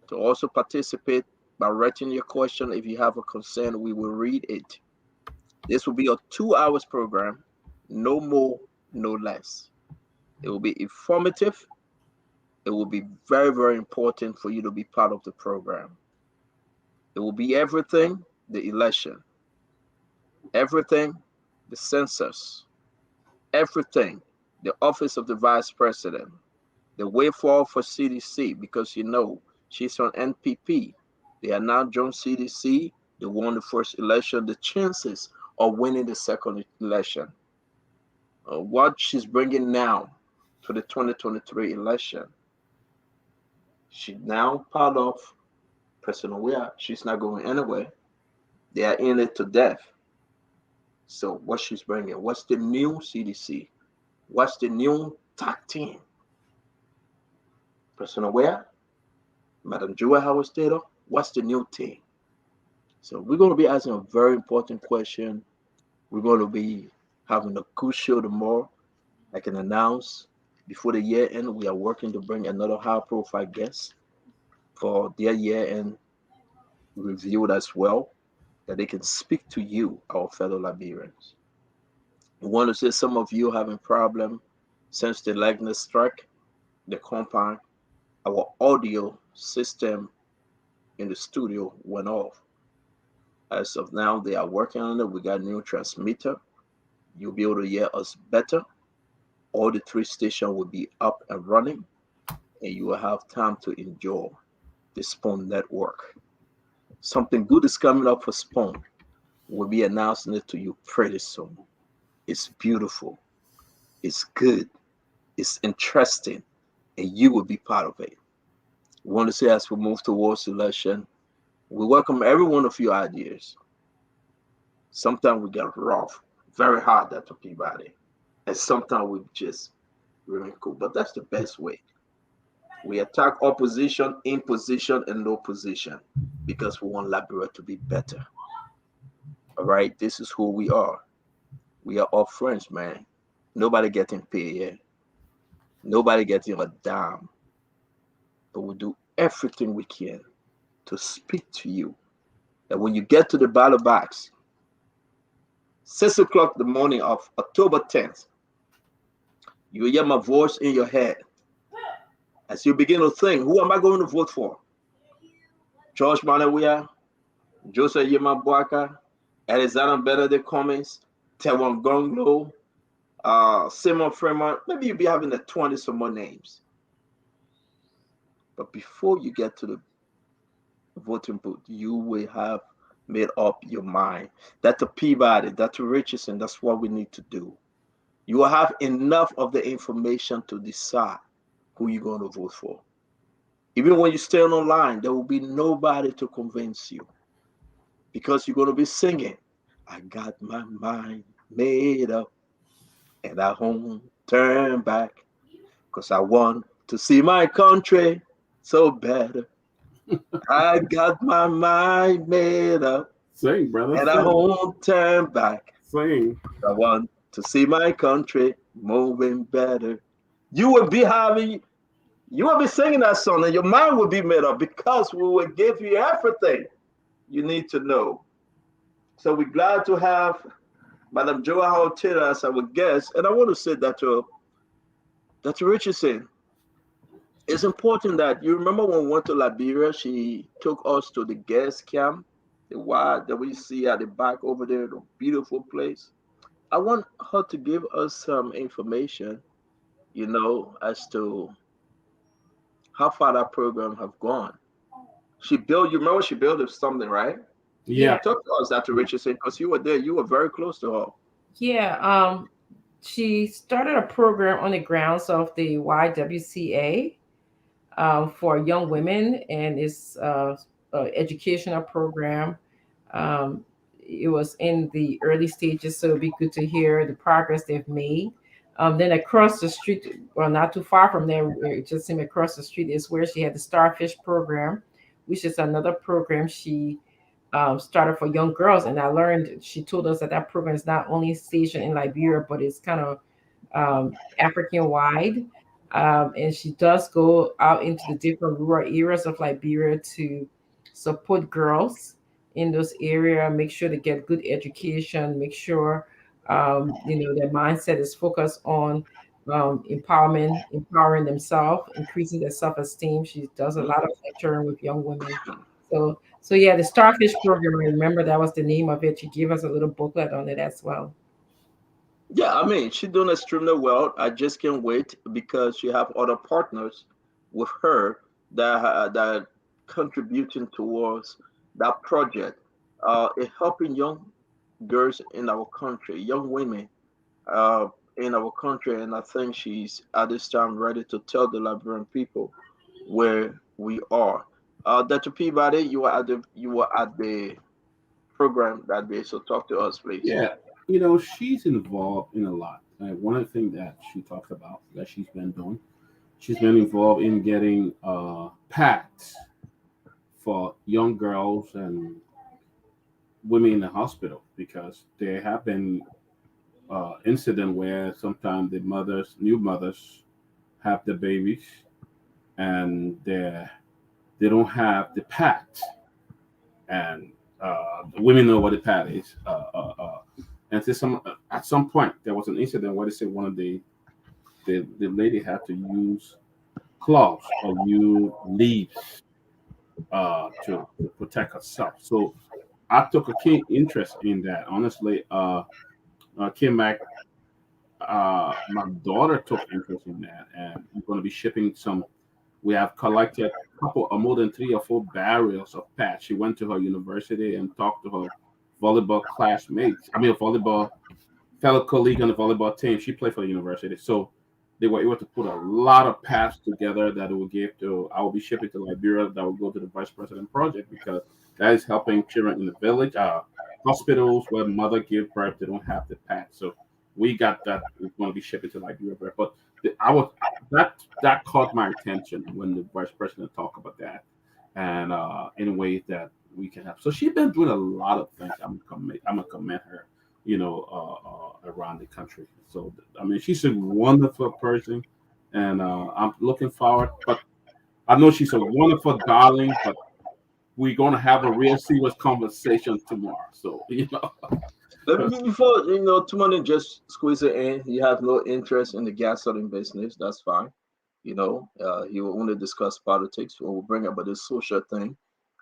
to also participate by writing your question. If you have a concern, we will read it. This will be a 2 hours program, no more, no less. It will be informative. It will be very, very important for you to be part of the program. It will be everything, the election, everything, the census, everything, the office of the Vice President, the way forward for CDC, because she's on NPP. They are now joined CDC. They won the first election, the chances of winning the second election. What she's bringing now to the 2023 election, she's now part of President Weah. She's not going anywhere. They are in it to death. So what she's bringing, what's the new CDC? What's the new tag team? President Weah, Madam Joa Howard Taylor, what's the new team? So we're going to be asking a very important question. We're going to be having a cool show tomorrow. I can announce before the year end, we are working to bring another high-profile guest for their year-end review as well, that they can speak to you, our fellow Liberians. We want to say some of you having problem since the lightning struck the compound. Our audio system in the studio went off. As of now, they are working on it. We got a new transmitter. You'll be able to hear us better. All the 3 stations will be up and running, and you will have time to enjoy the Spoon Network. Something good is coming up for Spoon. We'll be announcing it to you pretty soon. It's beautiful. It's good. It's interesting, and you will be part of it. We want to say, as we move towards election, we welcome every one of your ideas. Sometimes we get rough, very hard at the Peabody, and sometimes we just remain cool. But that's the best way. We attack opposition, imposition, and no position because we want Liberia to be better. All right, this is who we are. We are all friends, man. Nobody getting paid here. Nobody getting a dime. But we do everything we can to speak to you. That when you get to the ballot box, 6 o'clock the morning of October 10th, You hear my voice in your head. As you begin to think, who am I going to vote for? George Manawia, Joseph Yemabwaka, Alexander Benedict Cummings, Tewon Gonglo, Simon Fremont. Maybe you'll be having the 20 some more names. But before you get to the voting booth, you will have made up your mind. That to Peabody, that to Richardson, that's what we need to do. You will have enough of the information to decide who you're going to vote for. Even when you stand online, there will be nobody to convince you because you're going to be singing, I got my mind made up and I won't turn back because I want to see my country so better. I got my mind made up Sing, brother. and I Sing. won't turn back. Sing. I want to see my country moving better. You will be singing that song and your mind will be made up because we will give you everything you need to know. So we're glad to have Madam Joa Taylor as our guest. And I want to say that to Dr. Richardson, it's important that you remember when we went to Liberia, she took us to the guest camp, the wild that we see at the back over there, the beautiful place. I want her to give us some information, as to how far that program have gone. You remember she built something, right? Yeah. Talk to us, Dr. Richardson, because you were there, you were very close to her. Yeah. She started a program on the grounds of the YWCA for young women, and it's educational program. It was in the early stages, so it'd be good to hear the progress they've made. Then across the street, well, not too far from there, it just seemed across the street is where she had the Starfish program, which is another program she started for young girls. And I learned, she told us that that program is not only stationed in Liberia, but it's kind of African wide. And she does go out into the different rural areas of Liberia to support girls in those areas, make sure they get good education, make sure their mindset is focused on empowering themselves, increasing their self-esteem. She does a lot of lecturing with young women. So yeah, the Starfish program, I remember that was the name of it. She gave us a little booklet on it as well. Yeah, I mean, she's doing extremely well. I just can't wait because she have other partners with her that contributing towards that project. Helping young girls in our country, young women in our country, and I think she's at this time ready to tell the Liberian people where we are. Dr. Peabody, you were at the program that day, so talk to us, please. Yeah. She's involved in a lot. One of the things that she talks about that she's been doing, she's been involved in getting pads for young girls and women in the hospital because there have been incident where sometimes new mothers, have the babies and they don't have the pad, and the women know what the pad is. And at some point there was an incident where they said one of the lady had to use cloths or use leaves to protect herself. So I took a keen interest in that. Honestly, came back. My daughter took interest in that, and I'm going to be shipping some. We have collected more than 3 or 4 barrels of pads. She went to her university and talked to her volleyball classmates. I mean, a volleyball fellow colleague on the volleyball team. She played for the university, so they were able to put a lot of pads together that it will give to. I will be shipping to Liberia. That will go to the vice president project because that is helping children in the village, hospitals where mother give birth. They don't have the pads, so we got that. We're going to be shipping to Liberia, but that caught my attention when the vice president talked about that, and in ways that we can help. So she's been doing a lot of things. I'm gonna commend her, around the country. So I mean, she's a wonderful person, and I'm looking forward. But I know she's a wonderful darling. But we're gonna have a real serious conversation tomorrow. So Before Tumani just squeeze it in, you have no interest in the gas selling business. That's fine. He will only discuss politics or will bring up this social thing.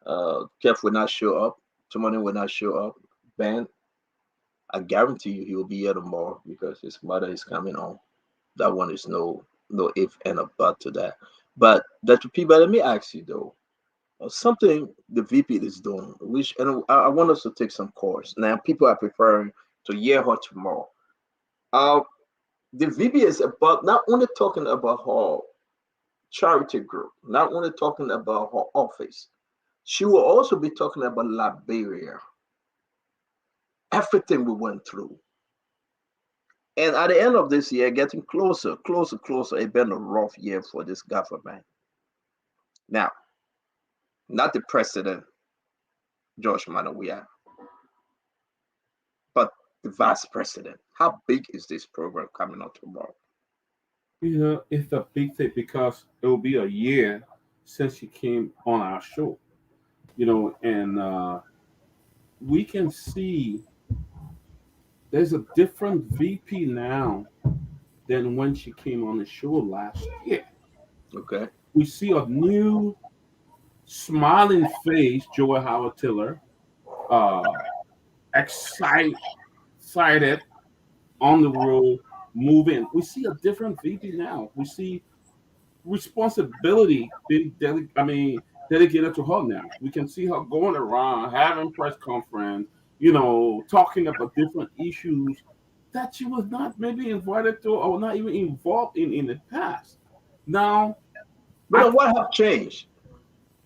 Kev will not show up. Tumani will not show up. Ben, I guarantee you he will be here tomorrow because his mother is coming home. That one is no if and a but to that. But Dr. P, but let me ask you though, something the VP is doing, which and I want us to take some course. Now people are preferring to hear her tomorrow. Uh, the VP is about not only talking about her charity group, not only talking about her office, she will also be talking about Liberia, everything we went through. And at the end of this year, getting closer, closer, closer, it's been a rough year for this government. Now, not the president, George Manawia, but the vice president. How big is this program coming out tomorrow? It's a big thing because it will be a year since she came on our show. And we can see there's a different VP now than when she came on the show last year. Okay. We see a new smiling face, Joel Howard Tiller, uh, excited on the road, moving. We see a different VP now. We see responsibility being dedicated to her now. We can see her going around having press conference, talking about different issues that she was not maybe invited to or not even involved in the past. Now, But what have changed?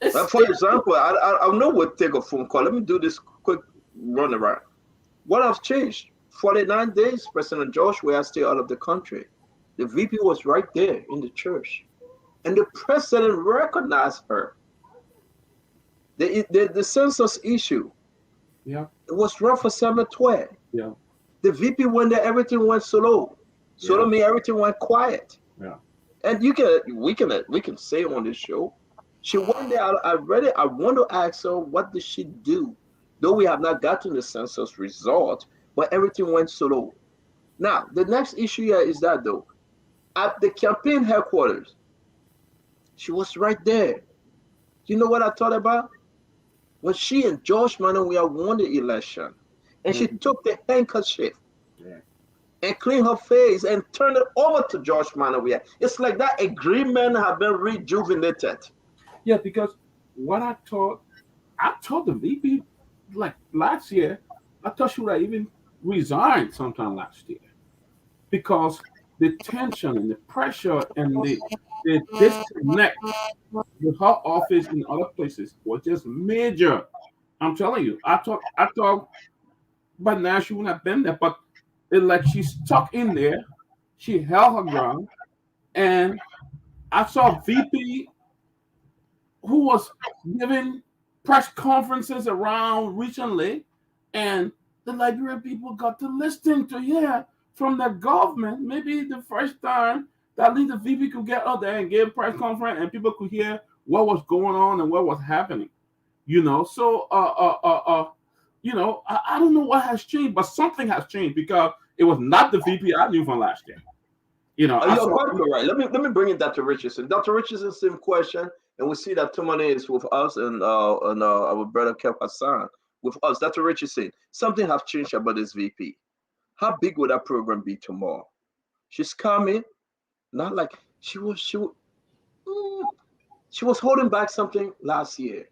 it's For example, I know we'll take a phone call. Let me do this quick run around. What has changed? 49 days, President George, we are still out of the country. The VP was right there in the church. And the president recognized her. The census issue, yeah, it was rough for 712. yeah, The VP went there, everything went slow. So yeah, to me, everything went quiet. yeah. And we can say on this show, she went there. I read it. I want to ask her what did she do, though we have not gotten the census result, but everything went slow. Now the next issue here is that though, at the campaign headquarters, she was right there. You know what I thought about? When she and George Manoia won the election, and she Mhm. took the handkerchief Yeah. and cleaned her face and turned it over to George Manoia. It's like that agreement have been rejuvenated. Yeah, because what I told the VP like last year, I thought she would have even resigned sometime last year because the tension and the pressure and the disconnect with her office and other places was just major. I'm telling you, I thought by now she wouldn't have been there, but it's like she's stuck in there. She held her ground, and I saw VP who was giving press conferences around recently, and the Liberian people got to listen to hear from the government. Maybe the first time that at least the VP could get out there and give press conference, and people could hear what was going on and what was happening. So I don't know what has changed, but something has changed because it was not the VP I knew from last year. I You're saw. quite correct. Let me bring in Dr. Richardson. Dr. Richardson, same question, and we see that Tumane is with us and our brother Kev Hassan with us. Dr. Richardson, something have changed about this VP. How big will that program be tomorrow? She's coming, not like mm, she was holding back something last year.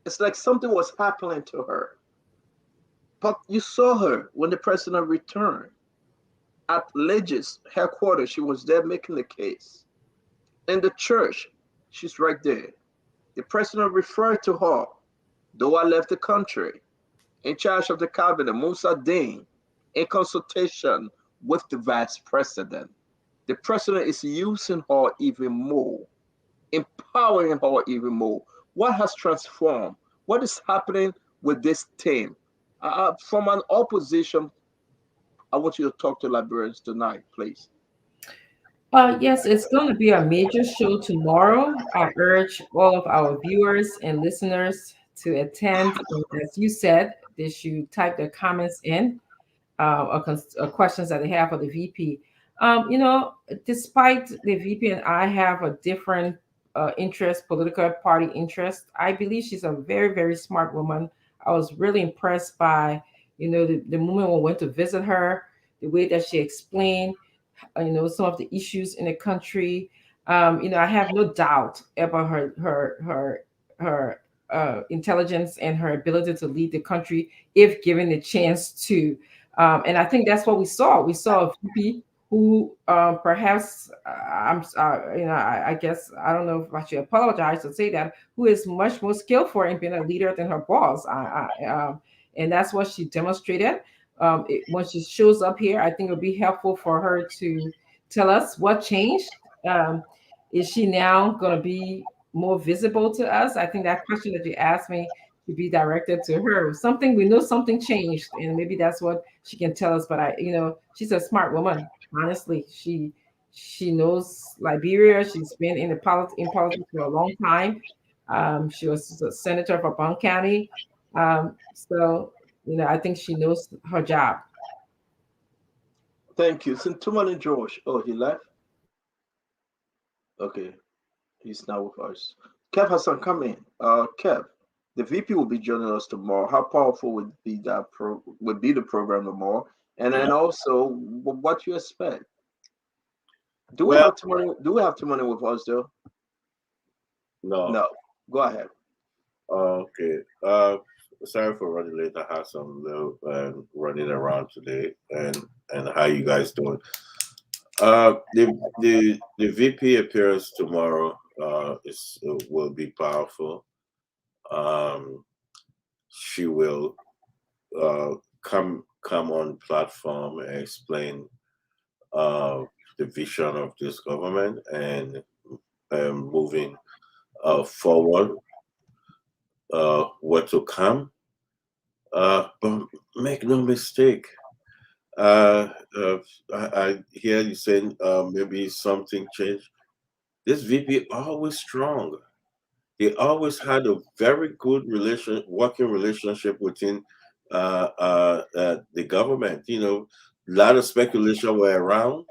It's like something was happening to her. But you saw her when the president returned at Legis headquarters. She was there making the case. In the church, she's right there. The president referred to her, though I left the country, in charge of the cabinet, Musa Dean, in consultation with the vice president. The president is using her even more, empowering her even more. What has transformed? What is happening with this team? From an opposition, I want you to talk to Liberians tonight, please. Yes, it's going to be a major show tomorrow. I urge all of our viewers and listeners to attend. And as you said, they should type their comments in. questions that they have for the VP. You know, despite the VP and I have a different interest, political party interest, I believe she's a very, very smart woman. I was really impressed by, you know, the moment we went to visit her, the way that she explained, you know, some of the issues in the country. You know, I have no doubt about her intelligence and her ability to lead the country if given the chance to. And I think that's what we saw. We saw a VP who perhaps you know, I guess I don't know if I should apologize to say that, who is much more skillful in being a leader than her boss. And that's what she demonstrated. When she shows up here, I think it'll be helpful for her to tell us what changed. Um, is she now going to be more visible to us? I think that question that you asked me should be directed to her. Something we know something changed, and maybe that's what she can tell us. But you know, she's a smart woman. Honestly, she knows Liberia. She's been in in politics for a long time. She was a senator for Bond County. So you know, I think she knows her job. Thank you. Sintumani George. Oh, he left? Okay, he's now with us. Kev Hassan, come in. Kev, the VP will be joining us tomorrow. How powerful would be the program tomorrow? And then also, what you expect? Do we Well, have tomorrow? Do we have tomorrow with us though? no. No. Go ahead. Okay. Sorry for running late. I had some little running around today, and how you guys doing? The VP appearance tomorrow. Is will be powerful. Um, she will come on platform and explain uh the vision of this government and moving forward, what to come. But make no mistake. Uh, uh, I hear you saying maybe something changed. This VP always strong. He always had a very good working relationship within the government. You know, a lot of speculation were around,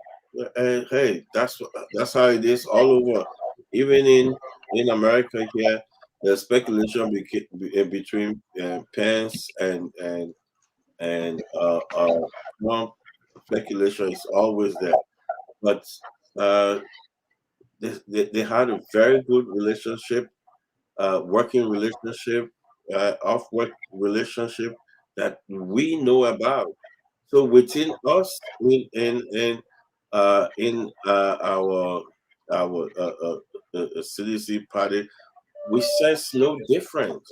and hey, that's how it is all over. Even in America here, the speculation between Pence and Trump. Speculation is always there, but uh, they had a very good relationship, working relationship, off work relationship that we know about. So within us, in our CDC party, we sense no difference.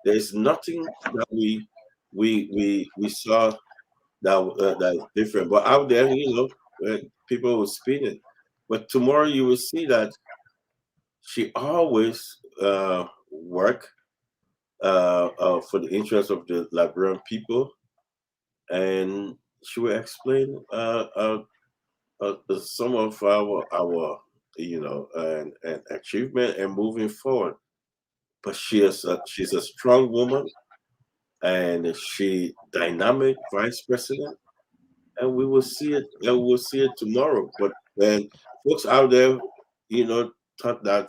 There's nothing that we saw that is different. But out there, people will spin it. But tomorrow you will see that she always work for the interest of the Liberian people, and she will explain some of our and achievement and moving forward. But she's a strong woman, and she dynamic vice president, and we will see it. And we will see it tomorrow. But then folks out there, thought that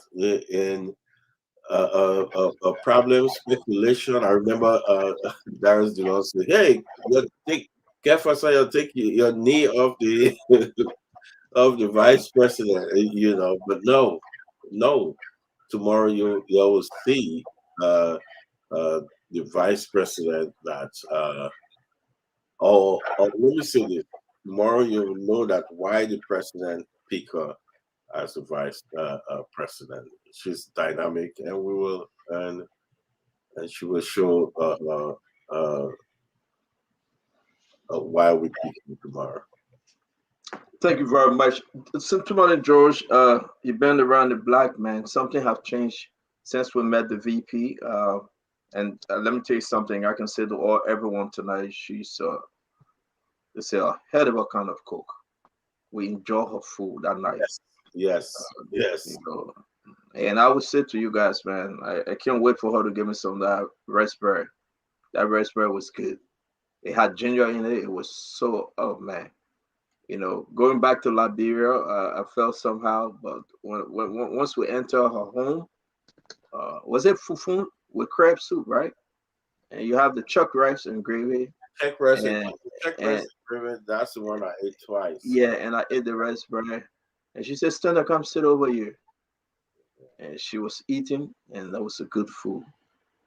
in problem speculation. I remember Darius Dillon said, "Hey, take careful, so you take your knee off the of the vice president." But no. Tomorrow you will see the vice president that. Let me say this. Tomorrow you will know that why the president picked her as the vice president. She's dynamic, and she will show why we pick her tomorrow. Thank you very much. Sintumani George, you've been around the block, man. Something have changed since we met the VP. And let me tell you something. I can say to everyone tonight, she's they say a head of a kind of cook. We enjoy her food that night. Yes. And I would say to you guys, man, I can't wait for her to give me some of that raspberry. That raspberry was good. It had ginger in it. It was so, oh man. Going back to Liberia, I felt somehow, but once we enter her home, was it fufu with crab soup, right? And you have the chuck rice and gravy, Check rice and and check rice and and that's the one I ate twice. yeah, and I ate the rice, right? And she said, "Stella, come sit over here." And she was eating, and that was a good food.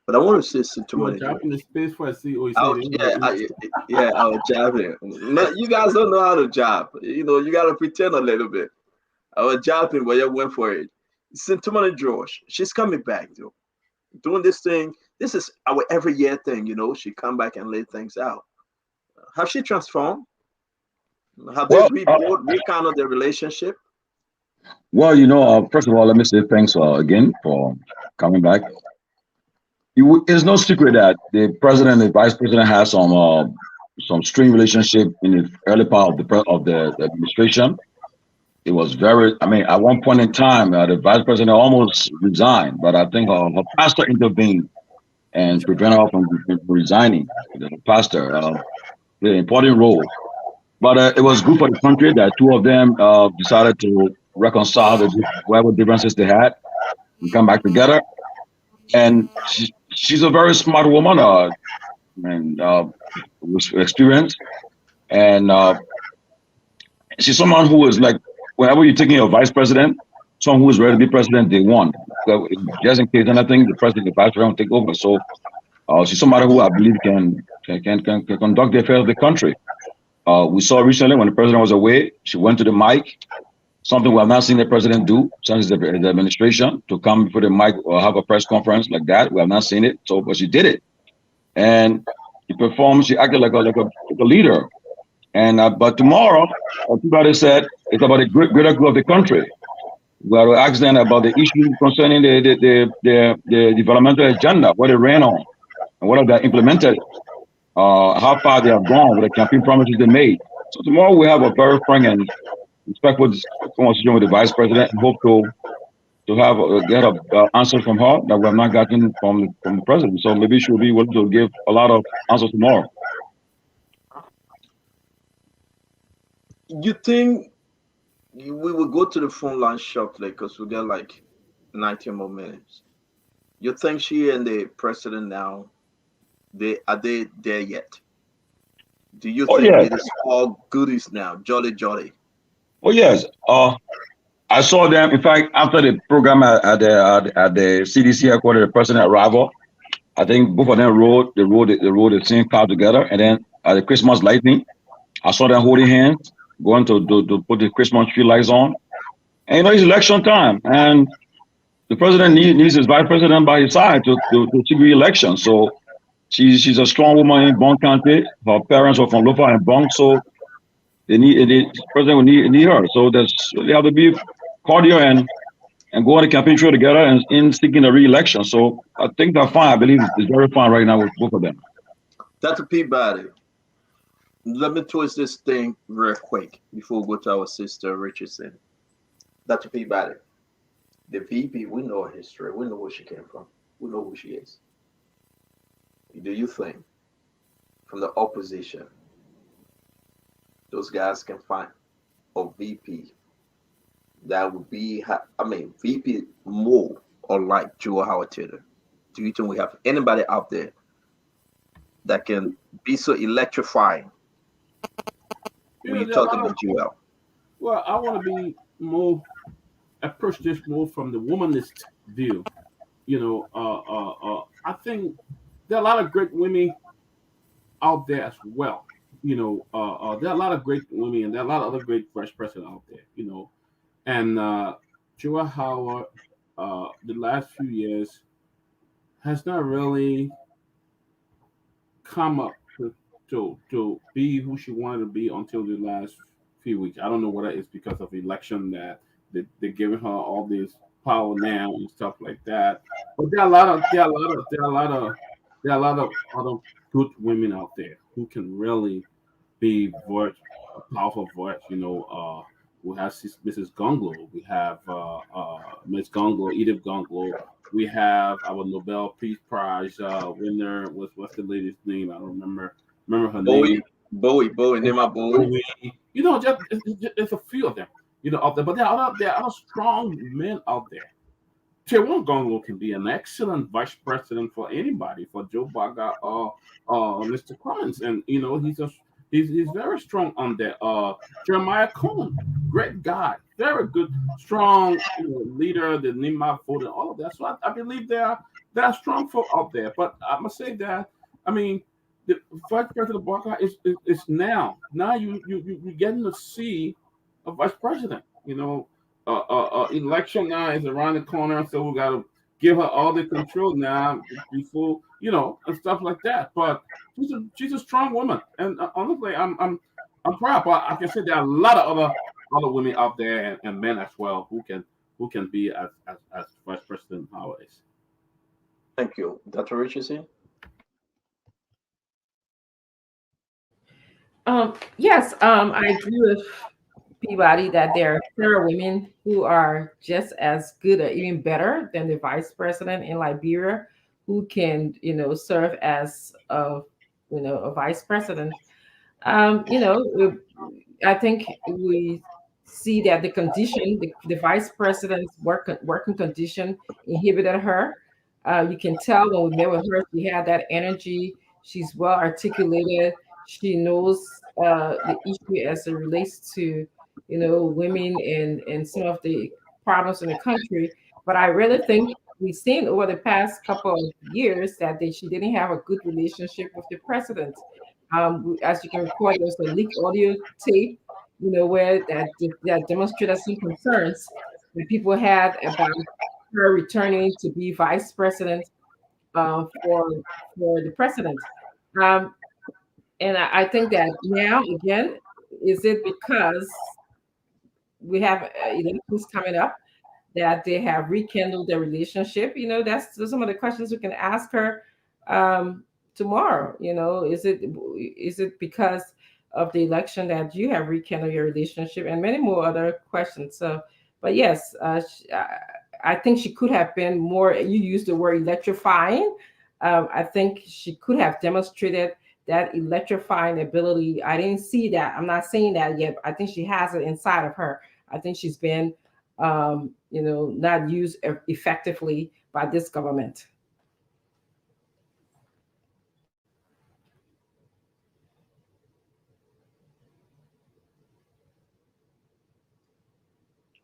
But I want to say You were Sintomani dropping the Josh. space for I see. Oh, you I say was, they yeah, were yeah, I was jabbing. No, you guys don't know how to jab. You gotta pretend a little bit. I was jabbing, but you went for it. Sintomani Josh, she's coming back, though. Doing this thing. This is our every year thing. She come back and lay things out. Have she transformed? Have they Well, rekindled their relationship? first of all, let me say thanks again for coming back. It's no secret that the president and the vice president has some strained relationship in the early part of the administration. It was very, I mean, at one point in time, the vice president almost resigned, but I think her pastor intervened and prevented her from resigning. The pastor played an important role. But it was good for the country that two of them decided to reconcile whatever differences they had and come back together. And she's a very smart woman and with experience. And she's someone who is like, whenever you're taking a vice president, someone who is ready to be president, they want. So just in case anything, the president, the vice president will take over. So she's somebody who I believe can conduct the affairs of the country. We saw recently when the president was away, she went to the mic, something we have not seen the president do since the administration, to come before the mic or have a press conference like that. We have not seen it. So, but she did it. And she performed, she acted like a leader. And but tomorrow, everybody said it's about the greater good of the country. We are asked them about the issues concerning the developmental agenda, what they ran on, and what have they implemented, how far they have gone with the campaign promises they made. So tomorrow we have a very frank and respectful conversation with the vice president and hope to have get a answer from her that we have not gotten from the president. So maybe she'll be able to give a lot of answers tomorrow. You think we will go to the phone line shortly because we got like 19 more minutes. You think she and the president now, they there yet? Do you Oh think yes, it is all goodies now? Jolly jolly. oh yes. I saw them. In fact, after the program at the CDC headquarters, the president arrival, I think both of them rode the same car together. And then at the Christmas lighting, I saw them holding hands, going to put the Christmas tree lights on. And it's election time, and the president needs his vice president by his side to seek re-election. So she's a strong woman in Bong County. Her parents are from Lofa and Bong, so the president will need her. So they have to be cordial and go on the campaign trail together and in seeking a re-election. So I think they're fine. I believe it's very fine right now with both of them. Dr. Peabody, let me twist this thing real quick before we go to our sister Richardson. Dr. Peabody, the VP, we know her history. We know where she came from. We know who she is. Do you think from the opposition, those guys can find a VP that would be, VP more unlike Joe Howard Taylor? Do you think we have anybody out there that can be so electrifying when you talk about Joel? Well, I want to be more approach this more from the womanist view. I think there are a lot of great women out there as well. There are a lot of great women and there are a lot of other great fresh person out there. And Joel Howard, the last few years has not really come up to be who she wanted to be until the last few weeks. I don't know whether it's because of election that they're giving her all this power now and stuff like that. But there are a lot of other good women out there who can really be a powerful voice. We have Mrs. Gonglo, we have Miss Gonglo, Edith Gonglo. We have our Nobel Peace Prize winner. What's the lady's name? I don't remember. remember her name. Bowie, name my Bowie. You know, just a few of them, you know, out there. But there are other strong men out there. Tyrone Gongo can be an excellent vice president for anybody, for Joe Baga or Mr. Clemens, and you know he's very strong on that. Jeremiah Cohen, great guy, very good, strong, you know, leader. The Nima vote and all of that. So I believe there are strong folk out there. But I must say that I mean the vice president Baga is now you're getting to see a vice president. You know, election now is around the corner, so we got to give her all the control now before, you know, and stuff like that. But she's a strong woman, and honestly, I'm proud. But like I said, there are a lot of other women out there and men as well who can be as vice president nowadays. Thank you, Dr. Richardson. Yes, I agree with Peabody that there are women who are just as good or even better than the vice president in Liberia, who can, you know, serve as a vice president. You know, I think we see that the vice president's working condition inhibited her. You can tell when we met with her, she had that energy. She's well articulated. She knows the issue as it relates to, you know, women and some of the problems in the country. But I really think we've seen over the past couple of years that she didn't have a good relationship with the president. As you can recall, there was a leaked audio tape, you know, where that demonstrated some concerns that people had about her returning to be vice president for the president. Um, and I think that now again, is it because we have elections coming up that they have rekindled their relationship? You know, those are some of the questions we can ask her tomorrow. You know, is it because of the election that you have rekindled your relationship, and many more other questions. So, but yes, I think she could have been more. You used the word electrifying. I think she could have demonstrated that electrifying ability. I didn't see that. I'm not saying that yet. I think she has it inside of her. I think she's been, not used effectively by this government.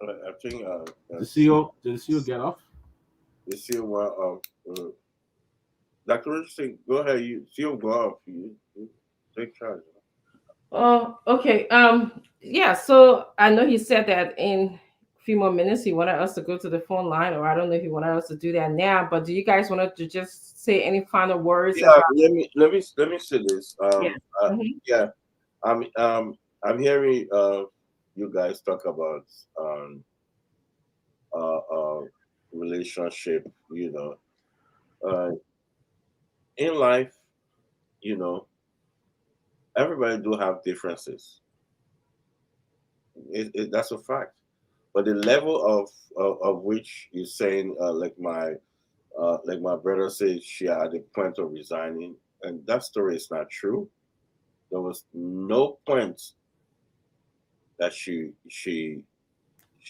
I think Did the CEO get off? the CEO Dr. Richardson, go ahead. You CEO go off. You take charge. Oh, okay. Yeah. So I know he said that in a few more minutes he wanted us to go to the phone line, or I don't know if he wanted us to do that now. But do you guys want to just say any final words Yeah, about? let me say this. Yeah. Mhm. Yeah, I'm hearing you guys talk about uh, uh relationship. Uh, in life, you know, everybody do have differences. That's a fact. But the level of which you're saying, like my brother said, she had the point of resigning, and that story is not true. There was no point that she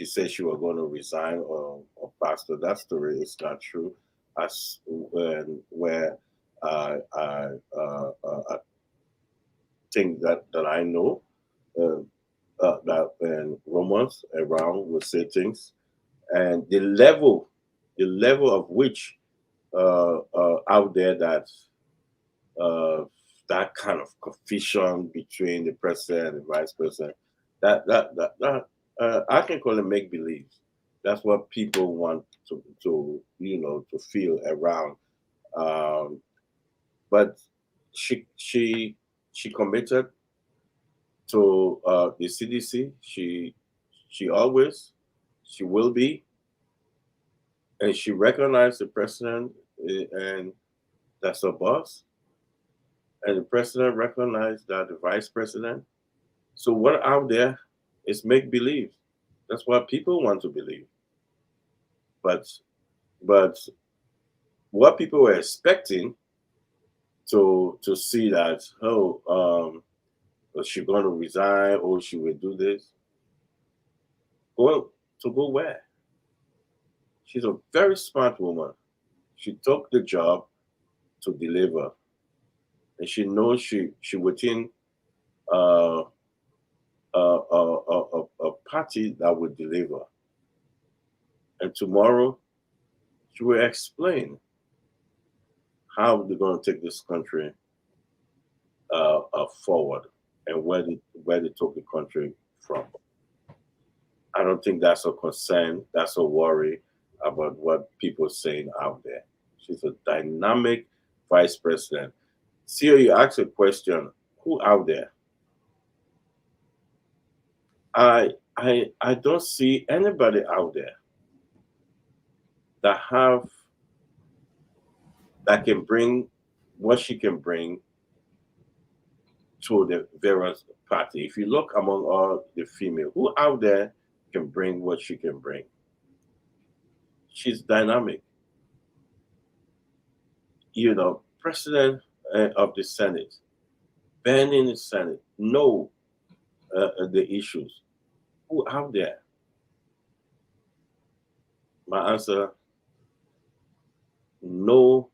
said she was going to resign or pass. So that story is not true. As when where I think that I know that when Romans around will say things, and the level of which out there uh, that kind of confusion between the president and the vice president, that I can call it make believe. That's what people want to feel around. Um, but she committed to the CDC. She will be, and she recognized the president, and that's her boss. And the president recognized that the vice president. So what out there is make believe. That's what people want to believe. But but what people were expecting to see that, is she going to resign or she will do this? Go where? She's a very smart woman. She took the job to deliver, and she knows she within uh, a party that will deliver. And tomorrow, she will explain how they're going to take this country forward and where they took the country from. I don't think that's a concern, that's a worry about what people are saying out there. She's a dynamic vice president. See, you ask a question, who out there? I don't see anybody out there that can bring what she can bring to the various party. If you look among all the female, who out there can bring what she can bring? She's dynamic. President of the Senate, banning the Senate, know the issues. Who out there? My answer, no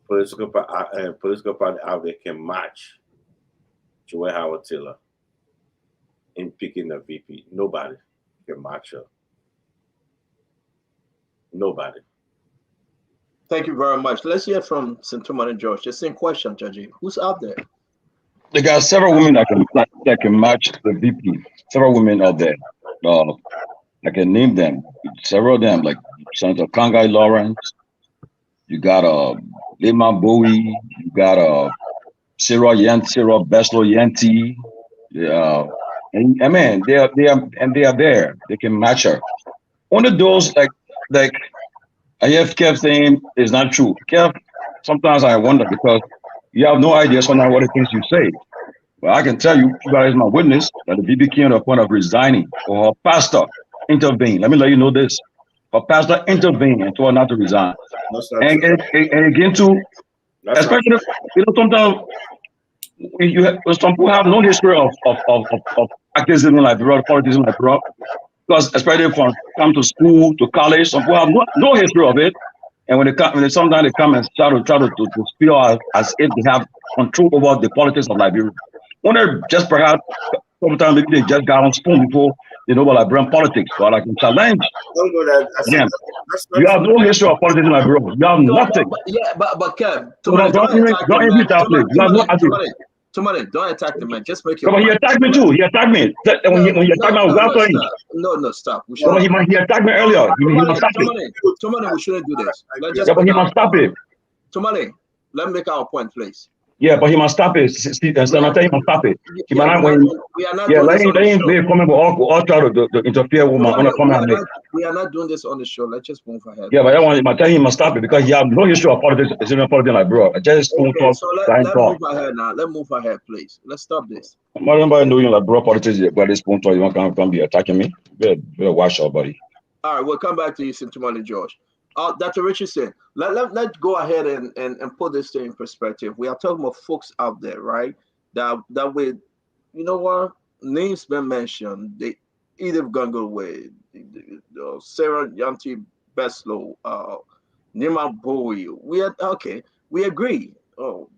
political party out there can match Joy Howard Taylor in picking a VP. Nobody can match her. Nobody. Thank you very much. Let's hear from St. Thomas and George. The same question, Judge. Who's out there? They got several women that can match the VP. Several women out there. I can name them. Several of them, like Senator Kangai Lawrence. You got Lema Bowie. You got Sarah Beslo Yanti. Yeah, and I mean they are there. They can match her. One of those like I have Kev saying is not true. Kev, sometimes I wonder because you have no idea sometimes what the things you say. Well, I can tell you, you guys my witness, that the VP came to the point of resigning or her pastor intervened. Let me let you know this. Her pastor intervened and told her not to resign. And again too, especially sometimes some people have no history of activism like politics like Liberia. Because especially from come to school to college, some people have no history of it. And when sometimes they come and try to feel as if they have control over the politics of Liberia. Wonder just perhaps sometimes maybe they just got on spoon before they know about Liberian politics. But I can challenge. Again, you have no history of politics in Liberia. You have nothing. But Kev, don't even that place. You have no idea. Tomorrow, don't attack the man. Just make your point. He attacked me too. He attacked me. When he attacked me, I was after him. No, stop. He attacked me earlier. He must stop it. Tomorrow, we shouldn't do this. But he must stop it. Tomorrow, let me make our point, please. Yeah, but he must stop it. Senator, he must stop it. He might not win. We are not let him be coming with all try to interfere with my comment. We are not doing this on the show. Let's just move ahead. Yeah, but I want him. He must stop it because he have no history of politics. It's even politics like bro. I just don't talk. So let's move ahead now. Let's move ahead, please. Let's stop this. I'm not even doing like bro politics yet, but this point you want to come be attacking me. Better watch out, buddy. All right, we'll come back to you, Sintumani George. Dr. Richardson, let's go ahead and put this thing in perspective. We are talking about folks out there, right? That with, you know what, names been mentioned. They Edith Gangaway, Sarah Yanti Beslow, Nima Bowie. We agree. Oh,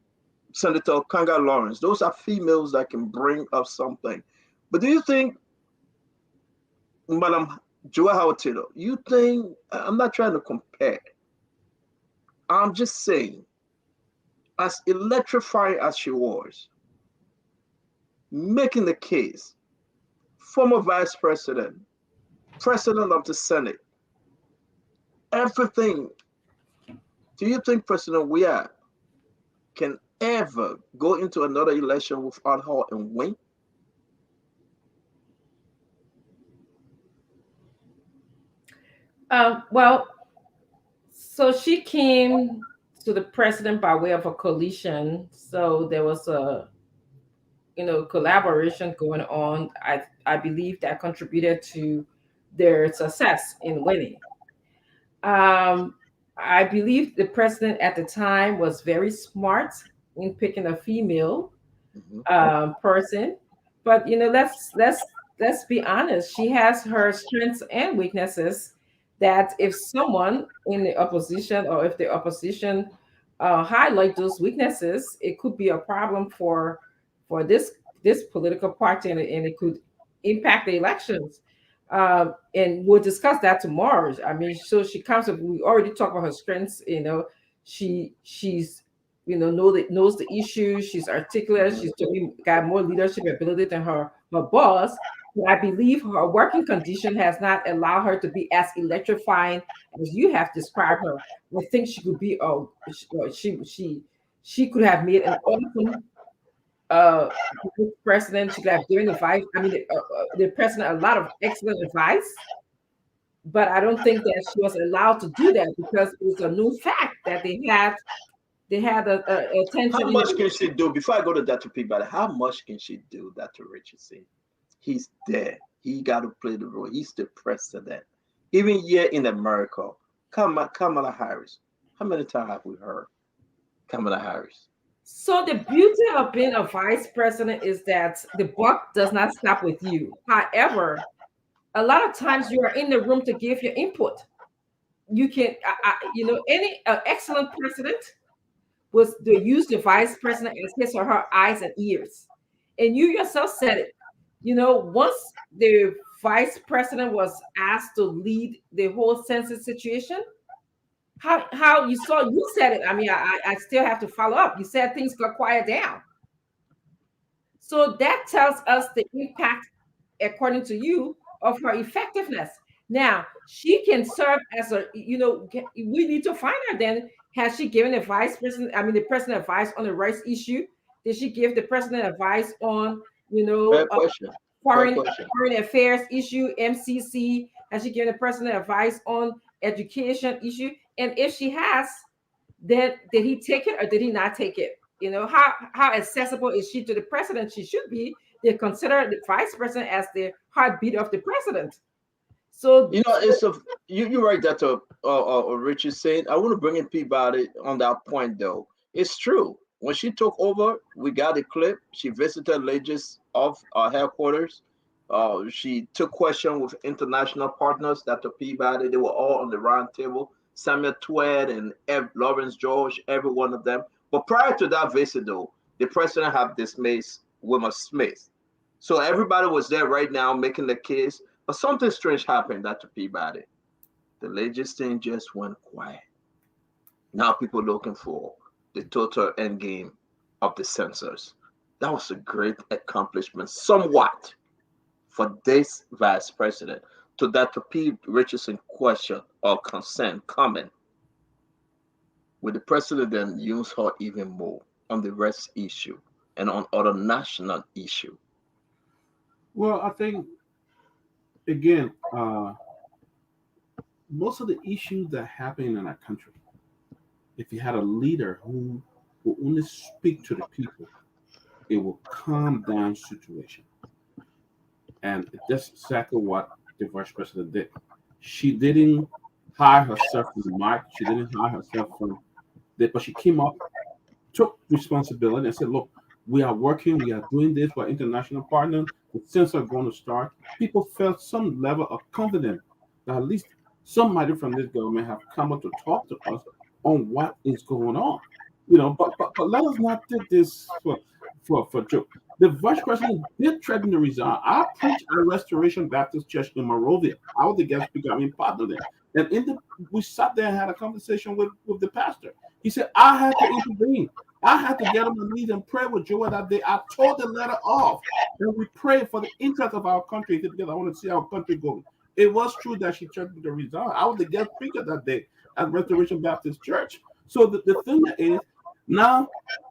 Senator Kanga Lawrence. Those are females that can bring up something. But do you think, Madam Joy Howard Taylor, you think, I'm not trying to compare. I'm just saying, as electrifying as she was, making the case, former vice president, president of the Senate, everything, do you think President Weah can ever go into another election without her and win? Well, so she came to the president by way of a coalition. So there was a, collaboration going on. I believe that contributed to their success in winning. I believe the president at the time was very smart in picking a female Mhm. person. But let's be honest. She has her strengths and weaknesses. That if someone in the opposition, or if the opposition highlight those weaknesses, it could be a problem for this political party, and it could impact the elections. And we'll discuss that tomorrow. I mean, so she comes up. We already talked about her strengths. She's knows the issues. She's articulate. She's got more leadership ability than her boss. But I believe her working condition has not allowed her to be as electrifying as you have described her. I think she could be. Oh, she could have made an awesome uh president. She could have given advice. I mean, the president a lot of excellent advice, but I don't think that she was allowed to do that because it was a new fact that they had a How attention in much the can she do? Before I go to Dr. Peabody, how much can she do, Dr. Richardson? He's there. He got to play the role. He's the president. Even here in America, Kamala Harris. How many times have we heard Kamala Harris? So the beauty of being a vice president is that the buck does not stop with you. However, a lot of times you are in the room to give your input. You can, any excellent president was to use the vice president as his or her eyes and ears. And you yourself said it. Once the vice president was asked to lead the whole census situation, how you said it. I mean, I still have to follow up. You said things got quiet down. So that tells us the impact, according to you, of her effectiveness. Now, she can serve as we need to find her then. Has she given the president advice on the rights issue? Did she give the president advice on, Fair question. Fair foreign question. foreign affairs issue, MCC? Has she given the president advice on education issue? And if she has, then did he take it or did he not take it? How accessible is she to the president? She should be. They consider the vice president as the heartbeat of the president. So, It's you're right, Dr. Richard saying. I want to bring in Peabody on that point though. It's true. When she took over, we got a clip. She visited Legis of our headquarters. She took question with international partners, Dr. Peabody. They were all on the round table. Samuel Tweed and Lawrence George, every one of them. But prior to that visit, though, the president had dismissed Wilma Smith. So everybody was there right now making the case. But something strange happened, Dr. Peabody. The legislature just went quiet. Now people looking for the total end game of the census. That was a great accomplishment, somewhat, for this vice president. To Dr. P. Richardson question or concern comment, will the president then use her even more on the rest issue and on other national issue? Well, I think again, most of the issues that happen in our country, if you had a leader who will only speak to the people, it will calm down situation. And that's exactly what the vice president did. She didn't hire herself from the mic. She didn't hire herself from that, but she came up, took responsibility, and said, "Look, we are working. We are doing this. We're international partners. The census are going to start." People felt some level of confidence that at least somebody from this government have come up to talk to us on what is going on. But let us not take this for joke. The vice president did threaten to resign. I preached at Restoration Baptist Church in Monrovia. I was the guest speaker, partner there. And we sat there and had a conversation with the pastor. He said, I had to intervene. I had to get on my knees and pray with Joel that day. I tore the letter off. And we prayed for the interest of our country because I want to see our country going. It was true that she threatened to resign. I was the guest speaker that day at Restoration Baptist Church. So the thing is, now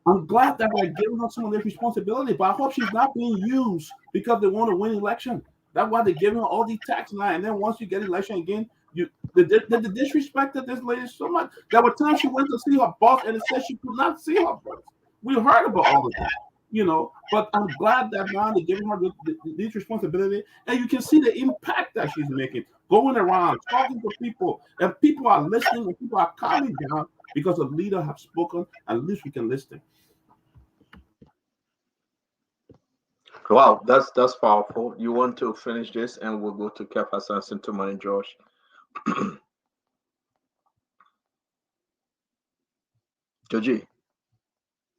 I'm glad that we're giving her some of this responsibility, but I hope she's not being used because they want to win election. That's why they're giving her all these tax lines. And then once you get election again, the disrespect of this lady so much. There were times she went to see her boss and it said she could not see her boss. We heard about all of that. But I'm glad that now they're giving her this responsibility, and you can see the impact that she's making, going around talking to people, and people are listening, and people are calming down because the leader have spoken. At least we can listen. Wow, that's powerful. You want to finish this, and we'll go to Kev Hassan, Sintoman, and Josh. Joji,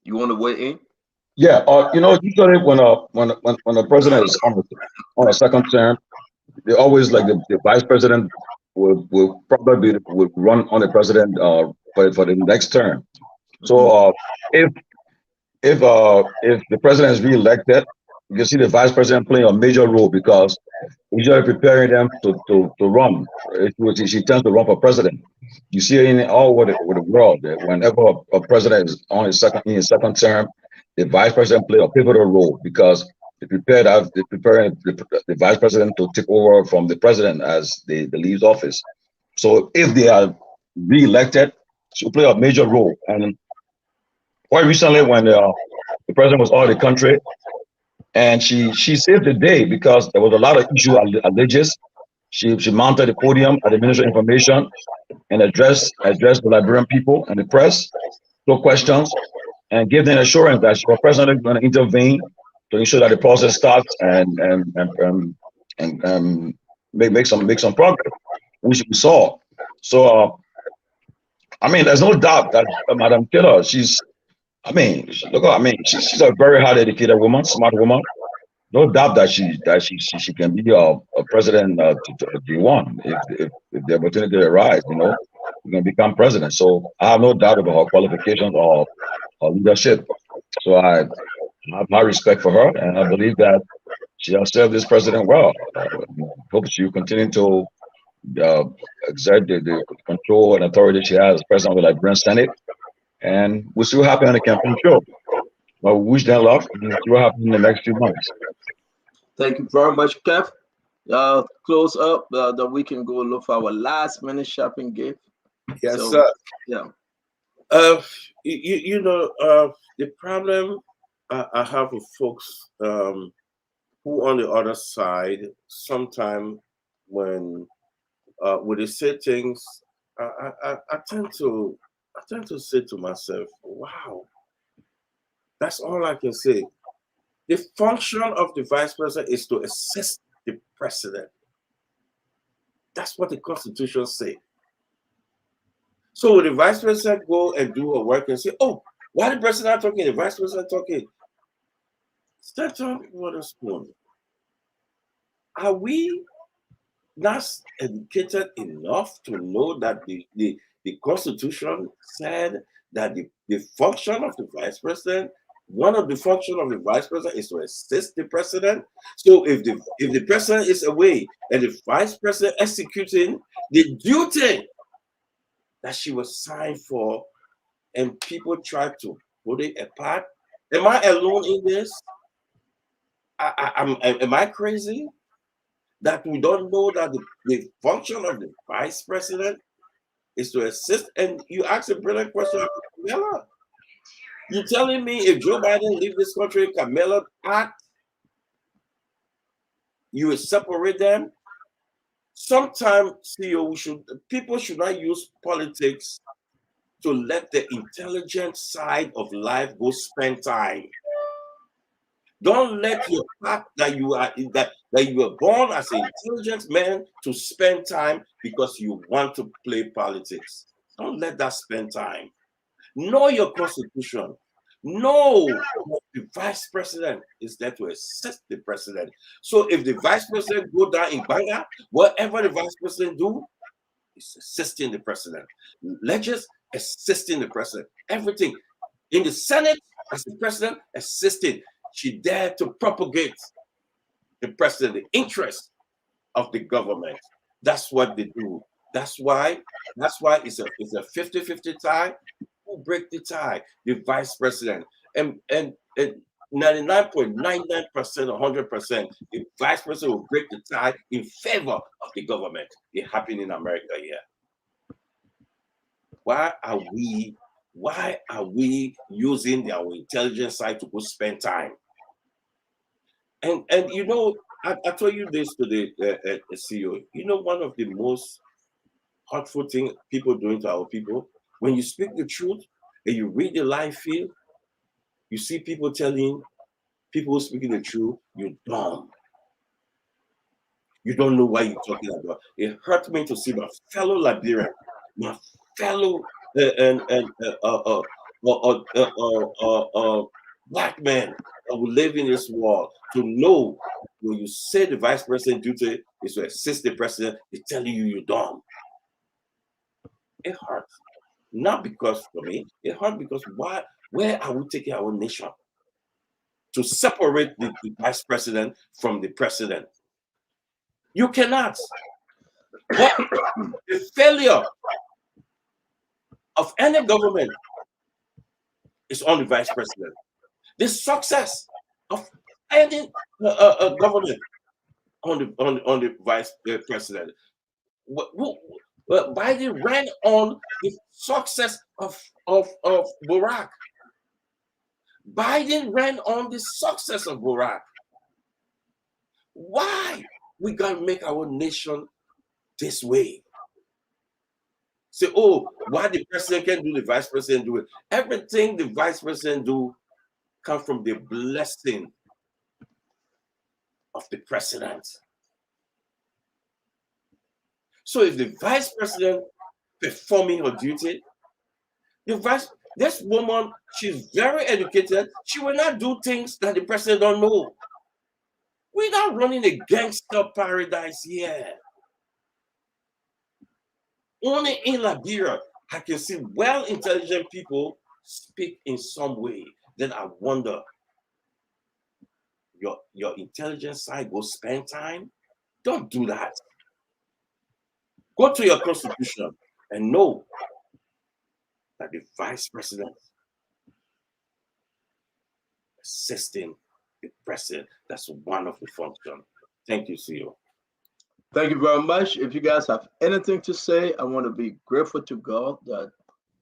you want to weigh in? Yeah, usually when a president is on a second term, they always like the vice president will probably would run on the president for the next term. So if if the president is re-elected, you can see the vice president playing a major role because usually preparing them to run. She tends to run for president. You see it in all over the world that whenever a president is on his second term, the vice president play a pivotal role because they prepare the vice president to take over from the president as they leaves office. So if they are re-elected, she'll play a major role. And quite recently, when the president was out of the country, and she saved the day because there was a lot of issue alleges. She mounted the podium at the Ministry of Information and addressed the Liberian people and the press, took questions, and gave them assurance that she was personally going to intervene to ensure that the process starts and make some progress, which we saw. So I mean, there's no doubt that Madam Taylor, she's a very hard educated woman, smart woman. No doubt that she can be a president to be one if the opportunity arises. She can become president. So I have no doubt about her qualifications or her leadership. So I have high respect for her, and I believe that she has served this president well. Hope she will continue to uh, exert the control and authority she has as president of the Liberian Senate, and we'll see what happens on the campaign trail. But we wish them luck, and we'll see what happens in the next few months. Thank you very much, Kev. Close up that we can go look for our last minute shopping gift. Yes, So, sir. yeah. The problem I have with folks who on the other side, sometimes when they say things, I tend to say to myself, "Wow, that's all I can say." The function of the vice president is to assist the president. That's what the Constitution says. So when the vice president go and do a work and say, "Oh, why the president not talking? The vice president talking." Start talking with a spoon. Are we not educated enough to know that the Constitution said that the function of the vice president, one of the function of the vice president is to assist the president. So if the president is away and the vice president executing the duty that she was signed for, and people try to put it apart, am I alone in this? Am I crazy that we don't know that the function of the vice president is to assist? And you ask a brilliant question, Camilla. You telling me if Joe Biden leave this country, Camilla act, you will separate them? Sometimes, people should not use politics to let the intelligent side of life go spend time. Don't let your fact that you were born as an intelligent man to spend time because you want to play politics. Don't let that spend time. Know your constitution. Know the vice president is there to assist the president. So if the vice president go down in Banga, whatever the vice president do is assisting the president. Legis assisting the president. Everything in the Senate as the president assisting. She dared to propagate the president, the interest of the government. That's what they do. That's why it's a 50-50 tie. Who break the tie? The vice president. And 99.99%, 100%, the vice president will break the tie in favor of the government. It happened in America here. Why are we Why are we using our intelligence side to go spend time? And you know, I told you this to the CEO. You know, one of the most hurtful thing people doing to our people, when you speak the truth and you read the live field, you see people telling people speaking the truth, you're dumb. You don't know what you're talking about. It hurt me to see my fellow Liberian, my fellow and black men that will live in this world to know when you say the vice president duty is to assist the president, they're telling you you're dumb. It hurts. Not because for me, it hurts because where are we taking our nation? To separate the vice president from the president. You cannot. But the failure of any government is on the vice president. The success of any government on the vice president. Biden ran on the success of Barack. Biden ran on the success of Barack. Why we gotta make our nation this way? Say, oh, why the president can do, the vice president do it. Everything the vice president do comes from the blessing of the president. So if the vice president performing her duty, this woman, she's very educated. She will not do things that the president don't know. We're not running a gangster paradise here. Only in Liberia, I can see well-intelligent people speak in some way. Then I wonder, your intelligence side go spend time? Don't do that. Go to your constitution and know that the vice president assisting the president, that's one of the functions. Thank you, CEO. Thank you very much. If you guys have anything to say, I want to be grateful to God that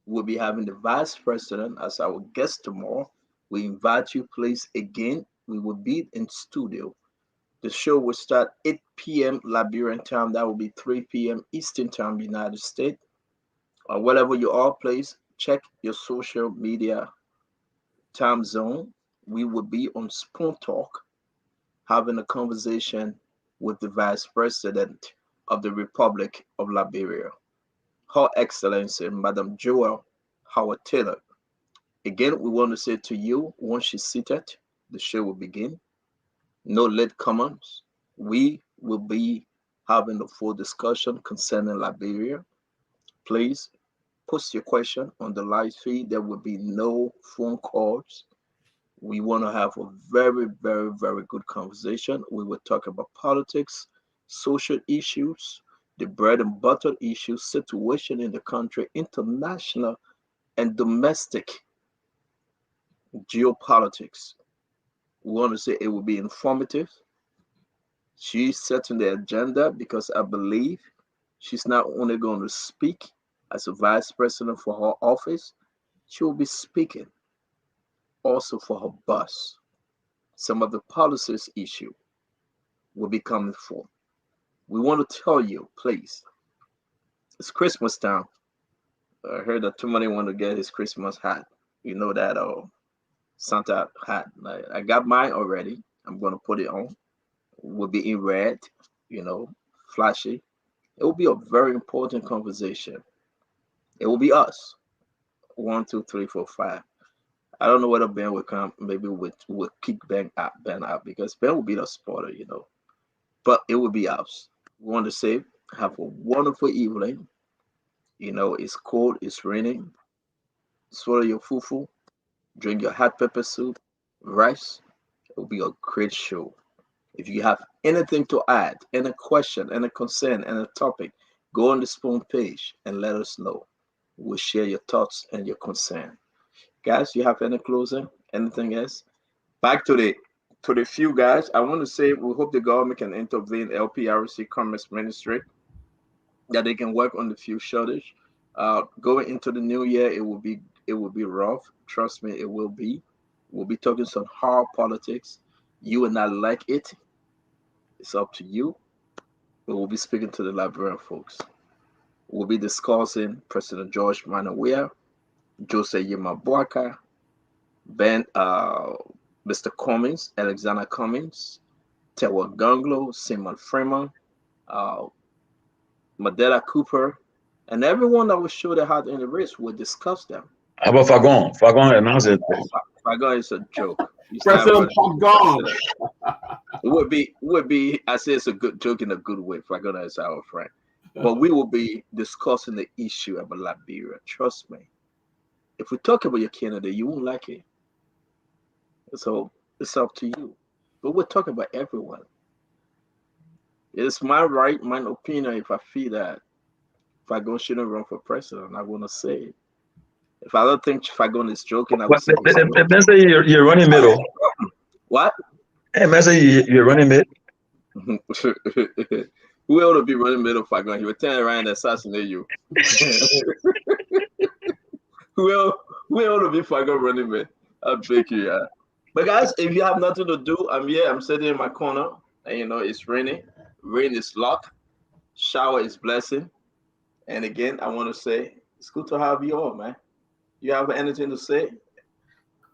we'll be having the vice president as our guest tomorrow. We invite you, please, again. We will be in studio. The show will start 8 p.m. Liberian time. That will be 3 p.m. Eastern time, United States. Or wherever you are, please check your social media time zone. We will be on Spoon Talk having a conversation with the Vice President of the Republic of Liberia, Her Excellency Madam Joel Howard Taylor. Again, we want to say to you, once she's seated, the show will begin. No late comments. We will be having a full discussion concerning Liberia. Please post your question on the live feed. There will be no phone calls. We want to have a very, very, very good conversation. We will talk about politics, social issues, the bread and butter issues, situation in the country, international and domestic geopolitics. We want to say it will be informative. She's setting the agenda because I believe she's not only going to speak as a vice president for her office, she will be speaking also for her boss. Some of the policies issue will be coming forth. We want to tell you, please, it's Christmas time. I heard that too many want to get his Christmas hat. You know that Santa hat. I got mine already. I'm going to put it on. Will be in red, flashy. It will be a very important conversation. It will be us. 1, 2, 3, 4, 5. I don't know whether Ben will come. Maybe we'll kick Ben out because Ben will be the spoiler, But it will be us. We want to say, have a wonderful evening. It's cold, it's raining. Swallow your fufu, drink your hot pepper soup, rice. It will be a great show. If you have anything to add, any question, any concern, any topic, go on the Spoon page and let us know. We'll share your thoughts and your concern. Guys, you have any closing? Anything else? Back to the few guys. I want to say we hope the government can intervene, LPRC Commerce Ministry, that they can work on the fuel shortage. Going into the new year, it will be it will be rough. Trust me, it will be. We'll be talking some hard politics. You will not like it. It's up to you. But we'll be speaking to the Liberian folks. We'll be discussing President George Manawia, Jose Yemabuaka, Mr. Cummings, Alexander Cummings, Tewa Gunglo, Simon Freeman, uh, Madela Cooper, and everyone that was sure their heart in the race. We'll discuss them. How about Fagon? Fagon announced it. Fagon is a joke. President Fagon. It would be. I say it's a good joke in a good way. Fagon is our friend, but we will be discussing the issue about Liberia. Trust me. If we talk about your candidate, you won't like it. So it's up to you. But we're talking about everyone. It's my right, my opinion. If I feel that Fagon shouldn't run for president, I want to say it. If I don't think Fagon is joking, I will say Let's say you're running middle. What? Hey, man, say you're running mid. Who ought to be running middle Fagon? He would turn around and assassinate you. Who ought to be Fagon running mid? I beg you, yeah. But guys, if you have nothing to do, I'm here. I'm sitting in my corner, and it's raining. Rain is luck. Shower is blessing. And again, I want to say it's good to have you all, man. You have anything to say?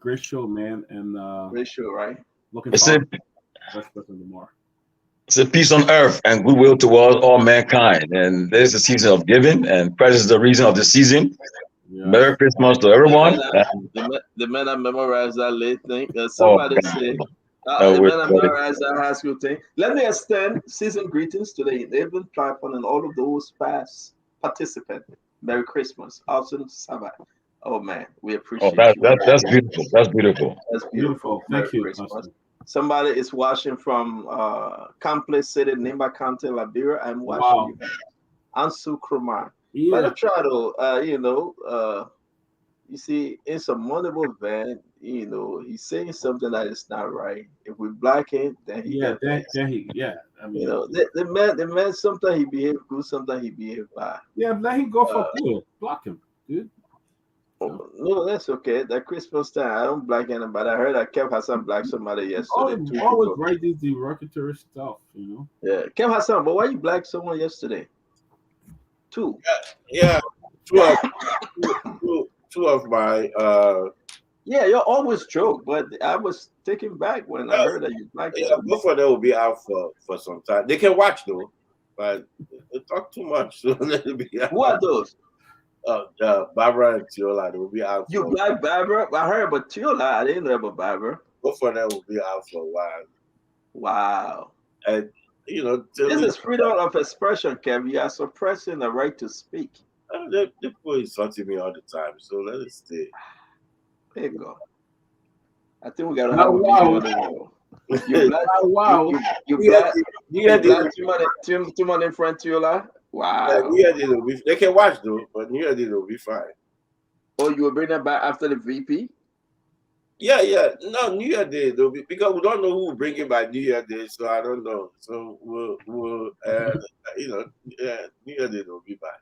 Great show, man, and great show, right? Looking forward to best person tomorrow. It's a peace on earth and goodwill towards all mankind. And there's a season of giving, and Christ is the reason of the season. Yeah. Merry Christmas to everyone. The man that memorized that late thing. Somebody said, the man that memorized that high school thing. Let me extend season greetings to the enabled platform and all of those past participants. Merry Christmas. Awesome Sabbath. Oh man, we appreciate that's beautiful. That's beautiful. That's beautiful. Thank you. Somebody is watching from Complex City, Nimba County, Liberia. I'm watching you. Ansu Krumar. Yeah. But I try to, you see, it's a wonderful event. He's saying something that is not right. If we block him, then he I mean, the man sometimes he behave good, sometimes he behave bad. Yeah, let him go for good. Block him, dude. No, that's okay. That Christmas time, I don't black anybody. I heard that Kev Hassan blacked somebody yesterday. Always write these derogatory stuff, Yeah, Kev Hassan, but why you black someone yesterday? Two. Yeah. Two of my. Yeah, you're always joke, but I was taken back when I heard that you blacked. Yeah, both of them will be out for some time. They can watch though, but they talk too much. So let be out. Who are those? Barbara and Tiola, they will be out. You like Barbara? I heard about Tiola. I didn't know about Barbara. Both of them will be out for a while. Wow. And this is freedom of expression, Kev. You are suppressing the right to speak. They people insulting me all the time, so let it stay. There you go. I think we gotta have a video on the wall. You black too much in front of Tiola. Wow. They can watch though, but New Year will be fine. Oh, you will bring them back after the VP? Yeah. No, New Year Day though, because we don't know who will bring it by New Year Day, so I don't know. So we'll New Year Day will be back.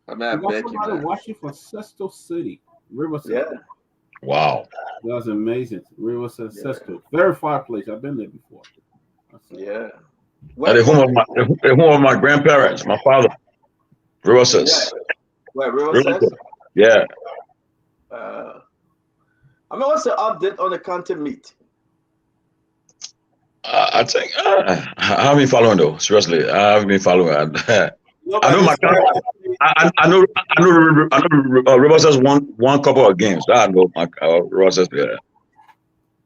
I mean, I beg you, man. Watching for Sesto City, Riverside. Yeah. Wow. That was amazing. Riverside, Sesto. Very far place. I've been there before. Yeah. The home of my grandparents, my father. Riverside. Where Riverside? Yeah. I mean, what's the update on the county meet? I think I haven't been following though. Seriously, I haven't been following. I know Riverside won couple of games. I know my Riverside.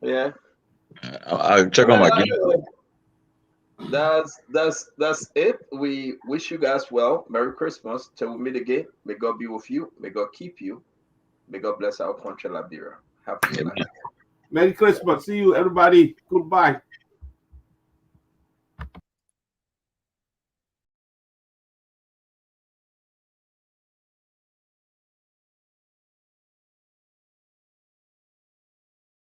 Yeah. I'll check on my game. That's it. We wish you guys well. Merry Christmas. Till we meet again. May God be with you. May God keep you. May God bless our country, Liberia. Have a good night. Merry Christmas. See you, everybody. Goodbye.